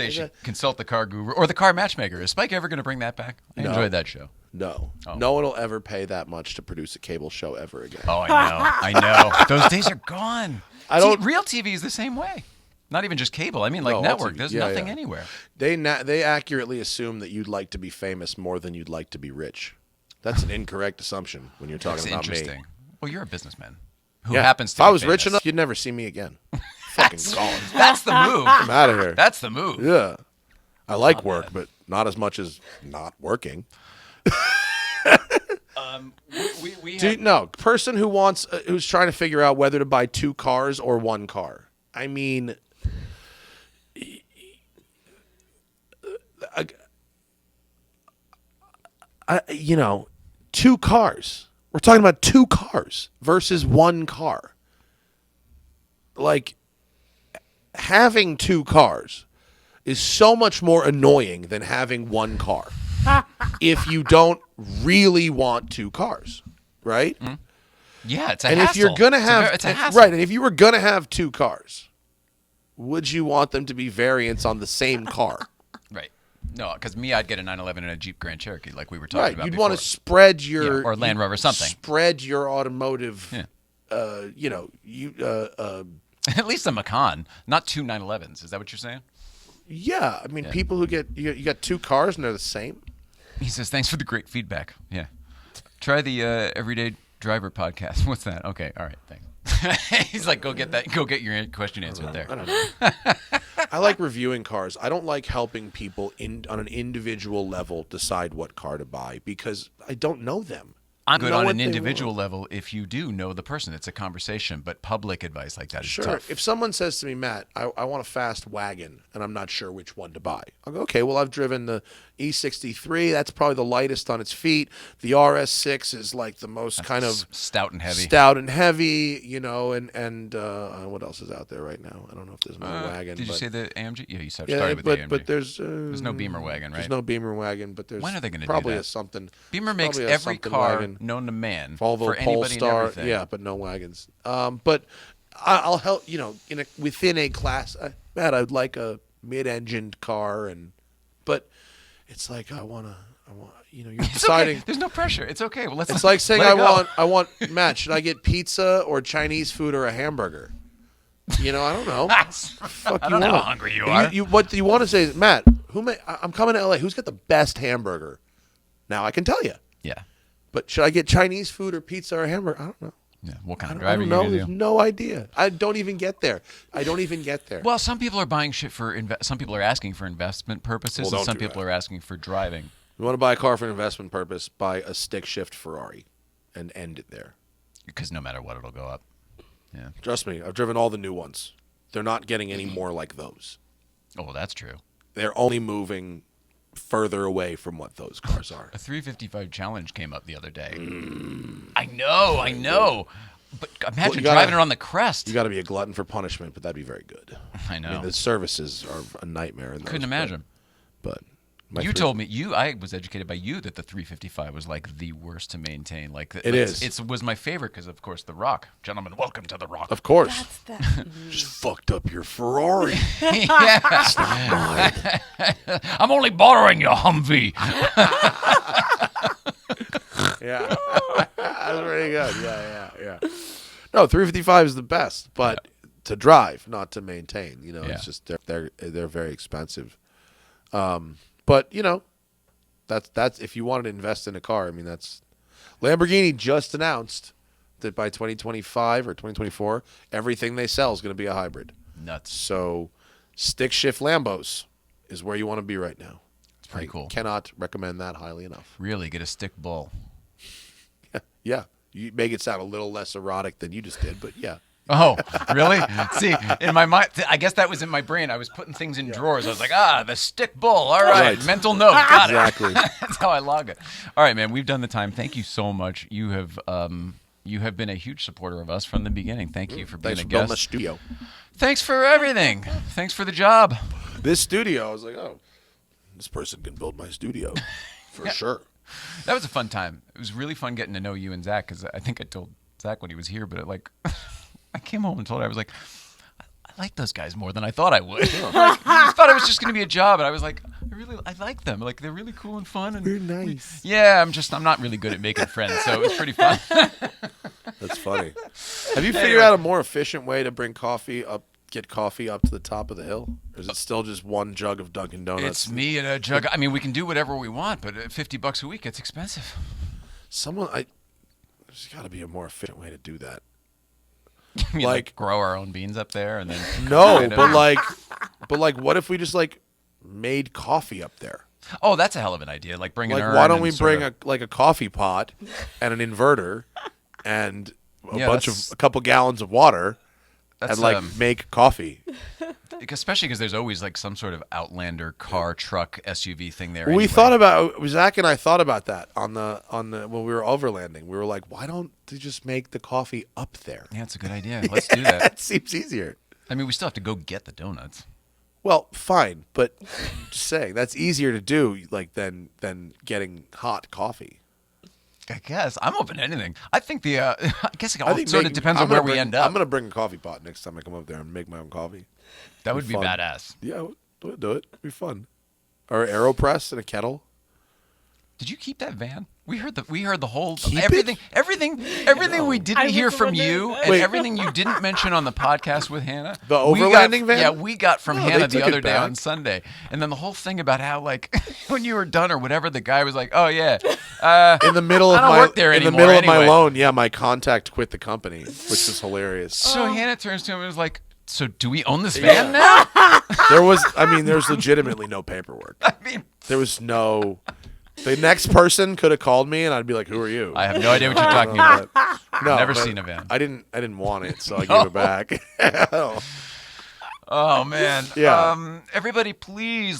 S2: you should consult the car guru or the car matchmaker. Is Spike ever going to bring that back? I enjoyed that show.
S8: No.
S2: Oh.
S8: No one will ever pay that much to produce a cable show ever again.
S2: Oh, I know. Those days are gone. Real TV is the same way. Not even just cable. I mean, like network. There's nothing anywhere.
S8: They accurately assume that you'd like to be famous more than you'd like to be rich. That's an incorrect assumption when you're talking about
S2: interesting.
S8: me.
S2: Well, you're a businessman who happens to
S8: If
S2: be
S8: I was
S2: famous.
S8: rich enough, you'd never see me again. Fucking gone.
S2: That's the move.
S8: I'm out of here.
S2: That's the move.
S8: Yeah. I like work, but not as much as not working. Person who's trying to figure out whether to buy two cars or one car. I mean, two cars. We're talking about two cars versus one car. Like, having two cars is so much more annoying than having one car. If you don't really want two cars, right?
S2: Mm-hmm. Yeah, it's a
S8: and
S2: hassle.
S8: if you're gonna have
S2: it's a hassle.
S8: right, and if you were gonna have two cars, would you want them to be variants on the same car?
S2: Right. No, because I'd get a 911 and a Jeep Grand Cherokee, like we were talking about.
S8: You'd
S2: before.
S8: want to spread your
S2: or Land Rover something.
S8: Spread your automotive.
S2: At least a Macan, not two 911s. Is that what you're saying?
S8: Yeah, I mean, people who you got two cars and they're the same.
S2: He says, "Thanks for the great feedback." Yeah, try the Everyday Driver podcast. What's that? Okay, all right, thanks. He's like, "Go get that. Go get your question answered there."
S8: I don't know. I like reviewing cars. I don't like helping people on an individual level decide what car to buy because I don't know them.
S2: I'm good on an individual level if you do know the person. It's a conversation, but public advice like that is tough.
S8: If someone says to me, Matt, I want a fast wagon, and I'm not sure which one to buy, I'll go, okay, well, I've driven the E63. That's probably the lightest on its feet. The RS6 is like the most kind of
S2: stout and heavy.
S8: And what else is out there right now? I don't know if there's another wagon.
S2: Did you say the AMG? Yeah, you started with the AMG.
S8: But there's
S2: no Beamer wagon, right?
S8: There's no Beamer wagon, but there's
S2: when are they going to
S8: probably
S2: do that?
S8: something.
S2: Beamer makes every car wagon. Known to man
S8: Volvo
S2: for anybody
S8: Polestar,
S2: and everything.
S8: yeah, but no wagons. But I'll help. Within a class, Matt, I'd like a mid-engined car, but it's like I want. You're deciding.
S2: Okay. There's no pressure. It's okay. Well,
S8: it's like saying I want. Matt, should I get pizza or Chinese food or a hamburger? I don't know.
S2: I don't know how hungry you are.
S8: What you want to say is, Matt, I'm coming to LA. Who's got the best hamburger? Now I can tell you.
S2: Yeah.
S8: But should I get Chinese food or pizza or hamburger? I don't know.
S2: Yeah. What kind of
S8: I
S2: driver
S8: don't
S2: you
S8: know.
S2: gonna
S8: There's
S2: do?
S8: no idea. I don't even get there.
S2: Well, some people are buying shit for some people are asking for investment purposes,
S8: Well,
S2: and
S8: don't
S2: some
S8: do
S2: people
S8: that.
S2: are asking for driving.
S8: You want to buy a car for an investment purpose, buy a stick shift Ferrari and end it there.
S2: Because no matter what, it'll go up. Yeah.
S8: Trust me, I've driven all the new ones. They're not getting any more like those.
S2: Oh, that's true.
S8: They're only moving further away from what those cars are.
S2: A 355 Challenge came up the other day. I know. But imagine driving it on the crest.
S8: You got to be a glutton for punishment, but that'd be very good.
S2: I know.
S8: I mean, the services are a nightmare. In those,
S2: Couldn't imagine.
S8: But
S2: you told me I was educated by you that the 355 was like the worst to maintain. Like
S8: it is.
S2: It was my favorite because, of course, The Rock. Gentlemen, welcome to The Rock.
S8: Of course.
S3: That's that.
S8: Just fucked up your Ferrari.
S2: Yeah.
S8: It's not mine.
S2: I'm only borrowing your Humvee.
S8: Yeah. That's pretty good. Yeah. No, 355 is the best, but to drive, not to maintain. You know, it's just they're very expensive. But you know, that's if you wanted to invest in a car. I mean, that's Lamborghini just announced that by 2025 or 2024, everything they sell is going to be a hybrid.
S2: Nuts.
S8: So, stick shift Lambos is where you want to be right now.
S2: It's pretty cool.
S8: Cannot recommend that highly enough.
S2: Really, get a stick bull.
S8: Yeah. You make it sound a little less erotic than you just did, but yeah.
S2: Oh, really? See, in my mind, I guess that was in my brain. I was putting things in drawers. I was like, the stick bull. All right. Mental note. Got
S8: Exactly.
S2: it. That's how I log it. All right, man. We've done the time. Thank you so much. You have been a huge supporter of us from the beginning. Thank you for being
S8: Thanks
S2: a
S8: for building
S2: guest.
S8: the studio.
S2: Thanks for everything. Thanks for the job.
S8: This studio, I was like, oh, this person can build my studio for sure.
S2: That was a fun time. It was really fun getting to know you and Zach because I think I told Zach when he was here, but I came home and told her, I was like, I like those guys more than I thought I would. I thought it was just going to be a job, and I was like, I like them. Like, they're really cool and fun. And
S8: They're nice.
S2: Yeah, I'm not really good at making friends, so it was pretty fun.
S8: That's funny. Have you figured out a more efficient way to bring get coffee up to the top of the hill? Or is it still just one jug of Dunkin' Donuts?
S2: It's me and a jug. I mean, we can do whatever we want, but $50 a week, it's expensive.
S8: There's got to be a more efficient way to do that.
S2: You mean, like grow our own beans up there and then
S8: No, but what if we just made coffee up there?
S2: Oh, that's a hell of an idea. Like bring an urn.
S8: Why don't we
S2: and
S8: bring
S2: sort
S8: a coffee pot and an inverter and a couple gallons of water and make coffee?
S2: Especially because there's always some sort of Outlander car, truck, SUV thing there.
S8: We thought about Zach and I thought about that on the when we were overlanding. We were like, why don't they just make the coffee up there?
S2: Yeah, it's a good idea. Let's do that.
S8: That seems easier.
S2: I mean, we still have to go get the donuts.
S8: Well, fine, but just saying that's easier to do than getting hot coffee.
S2: I guess I'm open to anything. I think it sort of depends on where we end up.
S8: I'm gonna bring a coffee pot next time I come up there and make my own coffee.
S2: That would be
S8: fun.
S2: badass.
S8: Yeah, do it. It'd be fun. Or AeroPress and a kettle.
S2: Did you keep that van? We heard the whole
S8: Keep
S2: everything
S8: it?
S2: we didn't hear from you and
S8: Wait.
S2: everything you didn't mention on the podcast with Hannah.
S8: The overlanding van?
S2: Yeah, we got from
S8: No,
S2: Hannah
S8: they
S2: the
S8: took
S2: other
S8: it
S2: day
S8: back.
S2: on Sunday. And then the whole thing about how when you were done or whatever, the guy was like, "Oh yeah,
S8: In the middle of
S2: I don't work there
S8: in the
S2: anymore
S8: middle of my
S2: anyway."
S8: loan, my contact quit the company, which was hilarious.
S2: So Hannah turns to him and was like, "So do we own this van now?"
S8: There's legitimately no paperwork.
S2: I mean,
S8: There was no. The next person could have called me, and I'd be like, "Who are you?"
S2: I have no idea what you're talking about.
S8: No,
S2: Never
S8: but
S2: seen a van.
S8: I didn't want it, so I gave it back.
S2: Oh man.
S8: Yeah.
S2: Everybody please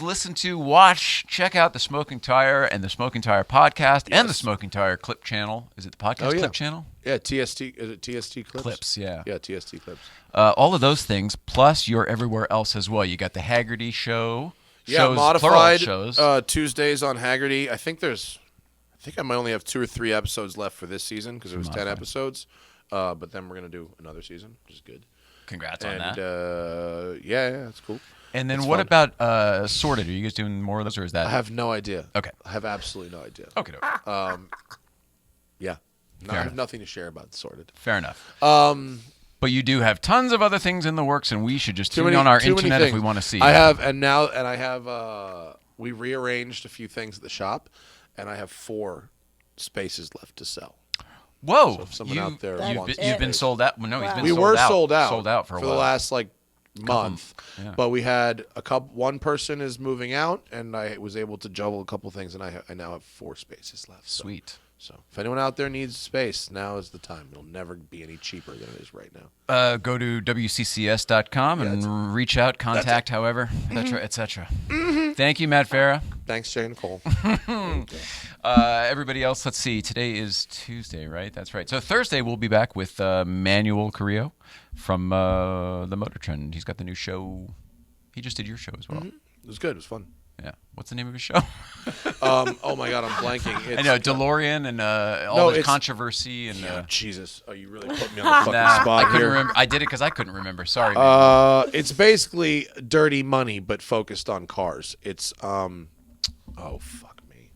S2: check out the Smoking Tire and the Smoking Tire podcast and the Smoking Tire clip channel. Is it the podcast clip channel?
S8: Yeah, TST. Is it TST clips?
S2: Clips, yeah.
S8: Yeah, TST clips.
S2: All of those things, plus you're everywhere else as well. You got the Haggerty show.
S8: Yeah,
S2: shows,
S8: modified
S2: plural shows.
S8: Tuesdays on Haggerty. I think I might only have 2 or 3 episodes left for this season because it was 10 episodes. But then we're gonna do another season, which is good.
S2: Congrats on that.
S8: Yeah, that's cool.
S2: And then
S8: it's
S2: what
S8: fun.
S2: about Sorted? Are you guys doing more of those, or is that?
S8: I have no idea.
S2: Okay.
S8: I have absolutely no idea.
S2: Okay.
S8: Yeah. No, I have nothing to share about Sorted.
S2: Fair enough. But you do have tons of other things in the works, and we should just tune on our internet if we want to see.
S8: I have we rearranged a few things at the shop, and I have 4 spaces left to sell.
S2: Whoa!
S8: So if someone out there wants
S2: you've been sold out. Well, no, he's been
S8: we
S2: sold
S8: were
S2: out.
S8: sold out.
S2: Sold out for a while.
S8: the last like month.
S2: Yeah.
S8: But we had one person is moving out, and I was able to juggle a couple things, and I now have 4 spaces left.
S2: Sweet.
S8: So if anyone out there needs space, now is the time. It'll never be any cheaper than it is right now.
S2: Go to WCCS.com and reach out, contact, however, etc., etc. Thank you, Matt Farah.
S8: Thanks, Jay and Cole.
S2: Everybody else, let's see. Today is Tuesday, right? That's right. So Thursday we'll be back with Manuel Carrillo from the Motor Trend. He's got the new show. He just did your show as well.
S8: It was good. It was fun.
S2: Yeah. What's the name of his show?
S8: Oh my God, I'm blanking.
S2: I know DeLorean and all the controversy and.
S8: Jesus, you really put me on the fucking spot
S2: I couldn't
S8: here.
S2: remember. I did it because I couldn't remember. Sorry. Man.
S8: It's basically Dirty Money, but focused on cars. It's oh fuck me.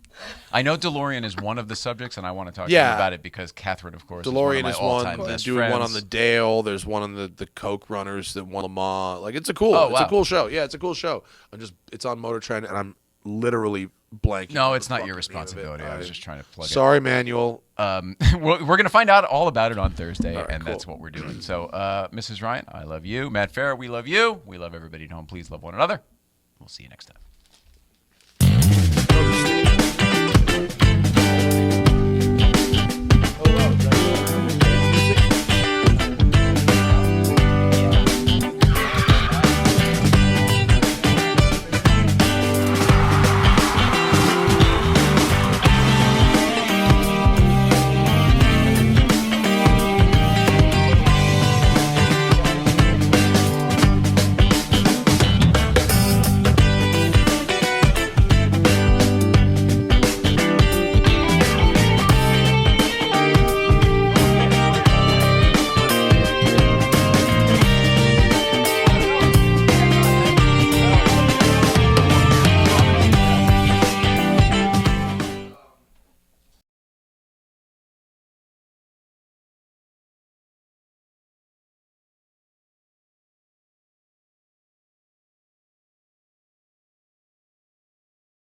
S2: I know DeLorean is one of the subjects, and I want to talk to you about it because Catherine, of course,
S8: DeLorean
S2: is one of my all-time
S8: They're
S2: best
S8: doing
S2: friends.
S8: one on the Dale. There's one on the Coke runners that won Le Mans. Like it's a cool show. Yeah, it's a cool show. It's on Motor Trend, and I'm literally blanking.
S2: No, it's not your responsibility. I was just trying to plug it.
S8: Sorry, Manuel.
S2: We're going to find out all about it on Thursday, that's what we're doing. So, Mrs. Ryan, I love you. Matt Farah, we love you. We love everybody at home. Please love one another. We'll see you next time.